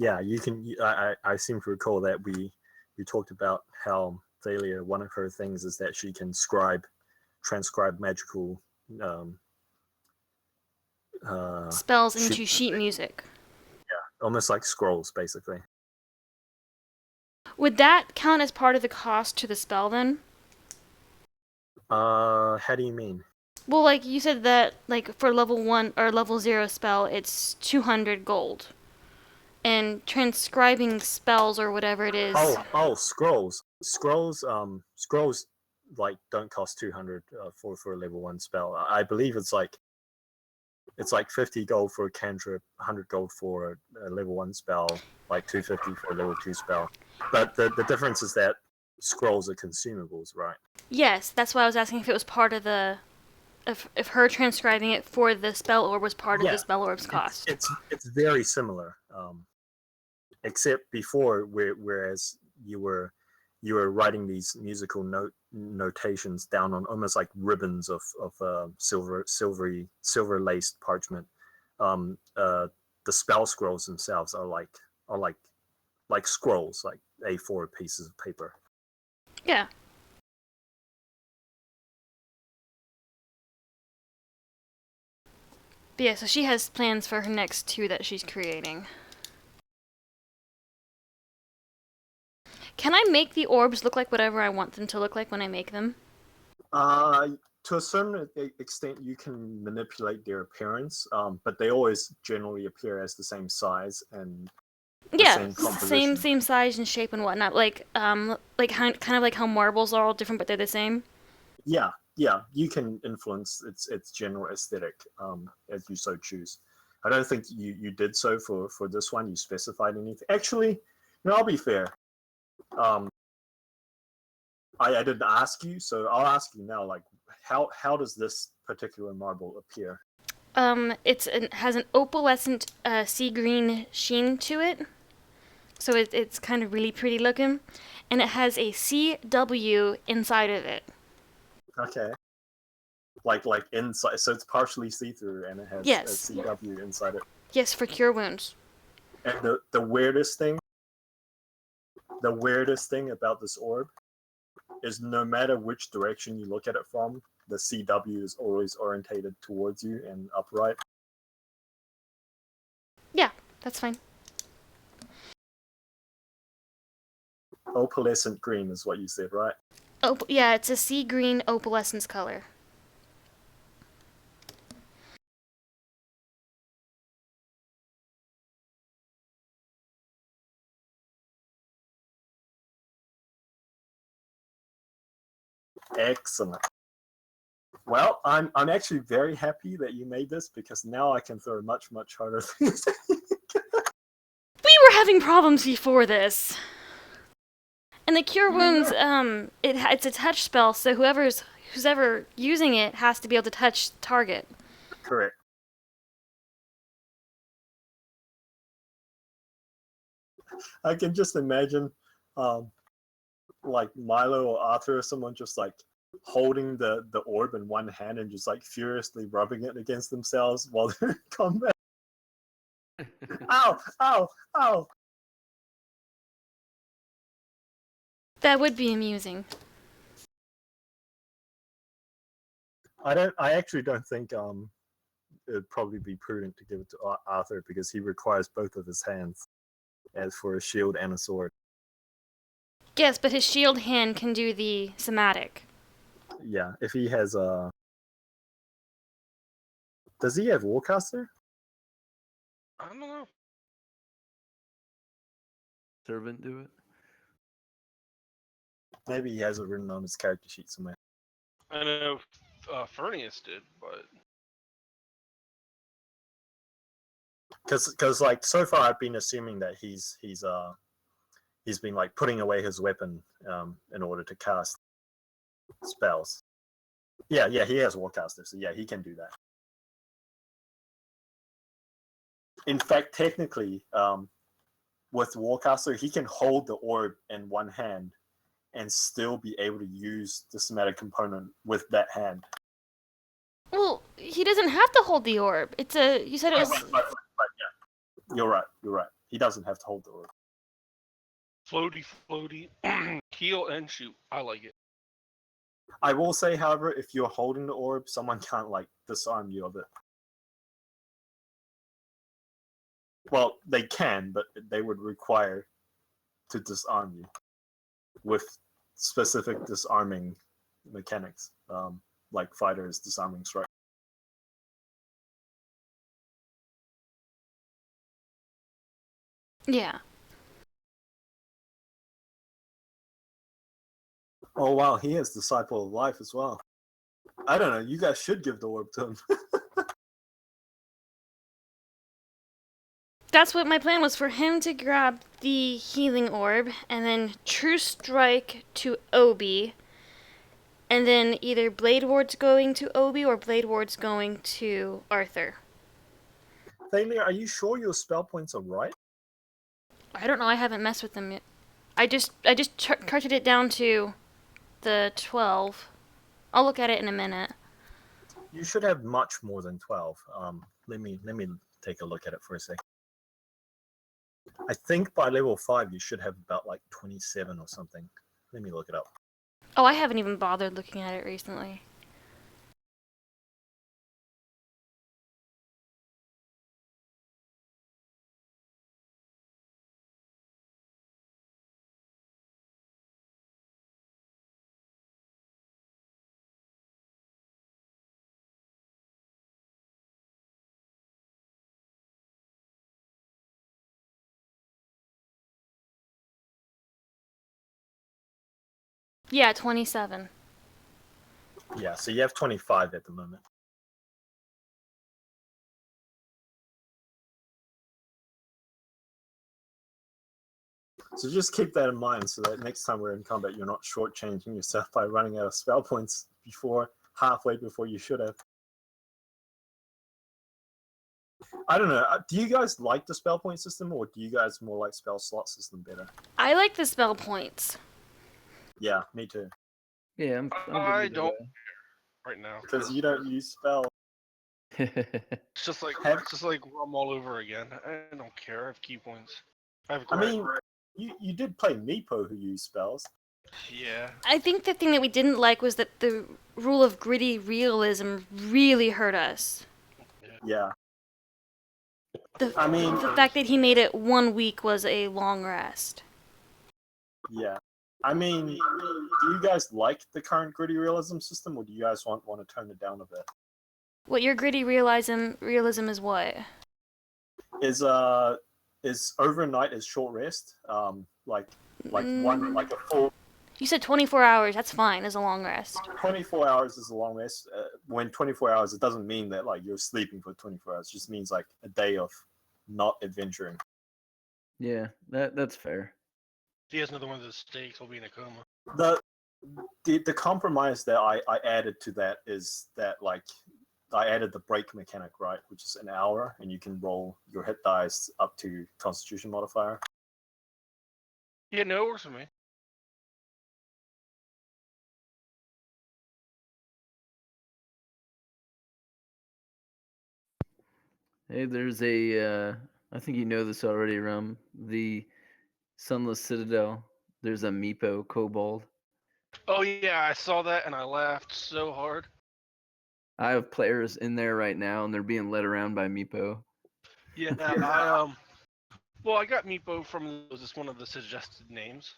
A: Yeah, you can. I seem to recall that we talked about how Thalia, one of her things is that she can transcribe magical
D: spells into sheet music.
A: Yeah, almost like scrolls, basically.
D: Would that count as part of the cost to the spell then?
A: How do you mean?
D: Well, like you said that, like for level 1 or level 0 spell, it's 200 gold. And transcribing spells or whatever it is.
A: Scrolls. Scrolls like don't cost 200 for a level 1 spell. I believe it's like 50 gold for a cantrip, 100 gold for a level 1 spell, like 250 for a level 2 spell. But the difference is that scrolls are consumables, right?
D: Yes, that's why I was asking if it was part of the if her transcribing it for the spell orb was part of the spell orb's cost.
A: It's very similar. Except before, whereas you were writing these musical notations down on almost like ribbons of silver laced parchment. The spell scrolls themselves are like scrolls, like A4 pieces of paper.
D: Yeah. But yeah, so she has plans for her next 2 that she's creating. Can I make the orbs look like whatever I want them to look like when I make them?
A: to a certain extent, you can manipulate their appearance, but they always generally appear as the same size and the
D: Yeah,
A: same
D: it's the
A: composition.
D: same size and shape and whatnot. Like kind of like how marbles are all different, but they're the same.
A: Yeah, yeah, you can influence its general aesthetic as you so choose. I don't think you did so for this one. You specified anything. Actually, no, I'll be fair. Um, I didn't ask you, so I'll ask you now. Like, how does this particular marble appear?
D: It has an opalescent sea green sheen to it, so it's kind of really pretty looking, and it has a CW inside of it.
A: Okay, like inside, so it's partially see through, and it has a
D: Yes,
A: CW inside it.
D: yes, for cure wounds.
A: And the weirdest thing about this orb is no matter which direction you look at it from, the CW is always orientated towards you and upright.
D: Yeah, that's fine.
A: Opalescent green is what you said, right?
D: Yeah, it's a sea green opalescence color.
A: Excellent. Well, I'm actually very happy that you made this because now I can throw much harder things.
D: We were having problems before this. And the cure wounds, it's a touch spell, so who's ever using it has to be able to touch the target.
A: Correct. I can just imagine, um, like Milo or Arthur or someone just like holding the orb in one hand and just like furiously rubbing it against themselves while they're in combat. Ow! Ow! Ow!
D: That would be amusing.
A: I actually don't think it'd probably be prudent to give it to Arthur because he requires both of his hands as for a shield and a sword.
D: Yes, but his shield hand can do the somatic.
A: Yeah, if he has a, does he have Warcaster?
C: I don't know.
E: Servant do it.
A: Maybe he has it written on his character sheet somewhere.
C: I know Furnius did, but
A: Because like so far I've been assuming that he's been like putting away his weapon in order to cast spells. Yeah, he has Warcaster, so yeah, he can do that. In fact, technically, with Warcaster, he can hold the orb in one hand and still be able to use the somatic component with that hand.
D: Well, he doesn't have to hold the orb. You said it was.
A: Yeah, you're right. He doesn't have to hold the orb.
C: floaty, heal and shoot. I like it.
A: I will say, however, if you're holding the orb, someone can't like disarm you of it. Well, they can, but they would require to disarm you with specific disarming mechanics, like fighters disarming strike.
D: Yeah.
A: Oh wow, he has Disciple of Life as well. I don't know. You guys should give the orb to him.
D: That's what my plan was, for him to grab the healing orb and then True Strike to Obi, and then either Blade Ward's going to Obi or Blade Ward's going to Arthur.
A: Thalia, are you sure your spell points are right?
D: I don't know. I haven't messed with them yet. I just corrected it down to the 12. I'll look at it in a minute.
A: You should have much more than 12. Let me take a look at it for a sec. I think by level 5 you should have about like 27 or something. Let me look it up.
D: Oh, I haven't even bothered looking at it recently. Yeah, 27.
A: Yeah, so you have 25 at the moment. So just keep that in mind so that next time we're in combat, you're not shortchanging yourself by running out of spell points halfway before you should have. I don't know. Do you guys like the spell point system, or do you guys more like spell slot system better?
D: I like the spell points.
A: Yeah, me too.
E: Yeah, I'm
C: I
E: good
C: don't
E: either
C: right now
A: Because you don't use spell.
E: way.
C: It's just like
A: Have-
C: Rum all over again. I don't care. I have key points. I have
A: I
C: great.
A: mean, you did play Meepo who used spells.
C: Yeah.
D: I think the thing that we didn't like was that the rule of gritty realism really hurt us.
A: Yeah.
D: The,
A: I mean,
D: the fact that he made it 1 week was a long rest.
A: yeah. I mean, do you guys like the current gritty realism system, or do you guys want to turn it down a bit?
D: What your gritty realism is what?
A: Is overnight is short rest? Like a full
D: You said 24 hours. That's fine as a long rest.
A: 24 hours is a long rest. When 24 hours, it doesn't mean that like you're sleeping for 24 hours. It just means like a day of not adventuring.
E: Yeah, that's fair.
C: If he has another one of those stakes, he'll be in a coma.
A: The compromise that I added to that is that like I added the break mechanic, right, which is an hour, and you can roll your hit dice up to Constitution modifier.
C: Yeah, no, it works for me.
E: Hey, there's a I think you know this already, Rum. The Sunless Citadel. There's a Meepo kobold.
C: Oh yeah, I saw that and I laughed so hard.
E: I have players in there right now, and they're being led around by Meepo.
C: Yeah, I well, I got Meepo from just one of the suggested names,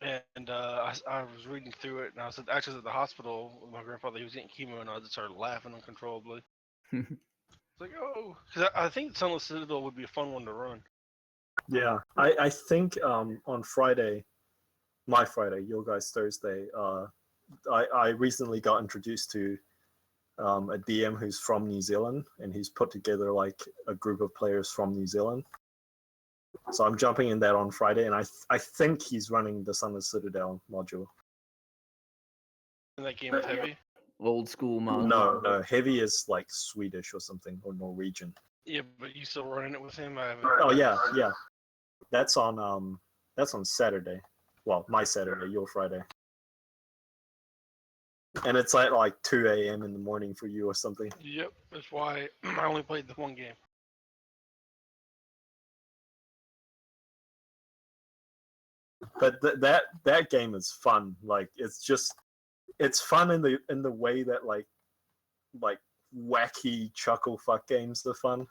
C: and I was reading through it, and I was actually at the hospital with my grandfather. He was getting chemo, and I just started laughing uncontrollably. It's like, oh, because I think Sunless Citadel would be a fun one to run.
A: Yeah, I think on Friday, my Friday, your guys' Thursday, I recently got introduced to a DM who's from New Zealand, and he's put together like a group of players from New Zealand. So I'm jumping in that on Friday, and I think he's running the Sunless Citadel module.
C: In that game with Heavy.
E: Old school mod.
A: No, Heavy is like Swedish or something, or Norwegian.
C: Yeah, but you still running it with him? I haven't.
A: Oh yeah. That's on Saturday. Well, my Saturday, your Friday. And it's like 2 a.m. in the morning for you or something.
C: Yep, that's why I only played the one game.
A: But that game is fun. Like it's fun in the way that like wacky chuckle fuck games are fun.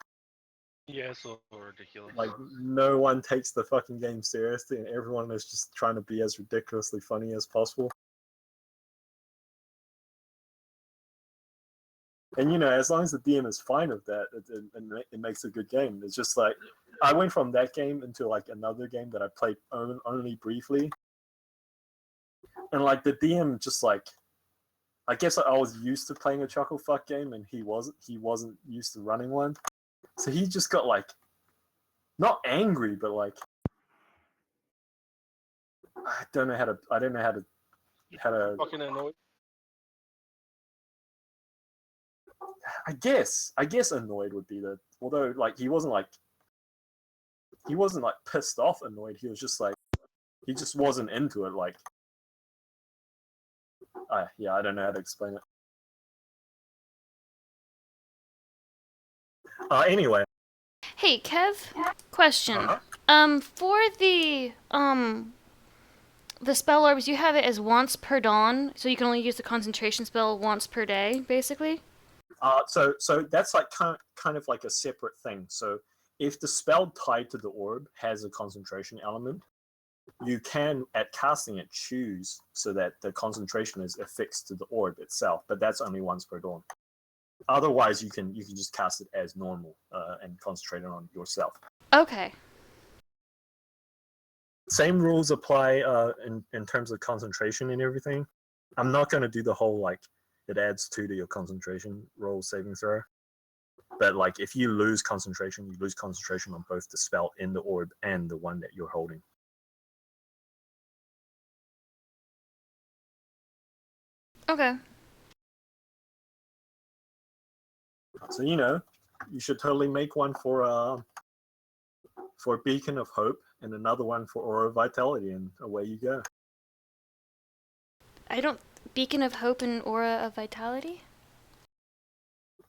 C: Yeah, it's a little ridiculous.
A: Like no one takes the fucking game seriously, and everyone is just trying to be as ridiculously funny as possible. And as long as the DM is fine with that, it makes a good game. It's just like I went from that game into like another game that I played only briefly, and like the DM just like, I guess I was used to playing a chuckle fuck game, and he wasn't used to running one, so he just got like not angry, but like I don't know how to
C: Fucking annoyed.
A: I guess annoyed would be although like he wasn't like pissed off annoyed. He was just like he just wasn't into it. Like yeah, I don't know how to explain it. Anyway.
D: Hey, Kev, question. For the spell orbs, you have it as once per dawn, so you can only use the concentration spell once per day, basically.
A: So that's like kind of like a separate thing. So if the spell tied to the orb has a concentration element, you can at casting it choose so that the concentration is affixed to the orb itself, but that's only once per dawn. Otherwise, you can just cast it as normal and concentrate it on yourself.
D: Okay.
A: Same rules apply in terms of concentration and everything. I'm not going to do the whole like it adds 2 to your concentration roll saving throw. But like if you lose concentration, you lose concentration on both the spell in the orb and the one that you're holding.
D: Okay.
A: So you should totally make one for Beacon of Hope and another one for Aura of Vitality, and away you go.
D: I don't. Beacon of Hope and Aura of Vitality?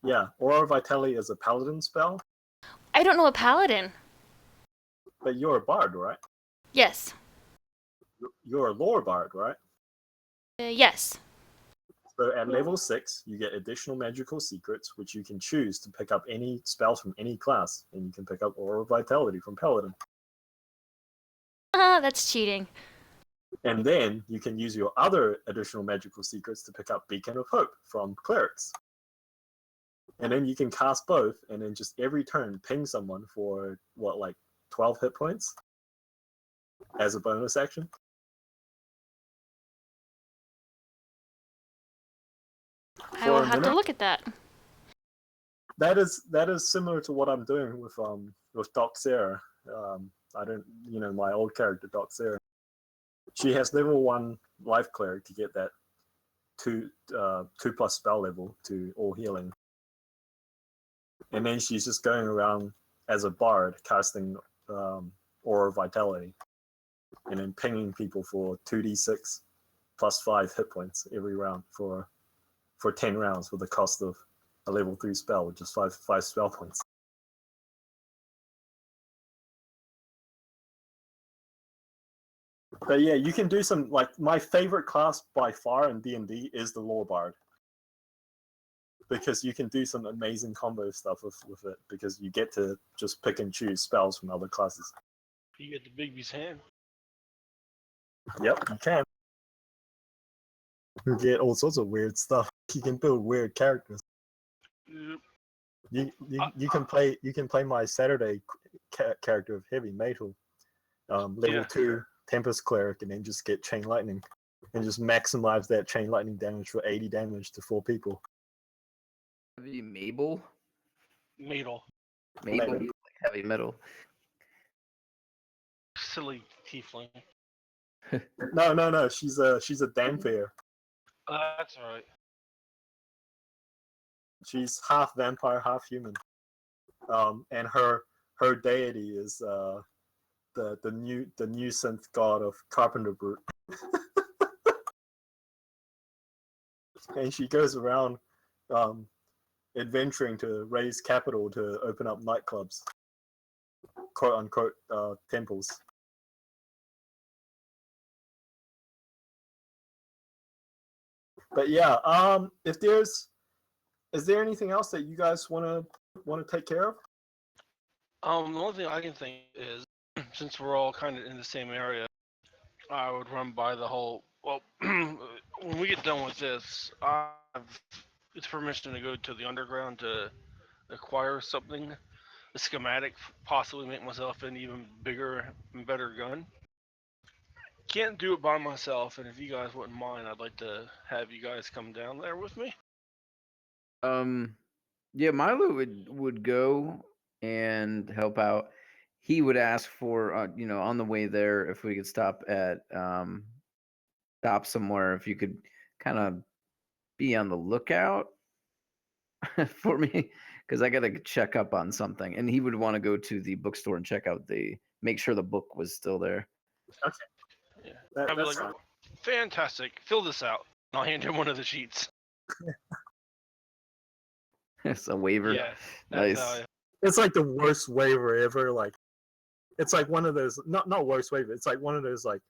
A: Yeah, Aura of Vitality is a paladin spell,
D: I don't know a paladin.
A: but you're a bard, right?
D: Yes.
A: You're a lore bard, right?
D: Yes.
A: So at level 6, you get additional magical secrets, which you can choose to pick up any spells from any class, and you can pick up Aura of Vitality from Paladin.
D: That's cheating.
A: And then you can use your other additional magical secrets to pick up Beacon of Hope from Clerics. And then you can cast both, and then just every turn ping someone for, 12 hit points as a bonus action?
D: I will have to look at that.
A: That is similar to what I'm doing with Doc Sarah. I don't, my old character Doc Sarah. She has level 1 life cleric to get that 2 plus spell level to all healing, and then she's just going around as a bard casting Aura Vitality, and then pinging people for 2d6 plus 5 hit points every round for 10 rounds with the cost of a level 3 spell, which is 5 spell points. But yeah, you can do some, like, my favorite class by far in D&D is the Lore Bard. Because you can do some amazing combo stuff with it, because you get to just pick and choose spells from other classes.
C: You get the Bigby's hand.
A: Yep, you can. You get all sorts of weird stuff. You can build weird characters.
C: Yep.
A: You can play my Saturday character of Heavy Metal, level 2 Tempest Cleric, and then just get Chain Lightning, and just maximize that Chain Lightning damage for 80 damage to 4 people.
E: Heavy Mabel?
C: Madel.
E: Mabel, like heavy metal.
C: Silly tiefling.
A: No. She's a Danfair.
C: That's right.
A: She's half vampire, half human. And her deity is the new synth god of Carpenter Brute. And she goes around adventuring to raise capital to open up nightclubs, quote unquote temples. But yeah, is there anything else that you guys want to take care of?
C: The only thing I can think is, since we're all kind of in the same area, I would run by the whole. Well, when we get done with this, I have its permission to go to the underground to acquire something, a schematic, possibly make myself an even bigger and better gun. Can't do it by myself, and if you guys wouldn't mind, I'd like to have you guys come down there with me.
E: Yeah, Milo would go and help out. He would ask for, on the way there, if we could stop somewhere, if you could kind of be on the lookout for me, because I got to check up on something. And he would want to go to the bookstore and make sure the book was still there.
A: Okay.
C: Yeah.
A: That's
C: I'd be like,
A: fine.
C: fantastic, fill this out. And I'll hand him one of the sheets.
E: It's a waiver.
C: Yeah.
E: Nice.
A: It's like the worst waiver ever. Like, it's like one of those not worst waiver. It's like one of those like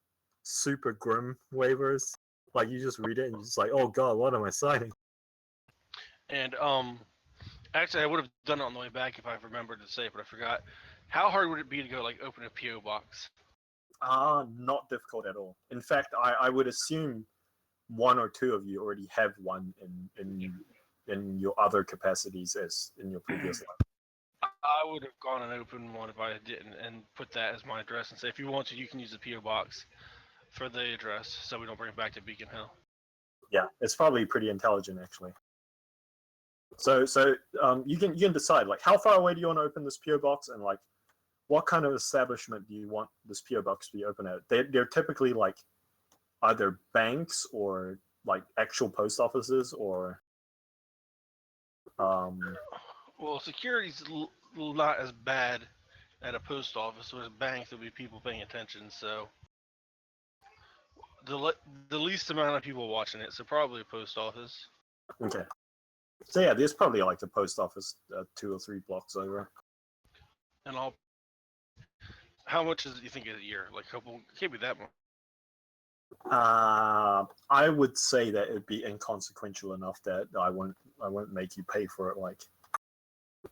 A: super grim waivers. Like you just read it and you're just like, oh god, what am I signing?
C: And actually, I would have done it on the way back if I remembered to say it, but I forgot. How hard would it be to go like open a PO box?
A: Not difficult at all. In fact, I would assume one or two of you already have one in your other capacities as in your previous life.
C: I would have gone and opened one if I didn't, and put that as my address, and say, if you want to, you can use the PO box for the address, so we don't bring it back to Beacon Hill.
A: Yeah, it's probably pretty intelligent actually. So you can decide like how far away do you want to open this PO box, and like what kind of establishment do you want this PO box to be open at. They're typically like either banks or like actual post offices or
C: Well, security's not as bad at a post office or a bank. There'll be people paying attention, so the least amount of people watching it. So probably a post office.
A: okay. So yeah, there's probably like the post office 2 or 3 blocks over.
C: And I'll. How much is it you think a year? Like a couple? Can't be that much.
A: I would say that it'd be inconsequential enough that I won't make you pay for it. Like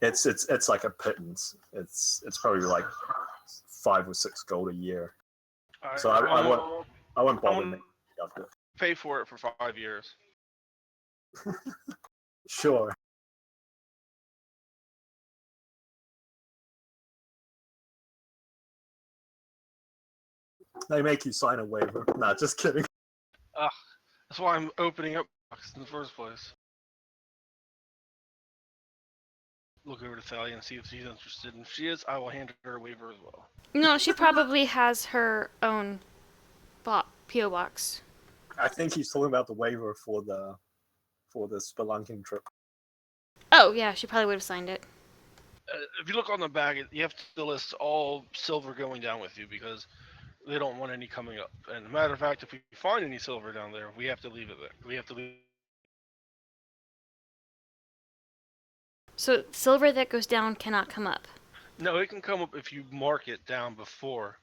A: it's like a pittance. It's probably like 5 or 6 gold a year. So I won't bother making you up to
C: pay for it for 5 years.
A: Sure. They make you sign a waiver. Nah, just kidding.
C: That's why I'm opening up box in the first place. Look over to Thalia and see if she's interested. And if she is, I will hand her a waiver as well.
D: No, she probably has her own PO box.
A: I think he's talking about the waiver for the spelunking trip.
D: Oh yeah, she probably would have signed it.
C: If you look on the back, you have to list all silver going down with you because they don't want any coming up. And as a matter of fact, if we find any silver down there, we have to leave it there. We have to leave.
D: So silver that goes down cannot come up.
C: No, it can come up if you mark it down before.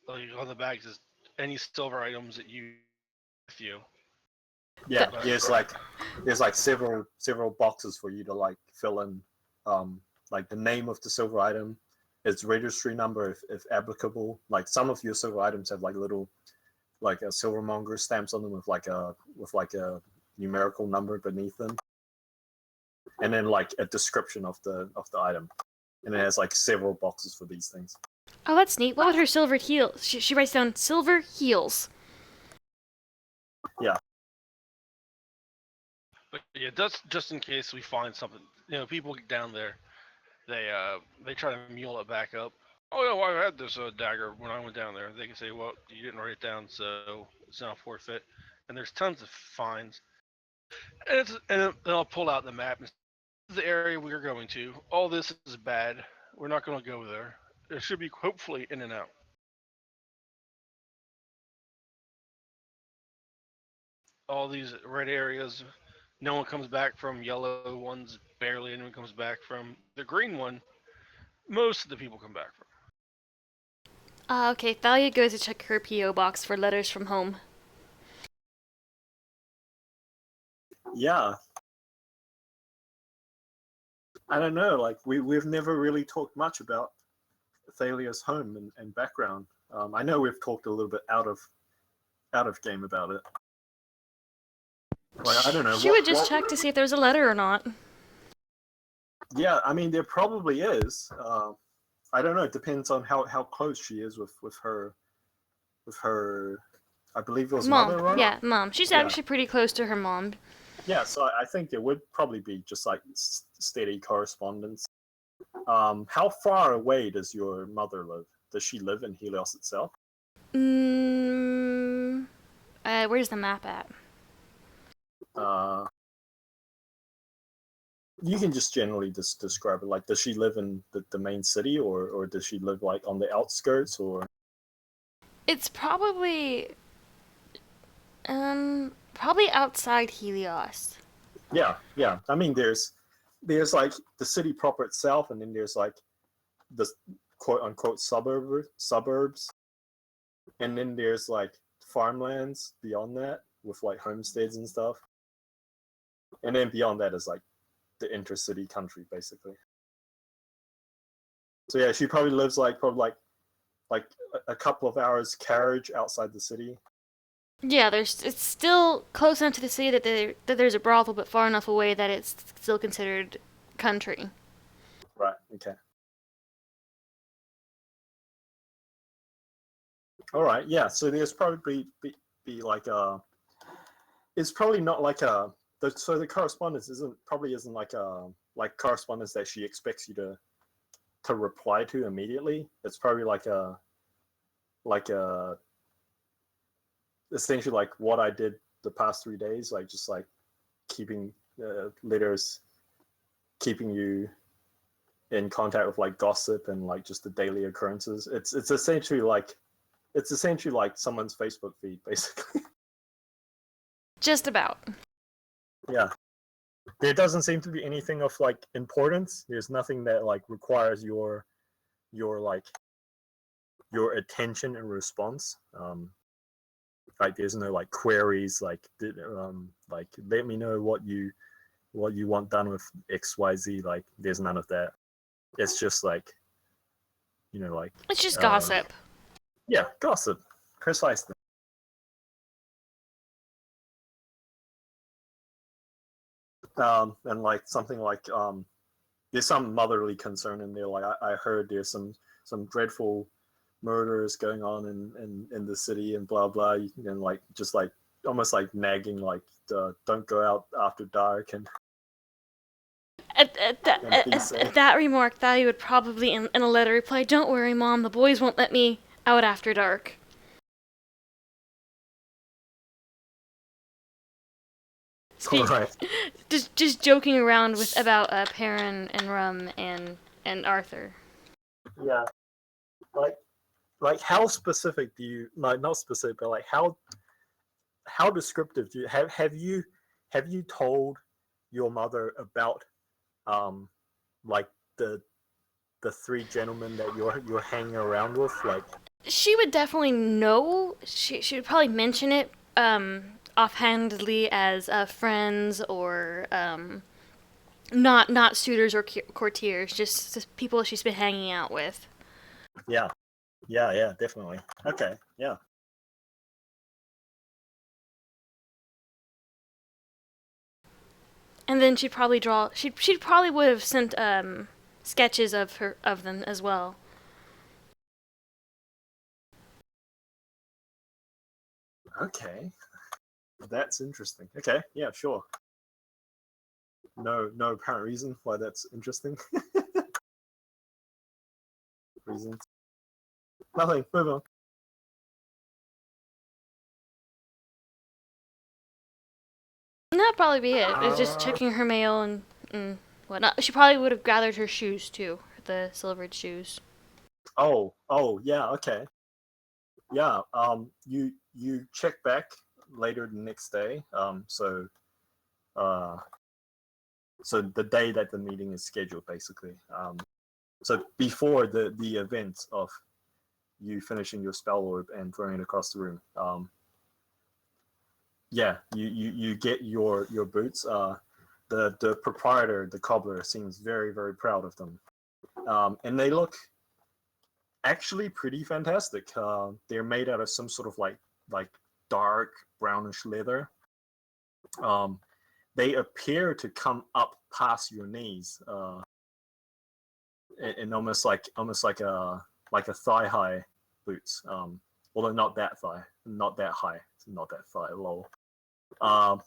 C: Like on the back says any silver items that you with you.
A: Yeah, there's like several boxes for you to like fill in, like the name of the silver item, its registry number if applicable. Like some of your silver items have like little, like a silvermonger stamps on them with like a numerical number beneath them, and then like a description of the item, and it has like several boxes for these things.
D: Oh, that's neat. What would her silver heels? She writes down silver heels.
A: Yeah.
C: But yeah, that's just in case we find something. You know, people get down there, they try to mule it back up. Oh yeah, well, I had this dagger when I went down there. They can say, well, you didn't write it down, so it's not forfeit. And there's tons of fines. And then I'll pull out the map and this is the area we are going to. All this is bad. We're not going to go there. There should be hopefully in and out. All these red areas, no one comes back from. Yellow ones, barely anyone comes back from. The green one, most of the people come back from.
D: Okay, Thalia goes to check her PO box for letters from home.
A: Yeah. I don't know, like we've never really talked much about Thalia's home and background. I know we've talked a little bit out of game about it. Like I don't know.
D: She would just check to see if there's a letter or not.
A: Yeah, I mean there probably is. I don't know. It depends on how close she is with her. I believe it was
D: Mom.
A: mother, right?
D: Yeah, mom. She's actually pretty close to her mom.
A: Yeah, so I think there would probably be just like steady correspondence. How far away does your mother live? Does she live in Helios itself?
D: Where's the map at?
A: You can just generally just describe it. Like, does she live in the main city, or does she live like on the outskirts, or?
D: It's probably outside Helios.
A: Yeah. I mean, there's like the city proper itself, and then there's like the quote unquote suburbs, and then there's like farmlands beyond that with like homesteads and stuff, and then beyond that is like the intercity country basically. So yeah, she probably lives like a couple of hours carriage outside the city.
D: Yeah, it's still close enough to the city that there's a brothel, but far enough away that it's still considered country.
A: Right. Okay. All right. Yeah. So there's probably be like a. It's probably not like a. So the correspondence isn't like correspondence that she expects you to reply to immediately. It's probably like a essentially like what I did the past 3 days, like just like keeping letters, keeping you in contact with like gossip and like just the daily occurrences. It's essentially like someone's Facebook feed, basically.
D: Just about.
A: Yeah. There doesn't seem to be anything of like importance. There's nothing that like requires your like your attention and response. Like there's no like queries like let me know what you want done with XYZ. Like there's none of that. It's just like like
D: It's just gossip.
A: Yeah, gossip. Precisely. And like something like there's some motherly concern in there. Like I heard there's some dreadful murders going on in the city and blah blah, and like just like almost like nagging, like don't go out after dark and
D: At that remark, Thaddeus would probably in a letter reply, "Don't worry, Mom, the boys won't let me out after dark."
A: right.
D: Just joking around about Perrin and Rum and Arthur.
A: Yeah, like how specific do you, like not specific, but like how descriptive do you have you told your mother about like the three gentlemen that you're hanging around with? Like
D: She would definitely know. She would probably mention it offhandedly as friends or not suitors or courtiers, just people she's been hanging out with.
A: yeah, definitely. Okay, yeah.
D: And then she'd probably draw. She'd probably would have sent sketches of them as well.
A: Okay, that's interesting. Okay, yeah, sure. No apparent reason why that's interesting. Reasons. Nothing. Move on.
D: And that'd probably be it. It's just checking her mail and whatnot. She probably would have gathered her shoes too, the silvered shoes.
A: Oh, yeah, okay. Yeah, you check back later the next day. Uh, so the day that the meeting is scheduled, basically. So before the event of you finishing your spell orb and throwing it across the room. Yeah, you get your boots. The proprietor, the cobbler, seems very very proud of them, and they look actually pretty fantastic. They're made out of some sort of like dark brownish leather. They appear to come up past your knees, and almost like a thigh high boots. Although not that high, not that thigh. Lol.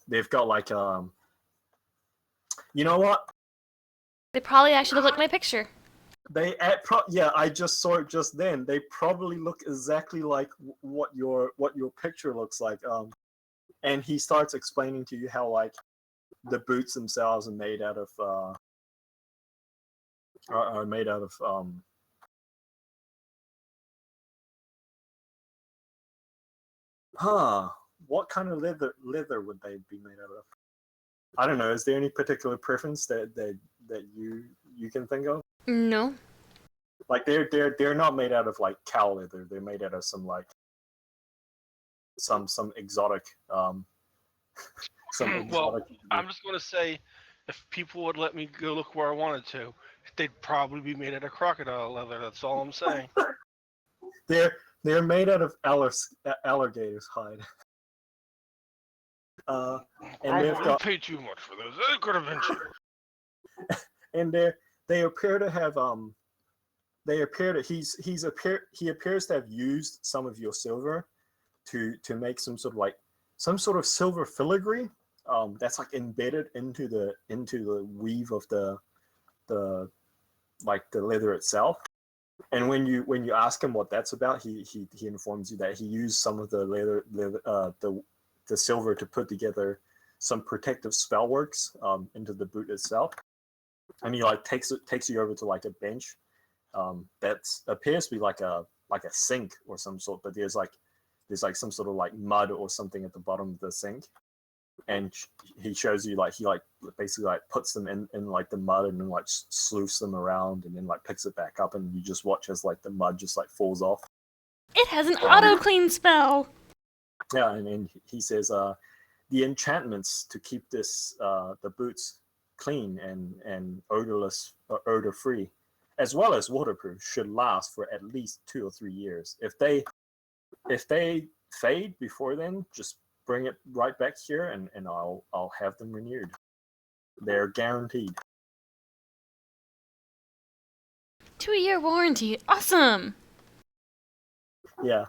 A: They've got like you know what?
D: They probably actually look like my picture.
A: Yeah, I just saw it just then. They probably look exactly like what your picture looks like. And he starts explaining to you how like the boots themselves are made out of huh, what kind of leather would they be made out of? I don't know. Is there any particular preference that you can think of?
D: No.
A: Like they're not made out of like cow leather. They're made out of some like some exotic some
C: Well,
A: exotic.
C: I'm just gonna say, if people would let me go look where I wanted to, they'd probably be made out of crocodile leather. That's all I'm saying.
A: They're made out of alligator's hide. And
C: I
A: they've
C: wouldn't
A: got
C: pay too much for those. They could have been cheaper.
A: and they appear to have they appear to he appears to have used some of your silver to make some sort of silver filigree that's like embedded into the weave of the like the leather itself. And when you ask him what that's about, he informs you that he used some of the leather the silver to put together some protective spell works into the boot itself. And he like takes you over to like a bench that appears to be like a sink or some sort, but there's like some sort of like mud or something at the bottom of the sink. And he shows you like he like basically like puts them in like the mud and then like sleuths them around and then like picks it back up, and you just watch as like the mud just like falls off.
D: It has an auto clean spell.
A: Yeah, and he says the enchantments to keep this the boots clean and odorless or odor free, as well as waterproof, should last for at least 2 or 3 years. If they fade before then, just bring it right back here and I'll have them renewed. They're guaranteed.
D: 2-year warranty. Awesome.
A: Yeah.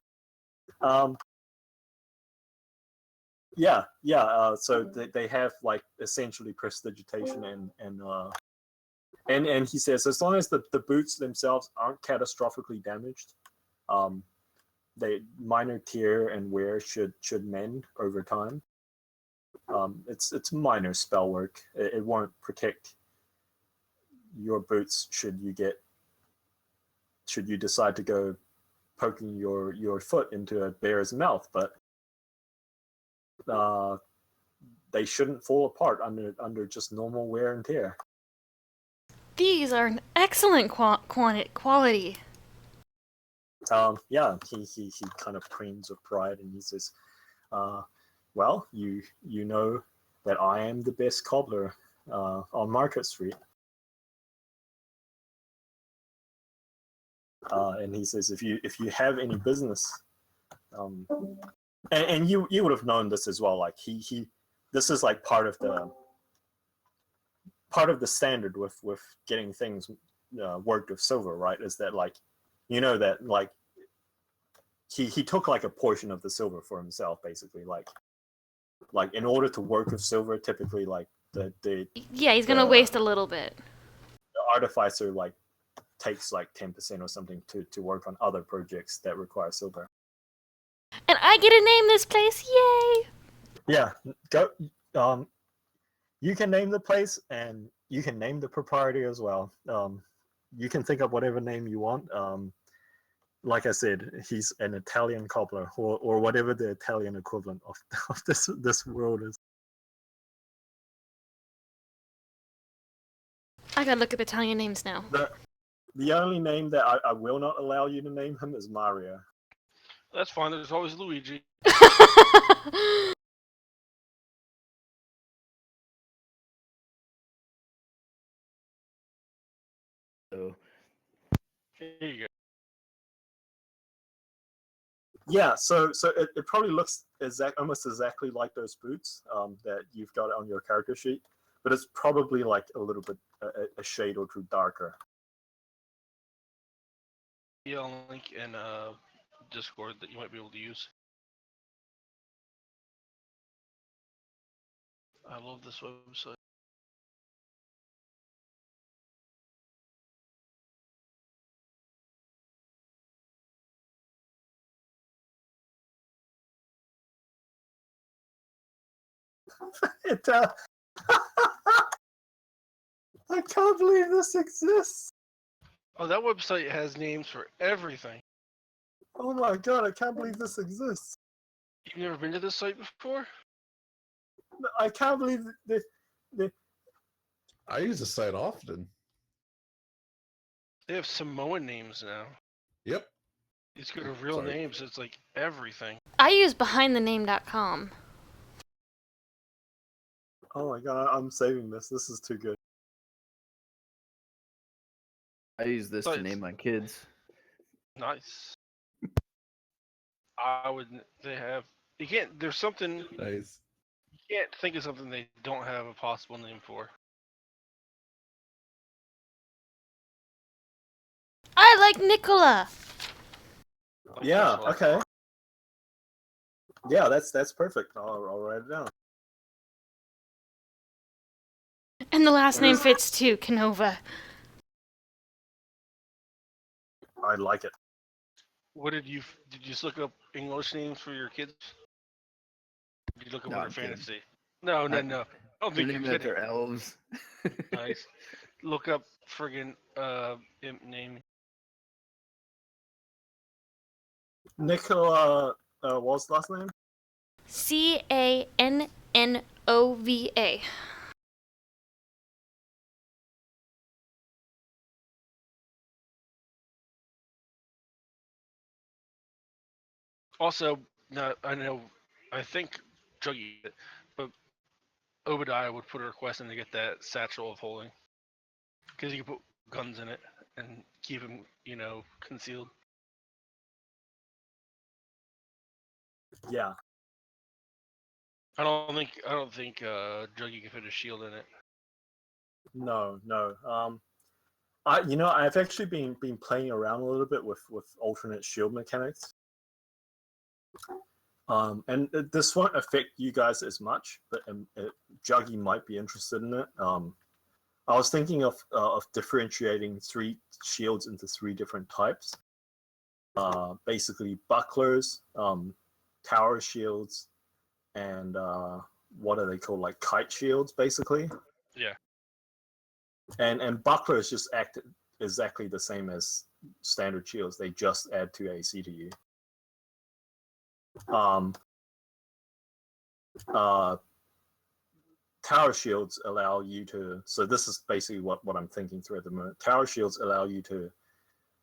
A: So they have like essentially prestidigitation and he says as long as the boots themselves aren't catastrophically damaged, they minor tear and wear should mend over time. It's minor spell work. It won't protect your boots should you decide to go poking your foot into a bear's mouth, but they shouldn't fall apart under just normal wear and tear.
D: These are an excellent quality.
A: Yeah, he kind of preens with pride and he says, well, you know that I am the best cobbler on Market Street. And he says, if you have any business, and you would have known this as well. Like this is like part of the standard with getting things worked with silver, right? Is that like, that like he took like a portion of the silver for himself, basically. Like in order to work with silver, typically like
D: yeah, he's gonna waste a little bit.
A: The artificer like takes like 10% or something to work on other projects that require silver.
D: And I get to name this place. Yay!
A: Yeah, go. You can name the place and you can name the proprietor as well. You can think of whatever name you want. Like I said, he's an Italian cobbler, or whatever the Italian equivalent of this world is.
D: I gotta look up Italian names now.
A: The only name that I will not allow you to name him is Mario.
C: That's fine. There's always Luigi.
E: So
C: Here you go.
A: Yeah, so it probably looks almost exactly like those boots that you've got on your character sheet, but it's probably like a little bit a shade or two darker.
C: Yeah, I'll link in Discord that you might be able to use. I love this website.
A: It, I can't believe this exists.
C: Oh, that website has names for everything.
A: Oh my god, I can't believe this exists.
C: You've never been to this site before?
A: I can't believe the
F: I use the site often.
C: They have Samoan names now.
F: Yep.
C: These go to real
F: Sorry.
C: names. It's like everything.
D: I use behindthename.com.
A: Oh my god, I'm saving this. This is too good.
E: I use this to name my kids.
C: Nice. I would. They have. You can't. There's something.
F: Nice.
C: You can't think of something they don't have a possible name for.
D: I like Nicola.
C: Like
A: Yeah.
C: Tesla.
A: Okay. Yeah, that's perfect. I'll write it down.
D: And the last name fits too, Canova.
A: I like it.
C: What did you just look up English names for your kids? Did you look up
E: No,
C: what
E: I'm
C: are
E: kidding.
C: fantasy? No. I don't
E: They're
C: think you're
E: naming it
C: kidding.
E: their elves.
C: Nice. Look up friggin' imp name.
A: Nicola, what's the last name?
D: Cannova.
C: Also, no, I think Juggy, did it, but Obadiah would put a request in to get that satchel of holding because you can put guns in it and keep them, concealed.
A: Yeah.
C: I don't think Juggy can fit a shield in it.
A: No. I've actually been playing around a little bit with alternate shield mechanics. And this won't affect you guys as much, but Juggy might be interested in it. I was thinking of differentiating 3 shields into 3 different types. Basically, bucklers, tower shields, and what are they called? Like kite shields, basically.
C: Yeah.
A: And bucklers just act exactly the same as standard shields. They just add 2 AC to you. Tower shields allow you to. So this is basically what I'm thinking through at the moment. Tower shields allow you to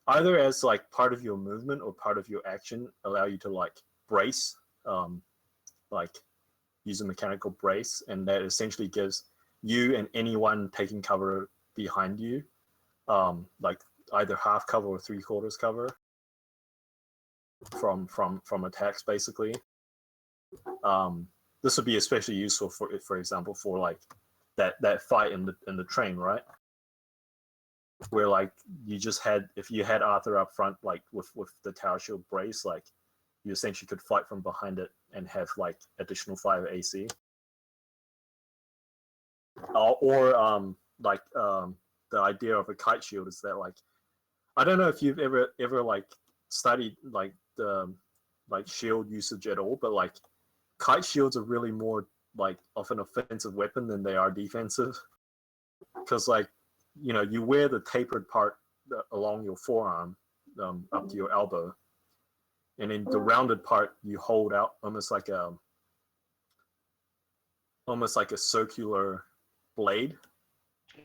A: either as like part of your movement or part of your action allow you to like brace, like use a mechanical brace, and that essentially gives you and anyone taking cover behind you, like either half cover or 3/4 cover from attacks, basically. This would be especially useful for example, for like that fight in the train, right? Where like you just had, if you had Arthur up front, like with the tower shield brace, like you essentially could fight from behind it and have like additional 5 AC. Or the idea of a kite shield is that like, I don't know if you've ever like studied like the like shield usage at all, but like kite shields are really more like of an offensive weapon than they are defensive, because like you wear the tapered part along your forearm, up to your elbow, and in the rounded part you hold out almost like a circular blade,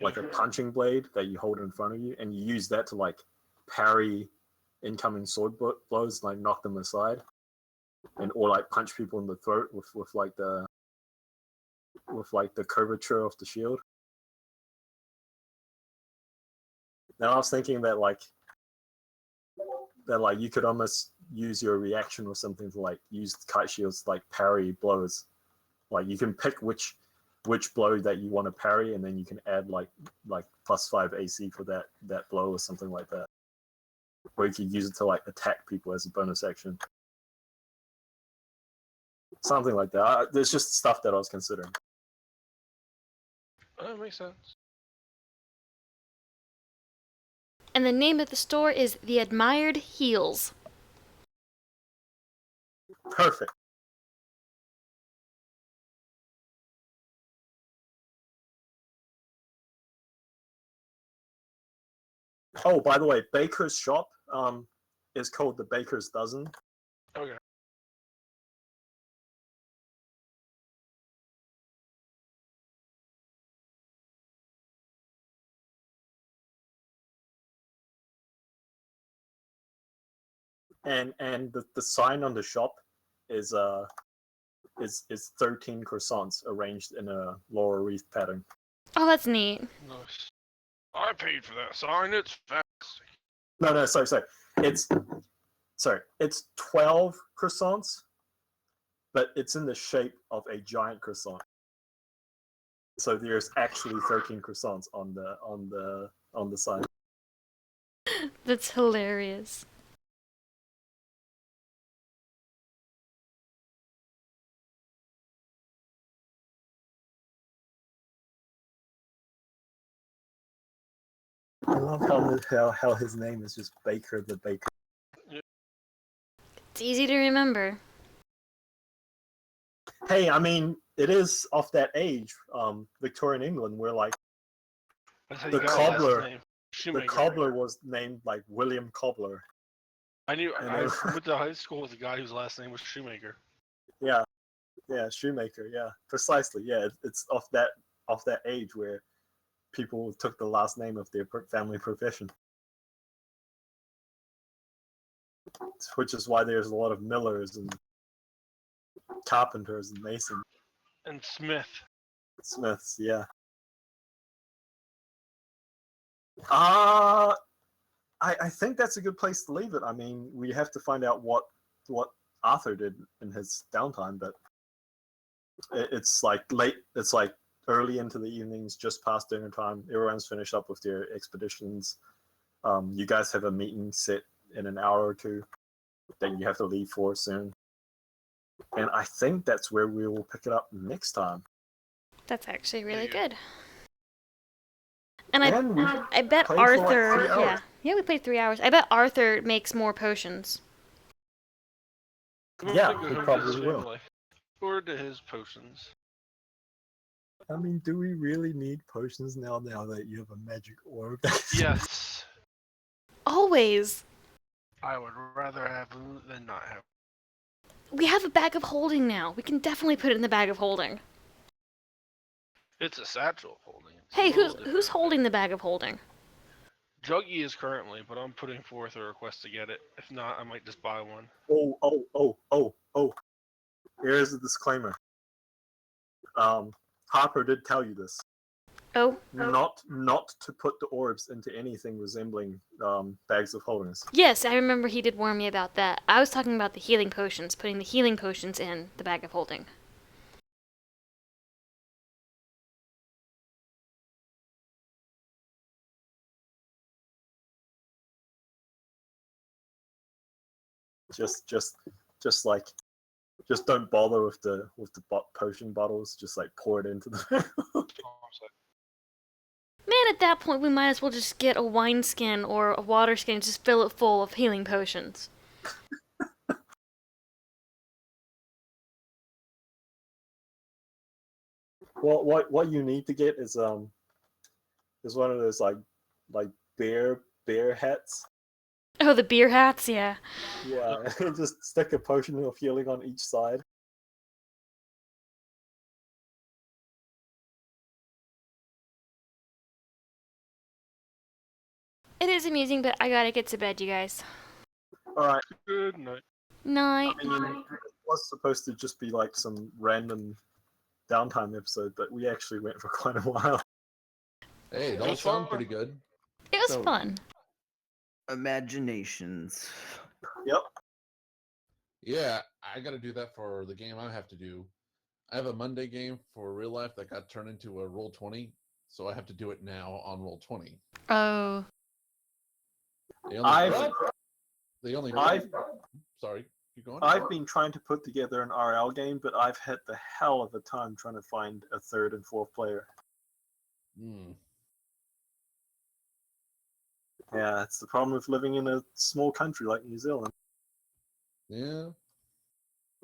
A: like a punching blade that you hold in front of you, and you use that to like parry incoming sword blows, like knock them aside, and or like punch people in the throat with the curvature of the shield. Now I was thinking that you could almost use your reaction or something to like use kite shields to like parry blows. Like you can pick which blow that you want to parry, and then you can add like +5 AC for that blow or something like that. Or you could use it to like attack people as a bonus action. Something like that. There's just stuff that I was considering.
C: Oh, that makes sense.
D: And the name of the store is The Admired Heels.
A: Perfect. Oh, by the way, Baker's shop is called the Baker's Dozen.
C: Okay.
A: And the sign on the shop is 13 croissants arranged in a laurel wreath pattern.
D: Oh, that's neat.
C: Nice. I paid for that sign. It's fantastic.
A: No, sorry. It's 12 croissants, but it's in the shape of a giant croissant. So there's actually 13 croissants on the sign.
D: That's hilarious.
A: I love how his name is just Baker the Baker.
D: It's easy to remember.
A: Hey, I mean, it is of that age, Victorian England, where like
C: That's how
A: the
C: you got last
A: cobbler,
C: name.
A: the
C: Shoemaker.
A: cobbler was named like William Cobbler.
C: I knew.
A: And
C: I
A: then-
C: went to high school with a guy whose last name was Shoemaker.
A: Yeah, yeah, shoemaker. Yeah, precisely. Yeah, it's of that age where people took the last name of their family profession, which is why there's a lot of millers and carpenters and masons,
C: And Smith.
A: smiths. Yeah. Uh I think that's a good place to leave it. I mean, we have to find out what Arthur did in his downtime, but it's like late. It's like early into the evenings, just past dinner time. Everyone's finished up with their expeditions. You guys have a meeting set in an hour or two that you have to leave for soon, and I think that's where we will pick it up next time.
D: That's actually really
C: Yeah.
D: good. And
A: And we
D: I bet
A: played for, like,
D: Arthur.
A: 3 hours.
D: Yeah, we played 3 hours. I bet Arthur makes more potions.
C: We'll
A: Yeah,
C: take it
A: we
C: home to
A: probably
C: his
A: will.
C: family. Or to his potions.
A: I mean, do we really need potions now that you have a magic orb?
C: Yes.
D: Always.
C: I would rather have them than not have.
D: We have a bag of holding now. We can definitely put it in the bag of holding.
C: It's a satchel holding. It's a
D: Hey,
C: little
D: who's
C: different.
D: holding the bag of holding?
C: Juggy is currently, but I'm putting forth a request to get it. If not, I might just buy one.
A: Oh. Here's a disclaimer. Harper did tell you this.
D: Oh,
A: Not to put the orbs into anything resembling bags of holdings.
D: yes, I remember he did warn me about that. I was talking about the healing potions, putting the healing potions in the bag of holding.
A: Just like just don't bother with the potion bottles. Just like pour it into the.
D: Man, at that point, we might as well just get a wineskin or a water skin and just fill it full of healing potions.
A: Well, what you need to get is one of those like bear hats.
D: Oh, the beer hats, yeah.
A: Yeah, just stick a potion of healing on each side.
D: It is amusing, but I gotta get to bed, you guys.
A: All right.
C: Good night.
D: Night.
A: I mean, it was supposed to just be like some random downtime episode, but we actually went for quite a while.
F: Hey,
C: It
F: those
C: was
F: sound
C: fun.
F: pretty good.
D: It was
E: So-
D: fun.
E: Imaginations.
A: Yep.
F: Yeah, I got to do that for the game I have to do. I have a Monday game for real life that got turned into a Roll20, so I have to do it now on Roll20.
D: Oh.
F: They only
A: I've
F: they only
A: I've
F: sorry, keep going.
A: I've been trying to put together an RL game, but I've had the hell of a time trying to find a third and fourth player.
F: Hmm.
A: Yeah, it's the problem with living in a small country like New Zealand.
F: Yeah.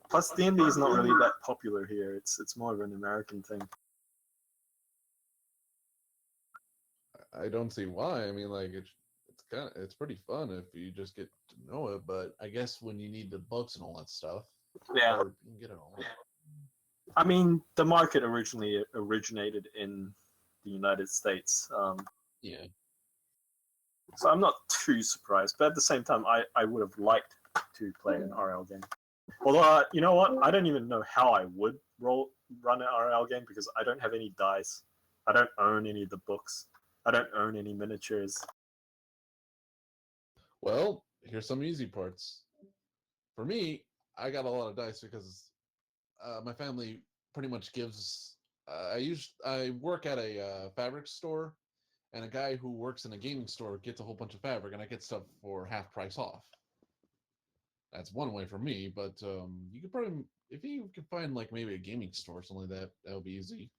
A: Plus, D&D is not really that popular here. It's more of an American thing.
F: I don't see why. I mean, like it's pretty fun if you just get to know it. But I guess when you need the books and all that stuff,
A: Yeah.
F: or you can get it all.
A: I mean, the market originally originated in the United States,
F: Yeah.
A: so I'm not too surprised. But at the same time, I would have liked to play an RL game. Although, you know what? I don't even know how I would run an RL game because I don't have any dice. I don't own any of the books. I don't own any miniatures.
F: Well, here's some easy parts. For me, I got a lot of dice because my family pretty much gives. I work at a fabric store, and a guy who works in a gaming store gets a whole bunch of fabric, and I get stuff for half price off. That's one way for me, but you could probably, if you could find like maybe a gaming store or something like that, that would be easy.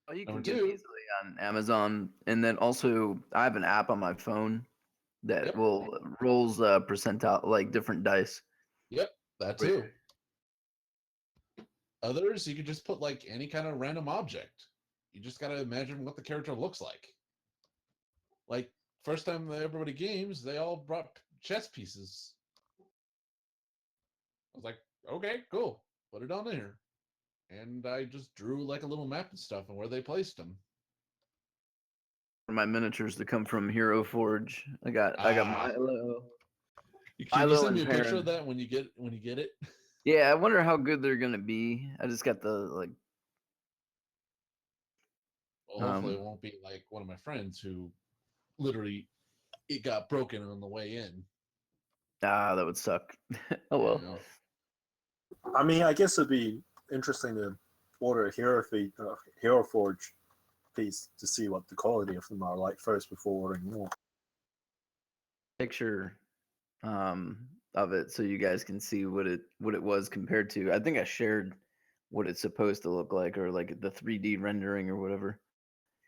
E: Oh, you
F: Number
E: can get it
F: two,
E: easily on Amazon, and then also I have an app on my phone that
F: Yep.
E: will rolls percentile like different dice.
F: Yep, that
E: Wait.
F: too. Others, you could just put like any kind of random object. You just gotta imagine what the character looks like. Like first time everybody games, they all brought chess pieces. I was like, okay, cool, put it on there, and I just drew like a little map and stuff and where they placed them.
E: For my miniatures to come from Hero Forge. I got
F: Ah,
E: Milo.
F: can you
E: Milo
F: send me a
E: and
F: picture of
E: Perrin.
F: that when you get it?
E: Yeah, I wonder how good they're gonna be. I just got the like
F: Well, hopefully it won't be like one of my friends who literally it got broken on the way in.
E: that would suck. Oh well.
F: You know?
A: I mean, I guess it'd be interesting to order a Hero Forge piece to see what the quality of them are like first before ordering more.
E: Picture of it so you guys can see what it was compared to. I think I shared what it's supposed to look like, or like the 3D rendering or whatever.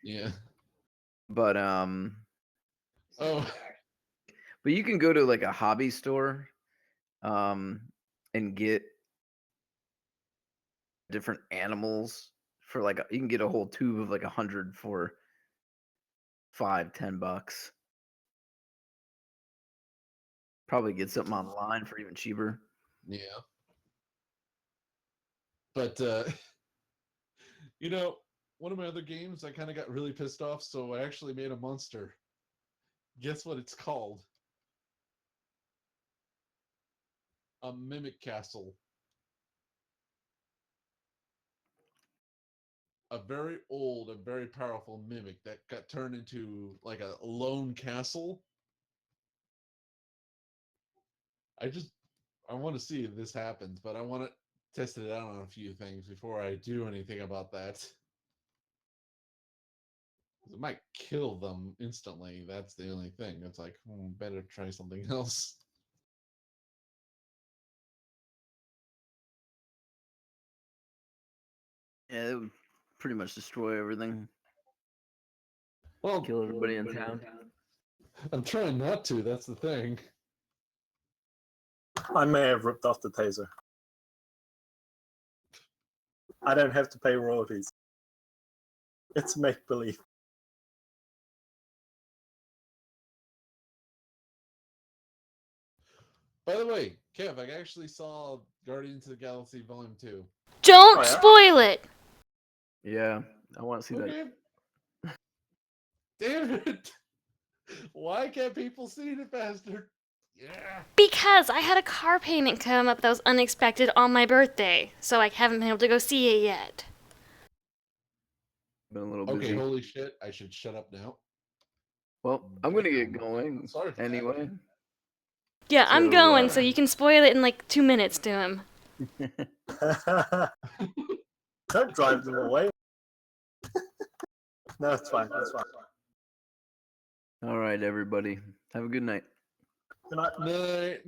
F: Yeah.
E: But
F: Oh,
E: but you can go to like a hobby store and get different animals for like you can get a whole tube of like 100 for $5-10. Probably get something online for even cheaper.
F: yeah. But you know, one of my other games, I kind of got really pissed off, so I actually made a monster. Guess what it's called? A mimic castle. A very old and very powerful mimic that got turned into like a lone castle. I want to see if this happens, but I want to test it out on a few things before I do anything about that. It might kill them instantly. That's the only thing. It's like, better try something else.
E: Yeah, it would pretty much destroy everything.
F: Well,
E: Kill everybody in town.
F: I'm trying not to. That's the thing.
A: I may have ripped off the taser. I don't have to pay royalties. It's make believe.
F: By the way, Kev, I actually saw Guardians of the Galaxy Volume 2.
D: Don't
A: Oh, yeah?
D: spoil it.
E: Yeah, I want to see that.
F: Okay. Damn it! Why can't people see it faster? Yeah.
D: Because I had a car payment come up that was unexpected on my birthday, so I haven't been able to go see it yet.
E: Been a little
F: Okay,
E: busy.
F: holy shit. I should shut up now.
E: Well, I'm gonna get going
F: Sorry for
E: anyway.
D: Yeah, I'm
E: So,
D: going, so you can spoil it in like 2 minutes to him.
A: Don't drive them away. No, it's fine. That's fine.
E: All right, everybody. Have a good night.
A: Good night.
F: Night.